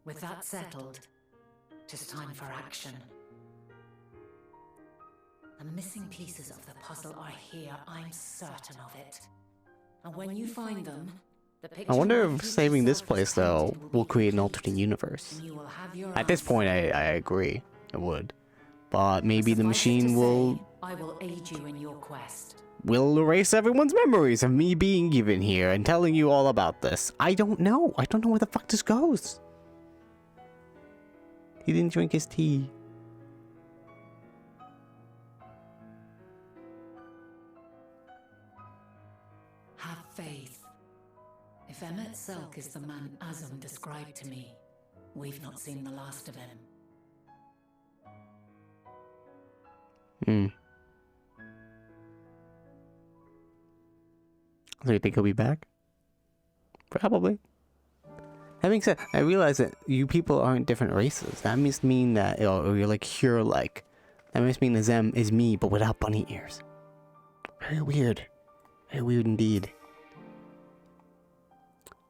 With that settled, it is time for action. The missing pieces of the puzzle are here, I'm certain of it. And when you find them, the picture I wonder might if be saving this yourself place as though painted will be create an complete, alternate universe. and you will have your At this answer. point, I agree. It would. But maybe the Suffice it machine to will say, I will aid you in your quest. erase everyone's memories of me being given here and telling you all about this. I don't know. I don't know where the fuck this goes. He didn't drink his tea. Have faith. If Emmett Selk is the man Azum described to me, we've not seen the last of him. So you think he'll be back? Probably. Having said, I realize that you people aren't different races. That must mean that, or you're like Cure-like. That must mean that Zem is me, but without bunny ears. Very weird. Very weird indeed.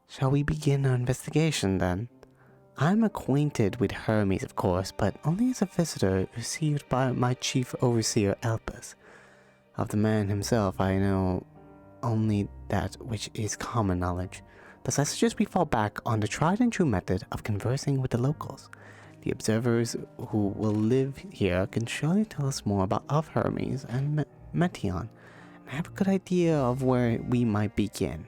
Shall we begin our investigation then? I'm acquainted with Hermes, of course, but only as a visitor received by my chief overseer, Elpis. Of the man himself, I know only that which is common knowledge. Thus, I suggest we fall back on the tried and true method of conversing with the locals. The observers who will live here can surely tell us more of Hermes and Metion, and have a good idea of where we might begin.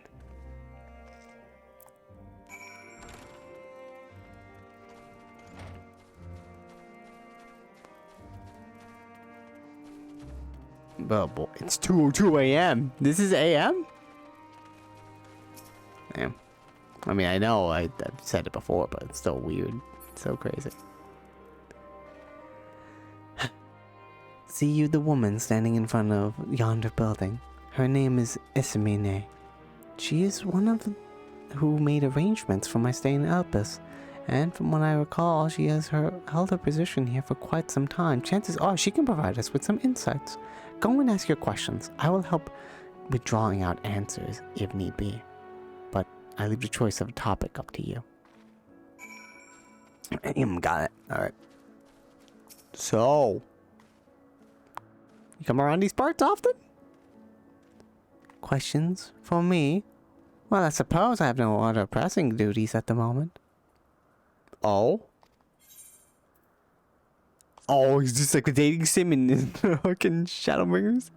Oh boy, it's 2:02 a.m. This is a.m.? Damn. I mean, I know I've said it before, but it's still weird. It's so crazy. See you, the woman standing in front of yonder building. Her name is Isamine. She is one of who made arrangements for my stay in Elpis. And from what I recall, she has held her position here for quite some time. Chances are she can provide us with some insights. Go and ask your questions. I will help with drawing out answers if need be. But I leave the choice of a topic up to you. Got it. Alright. So, you come around these parts often? Questions for me? Well, I suppose I have no other pressing duties at the moment. Oh? Oh, he's just like the dating sim in fucking Shadowbringers?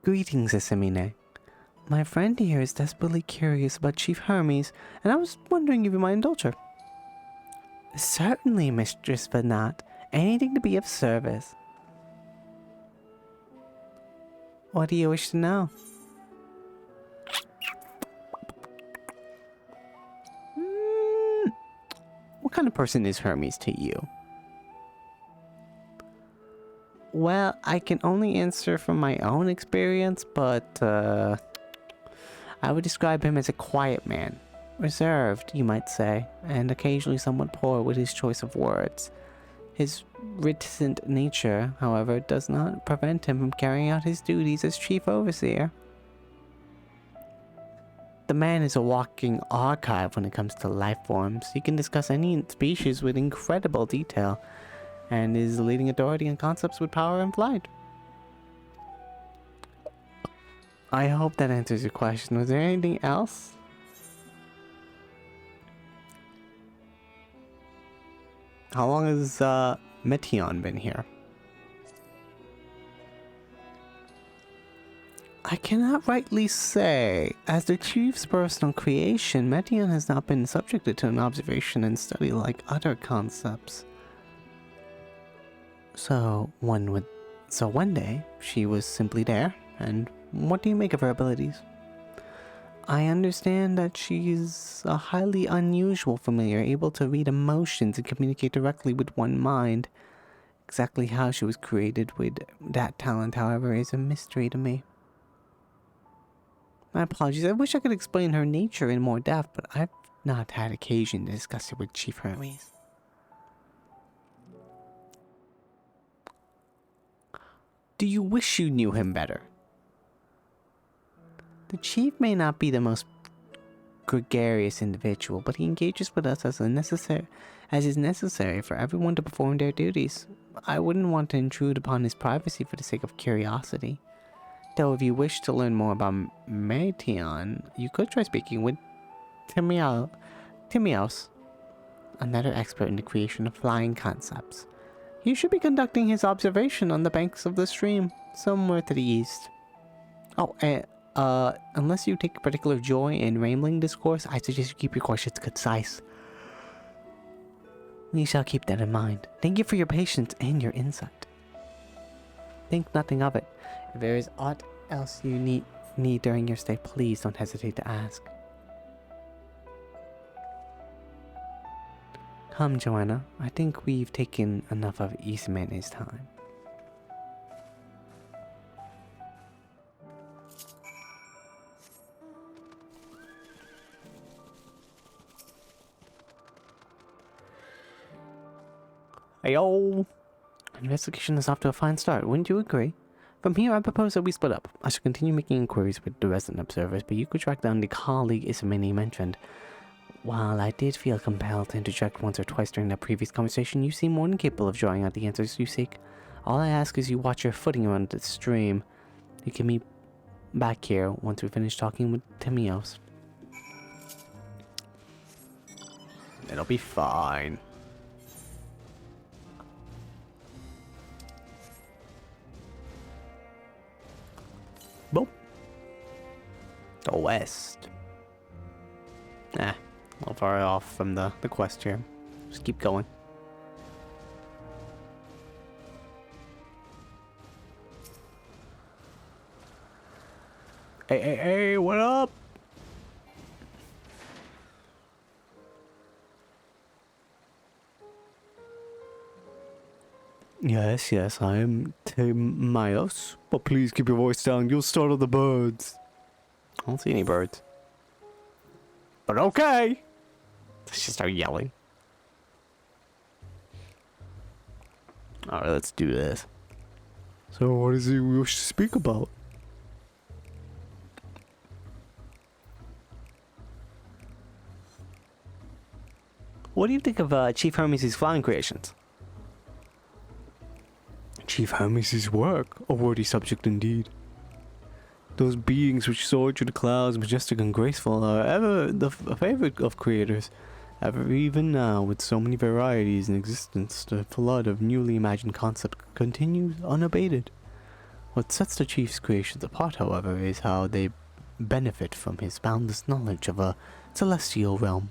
Greetings, Isamine. My friend here is desperately curious about Chief Hermes, and I was wondering if you might indulge her. Certainly, Mistress Vanat. Anything to be of service. What do you wish to know? What kind of person is Hermes to you? Well, I can only answer from my own experience, but I would describe him as a quiet man. Reserved, you might say, and occasionally somewhat poor with his choice of words. His reticent nature, however, does not prevent him from carrying out his duties as chief overseer. The man is a walking archive when it comes to life forms. He can discuss any species with incredible detail, and is the leading authority on concepts with power and flight. I hope that answers your question. Was there anything else? How long has Meteon been here? I cannot rightly say. As the chief's personal creation, Meteon has not been subjected to an observation and study like other concepts. So one day, she was simply there, and what do you make of her abilities? I understand that she's a highly unusual familiar, able to read emotions and communicate directly with one mind. Exactly how she was created with that talent, however, is a mystery to me. My apologies, I wish I could explain her nature in more depth, but I've not had occasion to discuss it with Chief Hermes. Do you wish you knew him better? The chief may not be the most gregarious individual, but he engages with us as is necessary for everyone to perform their duties. I wouldn't want to intrude upon his privacy for the sake of curiosity. Though if you wish to learn more about Meteon, you could try speaking with Timios, another expert in the creation of flying concepts. He should be conducting his observation on the banks of the stream, somewhere to the east. Oh, unless you take particular joy in rambling discourse, I suggest you keep your questions concise. You shall keep that in mind. Thank you for your patience and your insight. Think nothing of it. If there is aught else you need during your stay, please don't hesitate to ask. Come, Joanna. I think we've taken enough of Isamene's time. Ayo! Investigation is off to a fine start, wouldn't you agree? From here, I propose that we split up. I shall continue making inquiries with the resident observers, but you could track down the colleague Isamene mentioned. While I did feel compelled to interject once or twice during that previous conversation, you seem more than capable of drawing out the answers you seek. All I ask is you watch your footing around the stream. You can meet back here once we finish talking with Timios. It'll be fine. Boop. The west. A little far off from the quest here. Just keep going. Hey, what up? Yes, I am Tim Miles, but please keep your voice down. You'll startle the birds. I don't see any birds. But okay. Let's just start yelling. Alright, let's do this. So, what is it we wish to speak about? What do you think of Chief Hermes' flying creations? Chief Hermes' work, a worthy subject indeed. Those beings which soar through the clouds, majestic and graceful, are ever the favorite of creators. Ever even now, with so many varieties in existence, the flood of newly imagined concepts continues unabated. What sets the Chief's creations apart, however, is how they benefit from his boundless knowledge of a celestial realm.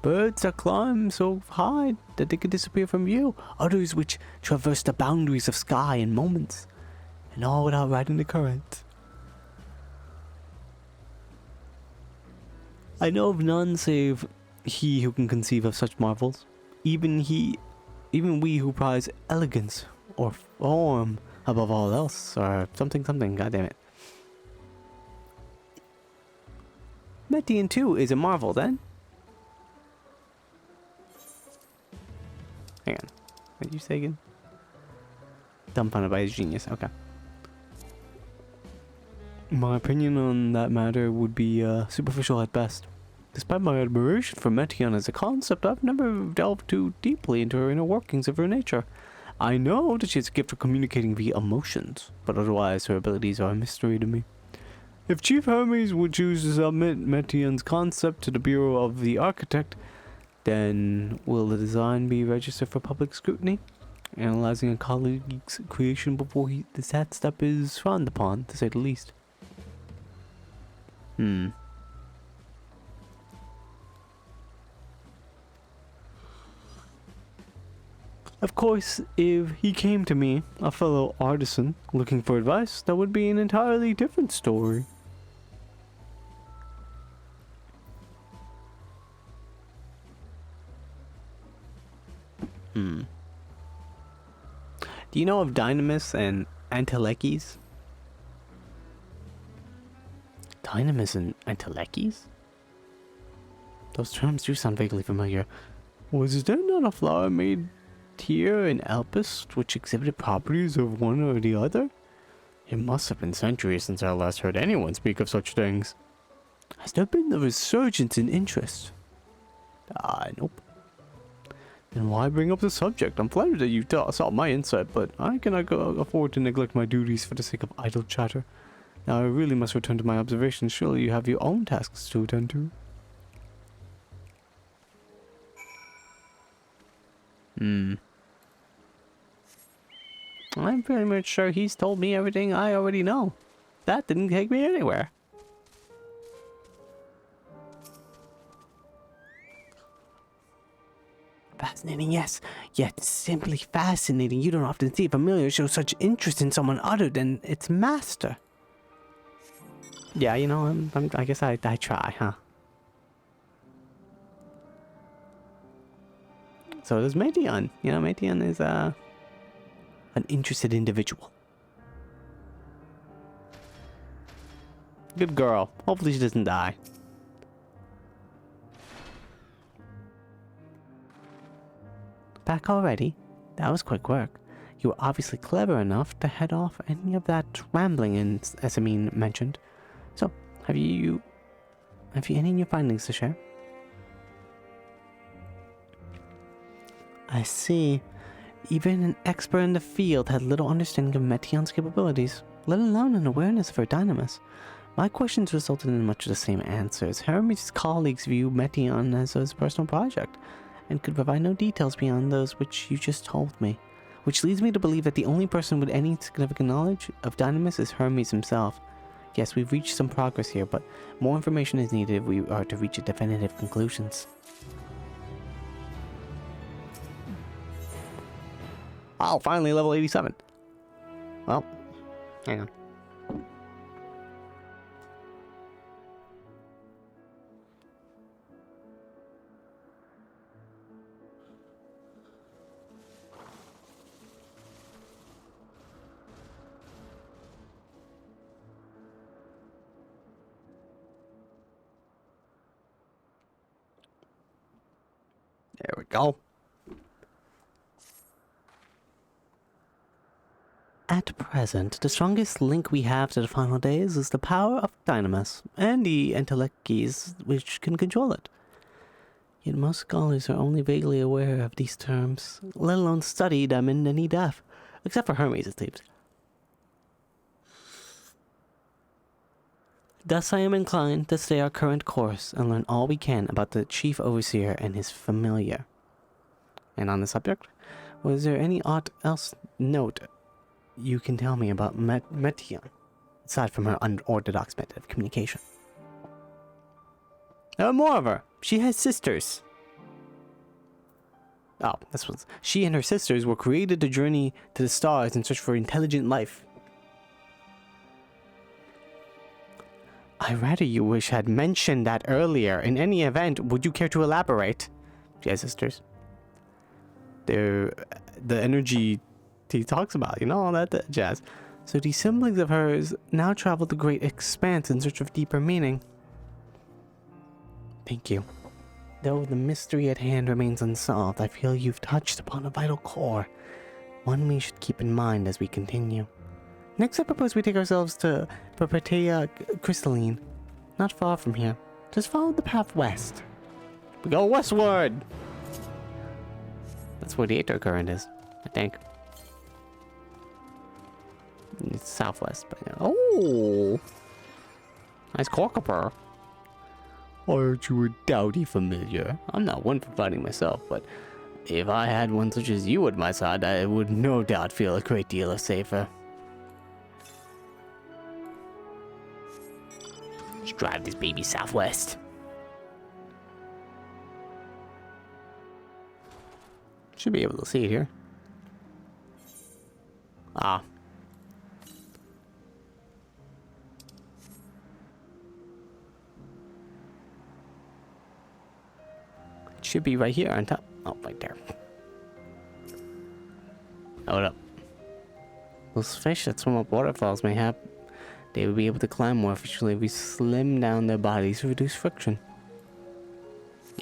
Birds that climb so high that they can disappear from view, others which traverse the boundaries of sky in moments, and all without riding the current. I know of none save he who can conceive of such marvels. Even we who prize elegance or form above all else, or something, goddammit. Metian too is a marvel then. Hang on. What did you say again? Dumbfounded by his genius. Okay. My opinion on that matter would be superficial at best. Despite my admiration for Metian as a concept, I've never delved too deeply into her inner workings of her nature. I know that she has a gift for communicating via emotions, but otherwise her abilities are a mystery to me. If Chief Hermes would choose to submit Metian's concept to the Bureau of the Architect, then will the design be registered for public scrutiny? Analyzing a colleague's creation before that step is frowned upon, to say the least. Of course, if he came to me, a fellow artisan, looking for advice, that would be an entirely different story. Do you know of Dynamis and Entelechies? Dynamis and Entelechies? Those terms do sound vaguely familiar. Was there not a flower made here in Elpis which exhibited properties of one or the other? It must have been centuries since I last heard anyone speak of such things. Has there been a resurgence in interest? Nope. Then why bring up the subject? I'm flattered that you saw my insight, but I cannot afford to neglect my duties for the sake of idle chatter. Now I really must return to my observations. Surely you have your own tasks to attend to. I'm pretty much sure he's told me everything I already know. That didn't take me anywhere. Fascinating, yes. Yet simply fascinating. You don't often see a familiar show such interest in someone other than its master. Yeah, you know, I guess I try, huh? So does Metian. You know, Metian is an interested individual. Good girl. Hopefully she doesn't die. Back already? That was quick work. You were obviously clever enough to head off any of that rambling Essamine mentioned. So, have you any new findings to share? I see. Even an expert in the field had little understanding of Metian's capabilities, let alone an awareness of her dynamis. My questions resulted in much of the same answers. Hermes' colleagues view Metian as his personal project, and could provide no details beyond those which you just told me. Which leads me to believe that the only person with any significant knowledge of Dynamis is Hermes himself. Yes, we've reached some progress here, but more information is needed if we are to reach a definitive conclusions. Oh, finally level 87. Well, hang on. There we go. At present, the strongest link we have to the final days is the power of Dynamis and the entelecchies which can control it. Yet most scholars are only vaguely aware of these terms, let alone study them in any depth, except for Hermes, it seems. Thus I am inclined to stay our current course and learn all we can about the Chief Overseer and his familiar. And on the subject, was there any aught else note you can tell me about Metion, aside from her unorthodox method of communication? Moreover, she has sisters. Oh, this was... She and her sisters were created to journey to the stars in search for intelligent life. I rather you wish had mentioned that earlier. In any event, would you care to elaborate? She has sisters. They're the energy he talks about, you know, all that jazz. So these siblings of hers now travel the great expanse in search of deeper meaning. Thank you. Though the mystery at hand remains unsolved, I feel you've touched upon a vital core, one we should keep in mind as we continue. Next, I propose we take ourselves to Perpetua Crystalline, not far from here. Just follow the path west. We go westward! That's where the Aether current is, I think. It's southwest, but yeah. Oh! Nice corkapur. Aren't you a dowdy familiar? I'm not one for fighting myself, but if I had one such as you at my side, I would no doubt feel a great deal safer. Let's drive this baby southwest. Should be able to see it here. Ah. It should be right here on top. Oh, right there. Hold up. Those fish that swim up waterfalls may have... They would be able to climb more efficiently if we slim down their bodies to reduce friction.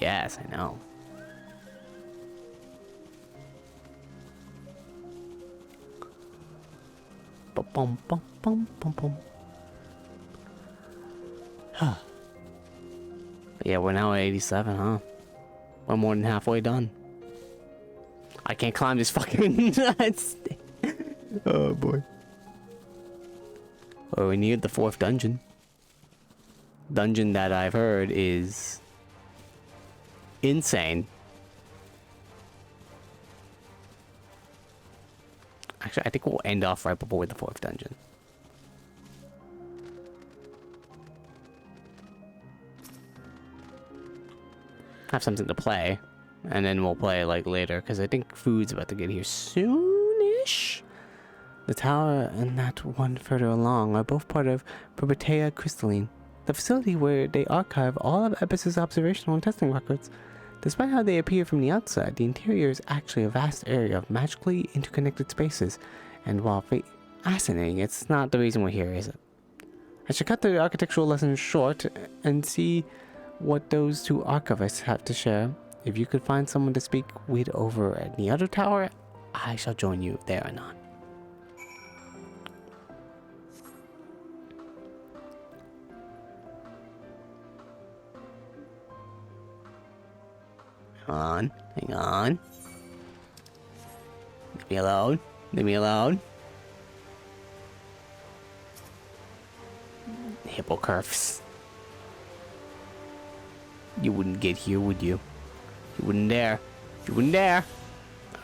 Yes, I know. Bum bum bum bum bum. Yeah, we're now at 87, huh? We're more than halfway done. I can't climb this fucking... Oh boy. Oh, we neared the 4th dungeon. Dungeon that I've heard is insane. Actually, I think we'll end off right before the 4th dungeon. Have something to play, and then we'll play like later, because I think food's about to get here soonish. The tower and that one further along are both part of Perpetua Crystalline, the facility where they archive all of Ebis' observational and testing records. Despite how they appear from the outside, the interior is actually a vast area of magically interconnected spaces, and while fascinating, it's not the reason we're here, is it? I should cut the architectural lesson short and see what those two archivists have to share. If you could find someone to speak with over at the other tower, I shall join you there anon. Hang on. Leave me alone. Leave me alone. Hippocurfs. You wouldn't get here, would you? You wouldn't dare. You wouldn't dare.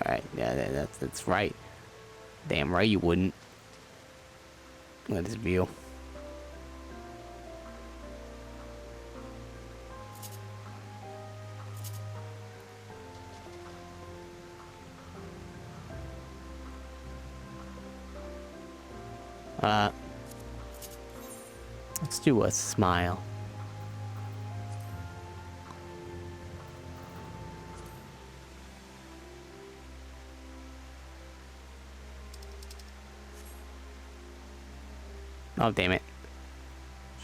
Alright, yeah, that's right. Damn right you wouldn't. Look at this view. Let's do a smile. Oh, damn it.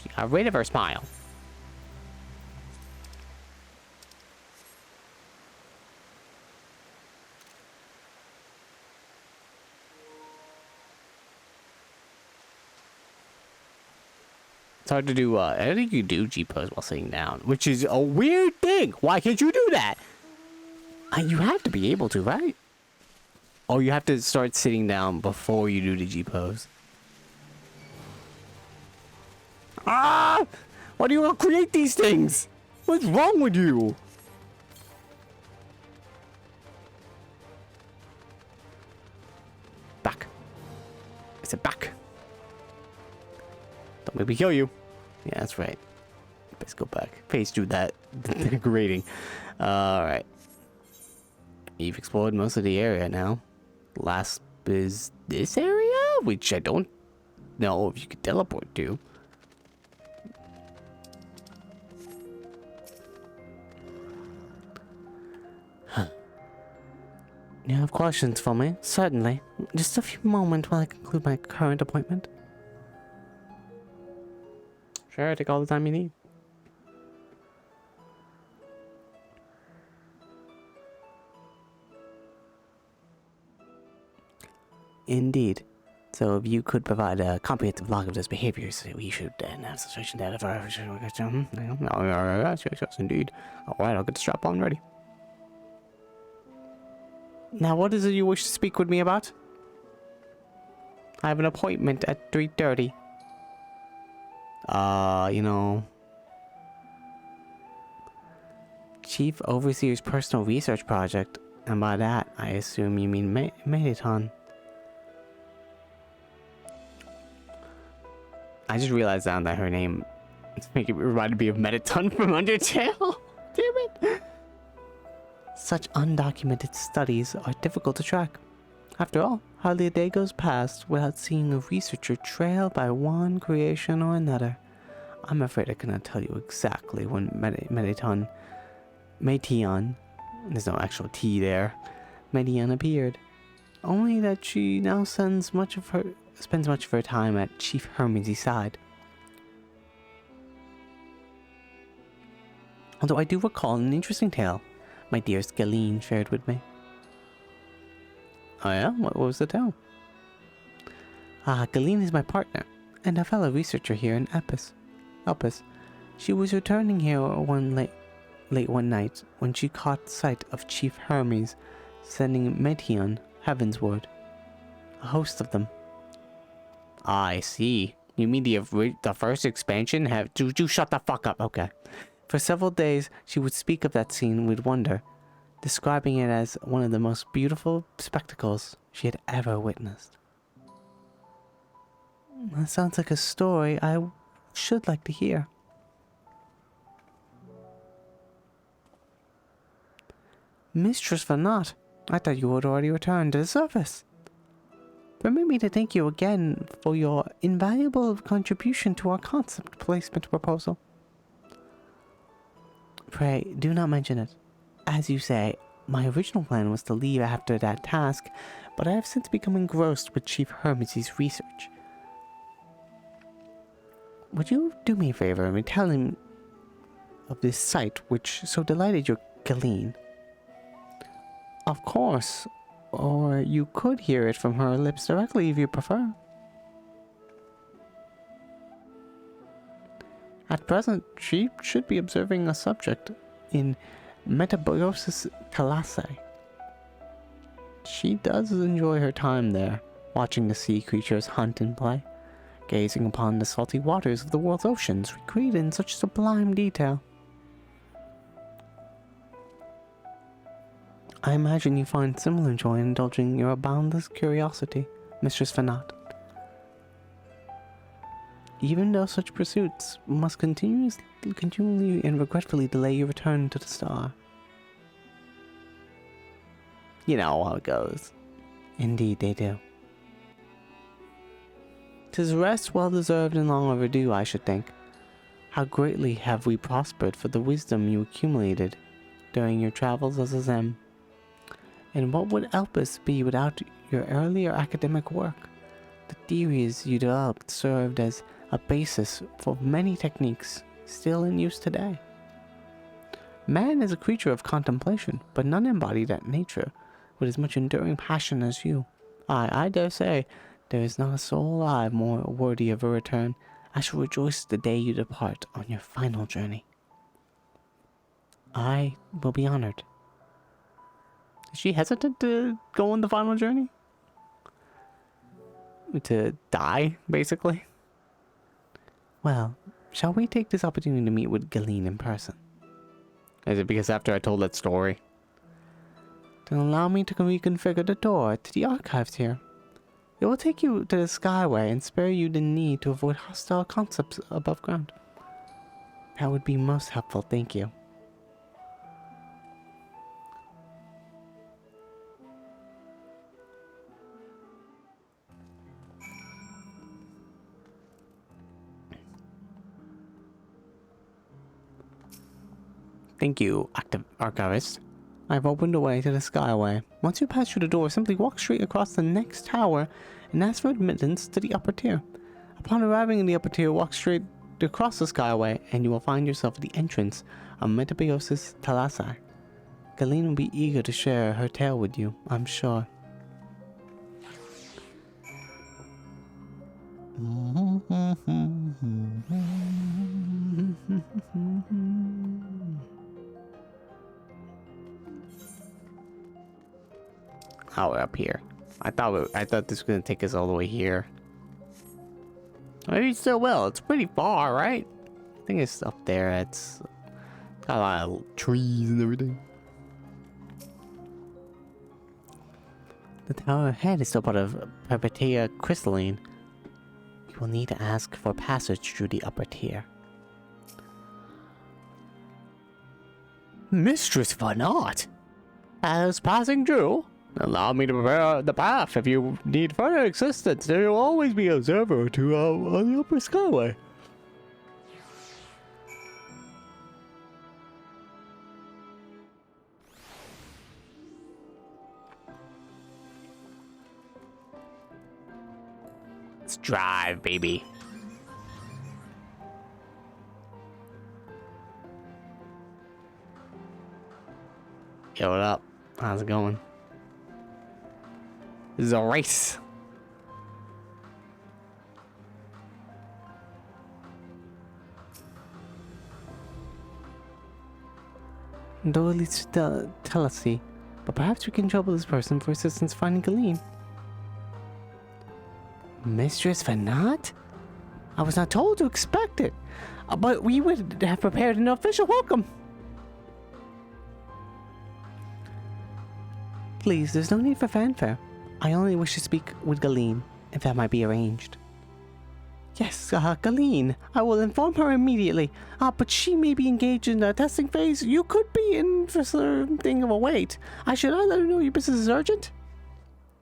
She got rid of her smile. hard to do, I don't think you do G-pose while sitting down, which is a weird thing. Why can't you do that? You have to be able to, right? Or you have to start sitting down before you do the G-pose. Ah! Why do you create these things? What's wrong with you? Back. I said back. Don't make me kill you. Yeah, that's right. Let's go back. Phase through that grading. Alright. You've explored most of the area now. Last is this area, which I don't know if you could teleport to. Huh. You have questions for me? Certainly. Just a few moments while I conclude my current appointment. Sure, take all the time you need. Indeed. So if you could provide a comprehensive log of those behaviors, we should then have sufficient data for our... Yes, indeed. Alright, I'll get the strap on ready. Now, what is it you wish to speak with me about? I have an appointment at 3:30. You know... Chief Overseer's personal research project. And by that, I assume you mean Mediton. I just realized now that her name reminded me of Mediton from Undertale. Damn it. Such undocumented studies are difficult to track. After all, hardly a day goes past without seeing a researcher trailed by one creation or another. I'm afraid I cannot tell you exactly when Mediton, there's no actual T there, Medion appeared. Only that she now spends much of her time at Chief Hermes' side. Although I do recall an interesting tale my dearest Galeen shared with me. Oh yeah? What was the tale? Galeen is my partner, and a fellow researcher here in Elpis. She was returning here late one night when she caught sight of Chief Hermes sending Medion heavensward. A host of them. I see. You mean the first expansion? Do shut the fuck up. Okay. For several days, she would speak of that scene with wonder, describing it as one of the most beautiful spectacles she had ever witnessed. That sounds like a story I should like to hear. Mistress Vanat, I thought you had already returned to the surface. Permit me to thank you again for your invaluable contribution to our concept placement proposal. Pray, do not mention it. As you say, my original plan was to leave after that task, but I have since become engrossed with Chief Hermes' research. Would you do me a favor and tell him of this sight which so delighted your Galeen? Of course, or you could hear it from her lips directly if you prefer. At present, she should be observing a subject in Metabiosis Thalassae. She does enjoy her time there, watching the sea creatures hunt and play, gazing upon the salty waters of the world's oceans recreated in such sublime detail. I imagine you find similar joy in indulging your boundless curiosity, Mistress Vanat. Even though such pursuits must continually and regretfully delay your return to the star. You know how it goes. Indeed they do. 'Tis rest well deserved and long overdue, I should think. How greatly have we prospered for the wisdom you accumulated during your travels as a Zem. And what would Elpis be without your earlier academic work? The theories you developed served as a basis for many techniques still in use today. Man is a creature of contemplation, but none embody that nature with as much enduring passion as you. I dare say there is not a soul alive more worthy of a return I shall rejoice the day you depart on your final journey. I will be honored. Is she hesitant to go on the final journey? To die, basically? Well, shall we take this opportunity to meet with Galeen in person? Is it because after I told that story? Then allow me to reconfigure the door to the archives here. It will take you to the Skyway and spare you the need to avoid hostile concepts above ground. That would be most helpful, thank you. Thank you, Active Archivist. I've opened a way to the Skyway. Once you pass through the door, simply walk straight across the next tower and ask for admittance to the upper tier. Upon arriving in the upper tier, walk straight across the Skyway and you will find yourself at the entrance of Metabiosis Talasai. Galeen will be eager to share her tale with you, I'm sure. Oh, we're up here. I thought this was gonna take us all the way here. Maybe it still will. It's pretty far, right? I think it's up there. It's got a lot of trees and everything. The tower ahead is still part of Perpetua Crystalline. You will need to ask for passage through the upper tier. Mistress Vanat! As passing through, allow me to prepare the path. If you need further assistance, there will always be an observer or two on the upper skyway. Let's drive, baby. Yo, what up? How's it going? This is a race. Though it leads to Telasy, but perhaps we can trouble this person for assistance finding Galeen. Mistress Vanat? I was not told to expect it, but we would have prepared an official welcome. Please, there's no need for fanfare. I only wish to speak with Galeen, if that might be arranged. Yes, Galeen. I will inform her immediately. But she may be engaged in the testing phase. You could be in for something of a wait. Should I let her know your business is urgent?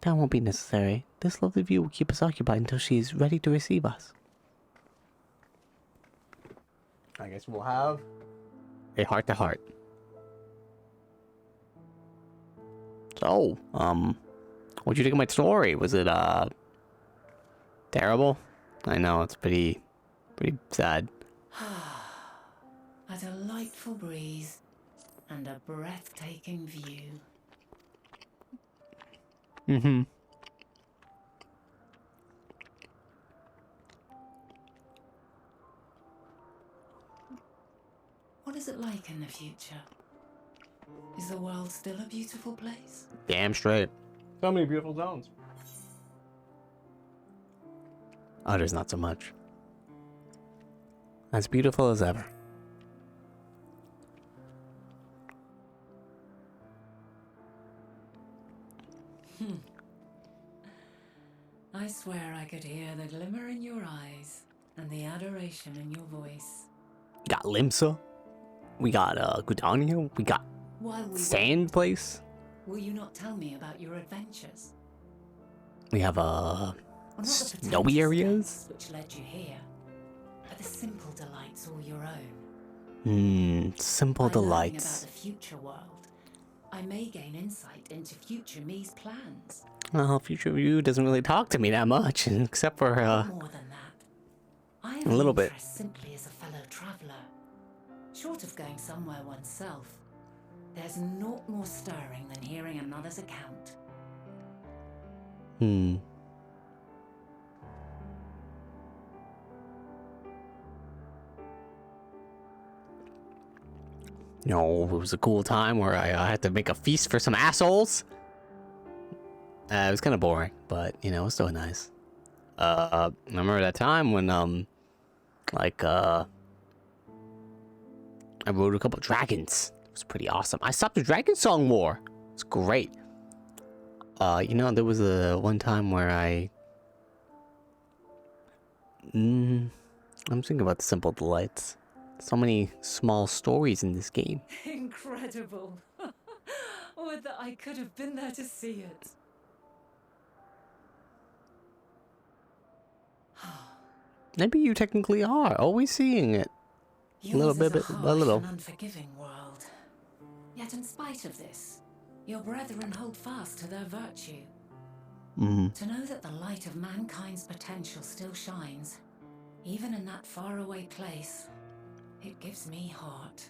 That won't be necessary. This lovely view will keep us occupied until she is ready to receive us. I guess we'll have a heart-to-heart. So, what'd you think of my story? Was it, terrible? I know, it's pretty sad. A delightful breeze and a breathtaking view. Mm-hmm. What is it like in the future? Is the world still a beautiful place? Damn straight. So many beautiful zones. Others not so much. As beautiful as ever. I swear I could hear the glimmer in your eyes and the adoration in your voice. We got Limsa. We got Gudania. We got Sand Place. Will you not tell me about your adventures? We have snowy areas. Which led you here, but the simple delights all your own. Simple delights. About the future world, I may gain insight into future me's plans. Well, future you doesn't really talk to me that much, except for more than that. I am a little bit. Simply as a fellow traveler. Short of going somewhere oneself, there's naught more stirring than hearing another's account. You know, it was a cool time where I had to make a feast for some assholes. It was kind of boring, but you know, it was still nice. I remember that time when I rode a couple dragons. It was pretty awesome. I stopped the Dragon Song War. It's great. You know, there was one time where I'm thinking about the simple delights. So many small stories in this game. Incredible. Would that I could have been there to see it. Maybe you technically are always seeing it. Yours A little is bit, a a harsh little. and unforgiving world. Yet in spite of this, your brethren hold fast to their virtue. To know that the light of mankind's potential still shines, even in that faraway place, it gives me heart.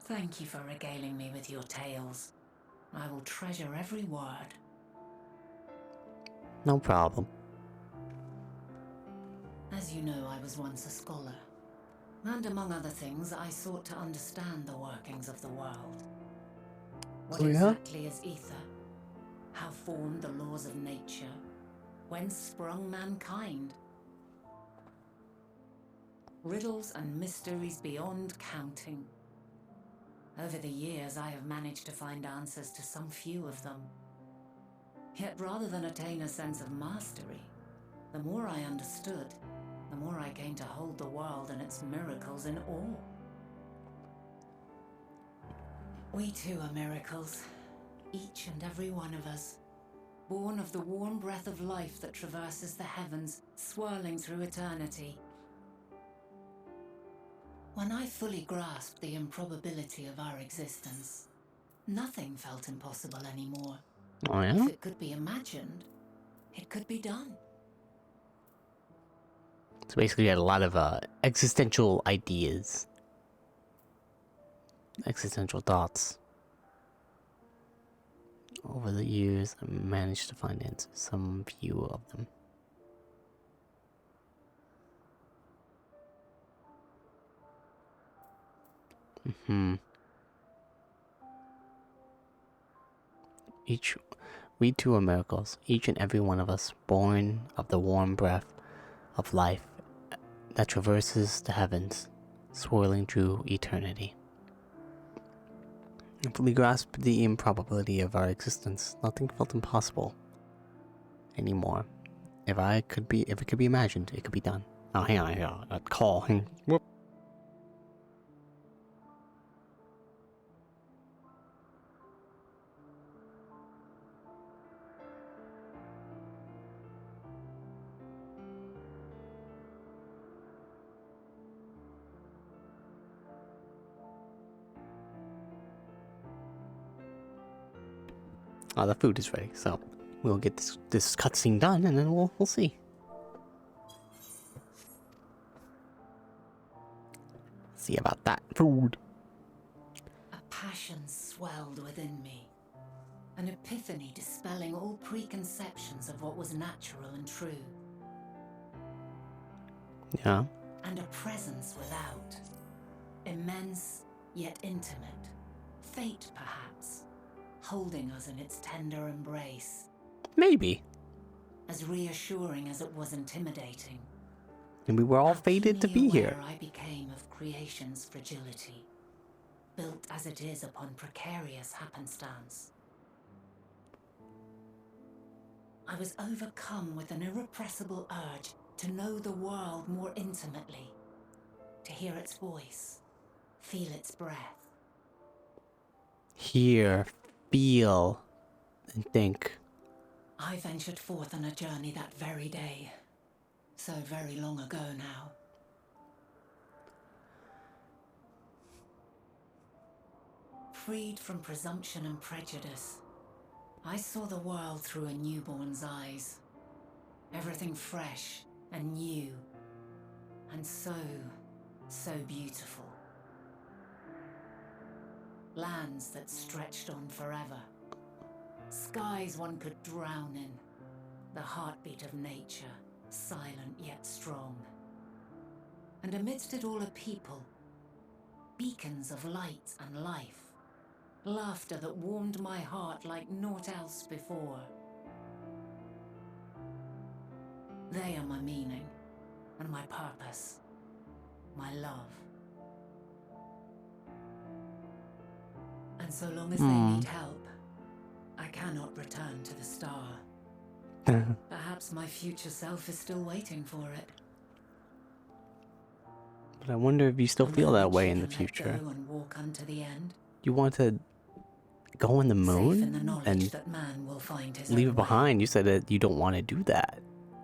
Thank you for regaling me with your tales. I will treasure every word. No problem. As you know, I was once a scholar. And among other things, I sought to understand the workings of the world. What exactly is ether? How formed the laws of nature? Whence sprung mankind? Riddles and mysteries beyond counting. Over the years, I have managed to find answers to some few of them. Yet rather than attain a sense of mastery, the more I understood, the more I came to hold the world and its miracles in awe. We too are miracles, each and every one of us, born of the warm breath of life that traverses the heavens, swirling through eternity. When I fully grasped the improbability of our existence, nothing felt impossible anymore. Oh yeah? If it could be imagined, it could be done. So basically you had a lot of existential ideas. Existential thoughts. Over the years, I managed to find answers, some few of them. We too are miracles, each and every one of us, born of the warm breath of life that traverses the heavens, swirling through eternity. If we grasped the improbability of our existence, nothing felt impossible anymore. If it could be imagined, it could be done. Oh, hang on, that call. Whoop. The food is ready, so we'll get this cutscene done, and then we'll see. See about that food. A passion swelled within me, an epiphany dispelling all preconceptions of what was natural and true. Yeah. And a presence without, immense yet intimate, fate perhaps, holding us in its tender embrace. Maybe. As reassuring as it was intimidating. And we were all fated to be here. I became of creation's fragility, built as it is upon precarious happenstance. I was overcome with an irrepressible urge to know the world more intimately, to hear its voice, feel its breath. Hear, feel, and think. I ventured forth on a journey that very day, so very long ago now. Freed from presumption and prejudice, I saw the world through a newborn's eyes. Everything fresh and new, and so beautiful. Lands that stretched on forever. Skies one could drown in. the heartbeat of nature, silent yet strong. And amidst it all a people, beacons of light and life, laughter that warmed my heart like naught else before. They are my meaning and my purpose, my love. And so long as they need help, I cannot return to the star. Perhaps my future self is still waiting for it. But I wonder if you still feel that way in the Let future. go and walk unto the end. You want to go on the moon Safe in the knowledge and that man will find his leave own it way. behind? You said that you don't want to do that.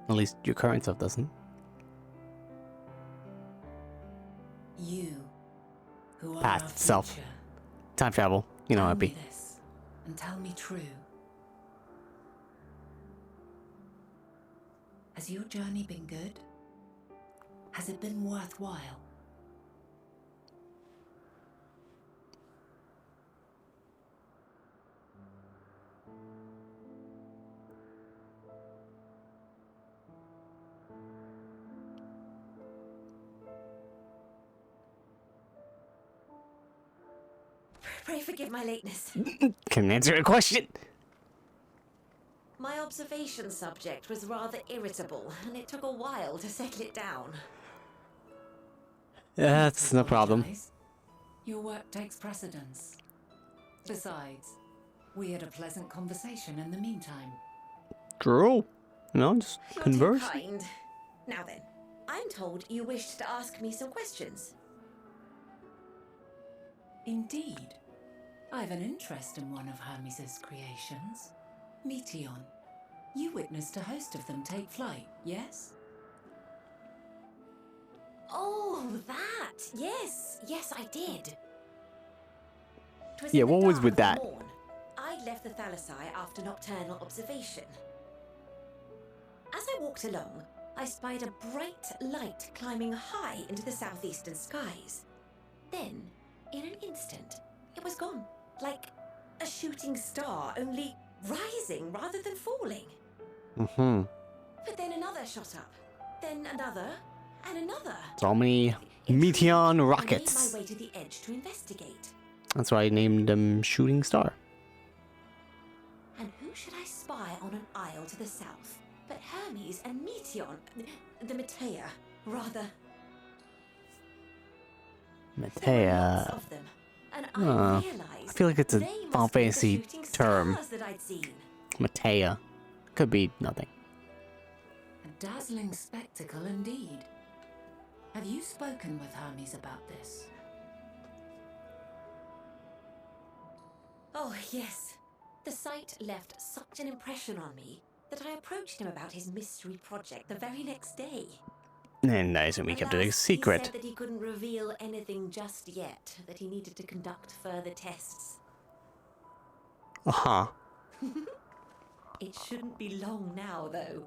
At least your current self doesn't. You, who are Past our self. future, Time travel. You know how tell it'd be. me this, and tell me true. Has your journey been good? Has it been worthwhile? Pray forgive my lateness. Can answer a question. My observation subject was rather irritable, and it took a while to settle it down. That's no problem. Apologize. Your work takes precedence. Besides, we had a pleasant conversation in the meantime. True. No, just You're converse. too kind. Now then, I'm told you wished to ask me some questions. Indeed. I have an interest in one of Hermes' creations. Meteon. You witnessed a host of them take flight, yes? Oh, that! Yes, yes, I did. 'Twas Yeah, in the what was dark with of the that? morn. I'd left the Thalassai after nocturnal observation. As I walked along, I spied a bright light climbing high into the southeastern skies. Then, in an instant, it was gone, like a shooting star, only rising rather than falling. Mm-hmm. But then another shot up, then another, and another. So many Intrigued, Meteon I rockets. made my way to the edge to investigate. That's why I named them Shooting Star. And who should I spy on an isle to the south but Hermes and Meteon, the Metea, rather. There were lots Metea. of them, and Huh. I realized I feel like it's a they Final must be the Fantasy shooting term. stars that I'd seen. Metea. Could be nothing. A dazzling spectacle indeed. Have you spoken with Hermes about this? Oh, yes. The sight left such an impression on me that I approached him about his mystery project the very next day. And I assume he kept it a Alas, secret. He said that he couldn't reveal anything just yet, that he needed to conduct further tests. Uh-huh. It shouldn't be long now, though.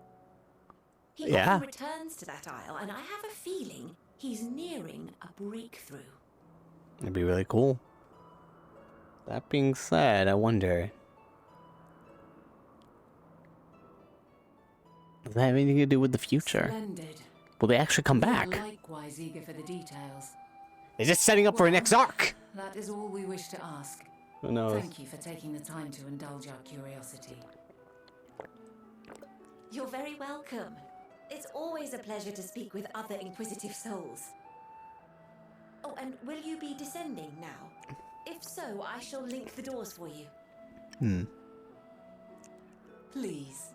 He Yeah. often returns to that isle, and I have a feeling he's nearing a breakthrough. That'd be really cool. That being said, I wonder... Does that have anything to do with the future? Splendid. Will they actually come We are back? likewise eager for the details. They're just setting up for an Well, next arc! That is all we wish to ask. Who knows? Thank you for taking the time to indulge our curiosity. You're very welcome. It's always a pleasure to speak with other inquisitive souls. Oh, and will you be descending now? If so, I shall link the doors for you. Please.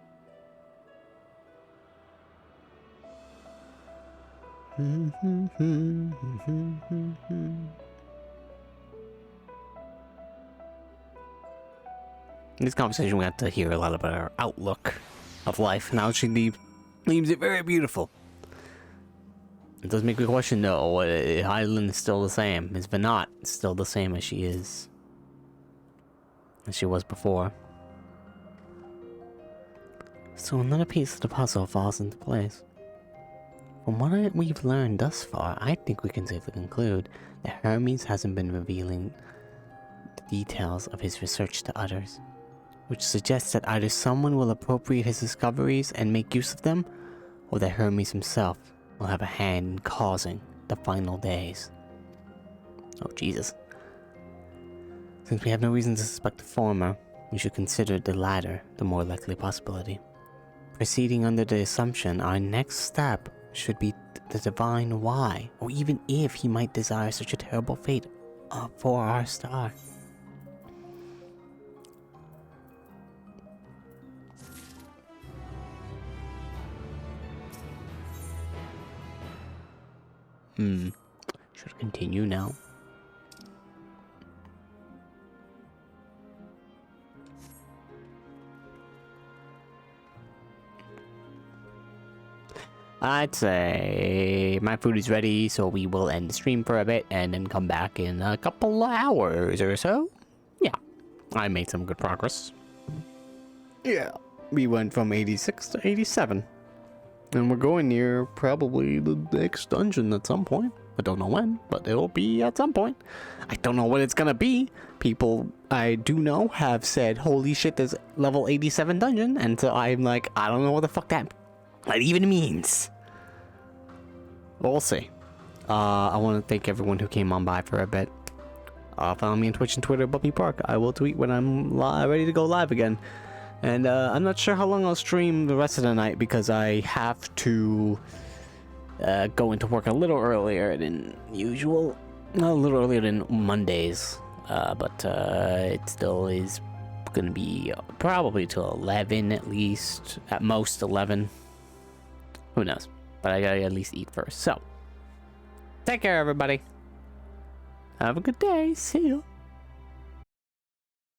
In this conversation, we got to hear a lot about our outlook of life, and how she leaves it very beautiful. It does make me question, though, Hyland is still the same. Is Venat still the same as she was before? So another piece of the puzzle falls into place. From what we've learned thus far, I think we can safely conclude that Hermes hasn't been revealing the details of his research to others. which suggests that either someone will appropriate his discoveries and make use of them, or that Hermes himself will have a hand in causing the final days. Oh, Jesus. Since we have no reason to suspect the former, we should consider the latter the more likely possibility. Proceeding under the assumption, our next step should be to divine why, or even if he might desire such a terrible fate for our star. Should continue now. I'd say my food is ready, so we will end the stream for a bit and then come back in a couple of hours or so. Yeah, I made some good progress. Yeah, we went from 86 to 87. And we're going near probably the next dungeon at some point. I don't know when, but it'll be at some point. I don't know what it's gonna be. People I do know have said, holy shit, there's level 87 dungeon. And so I'm like, I don't know what the fuck that even means. We'll see. I want to thank everyone who came on by for a bit. Follow me on Twitch and Twitter, Bumpy Park. I will tweet when I'm ready to go live again. And I'm not sure how long I'll stream the rest of the night because I have to go into work a little earlier than usual. A little earlier than Mondays. But it still is going to be probably till 11 at least. At most 11. Who knows? But I gotta at least eat first. So, take care, everybody. Have a good day. See you.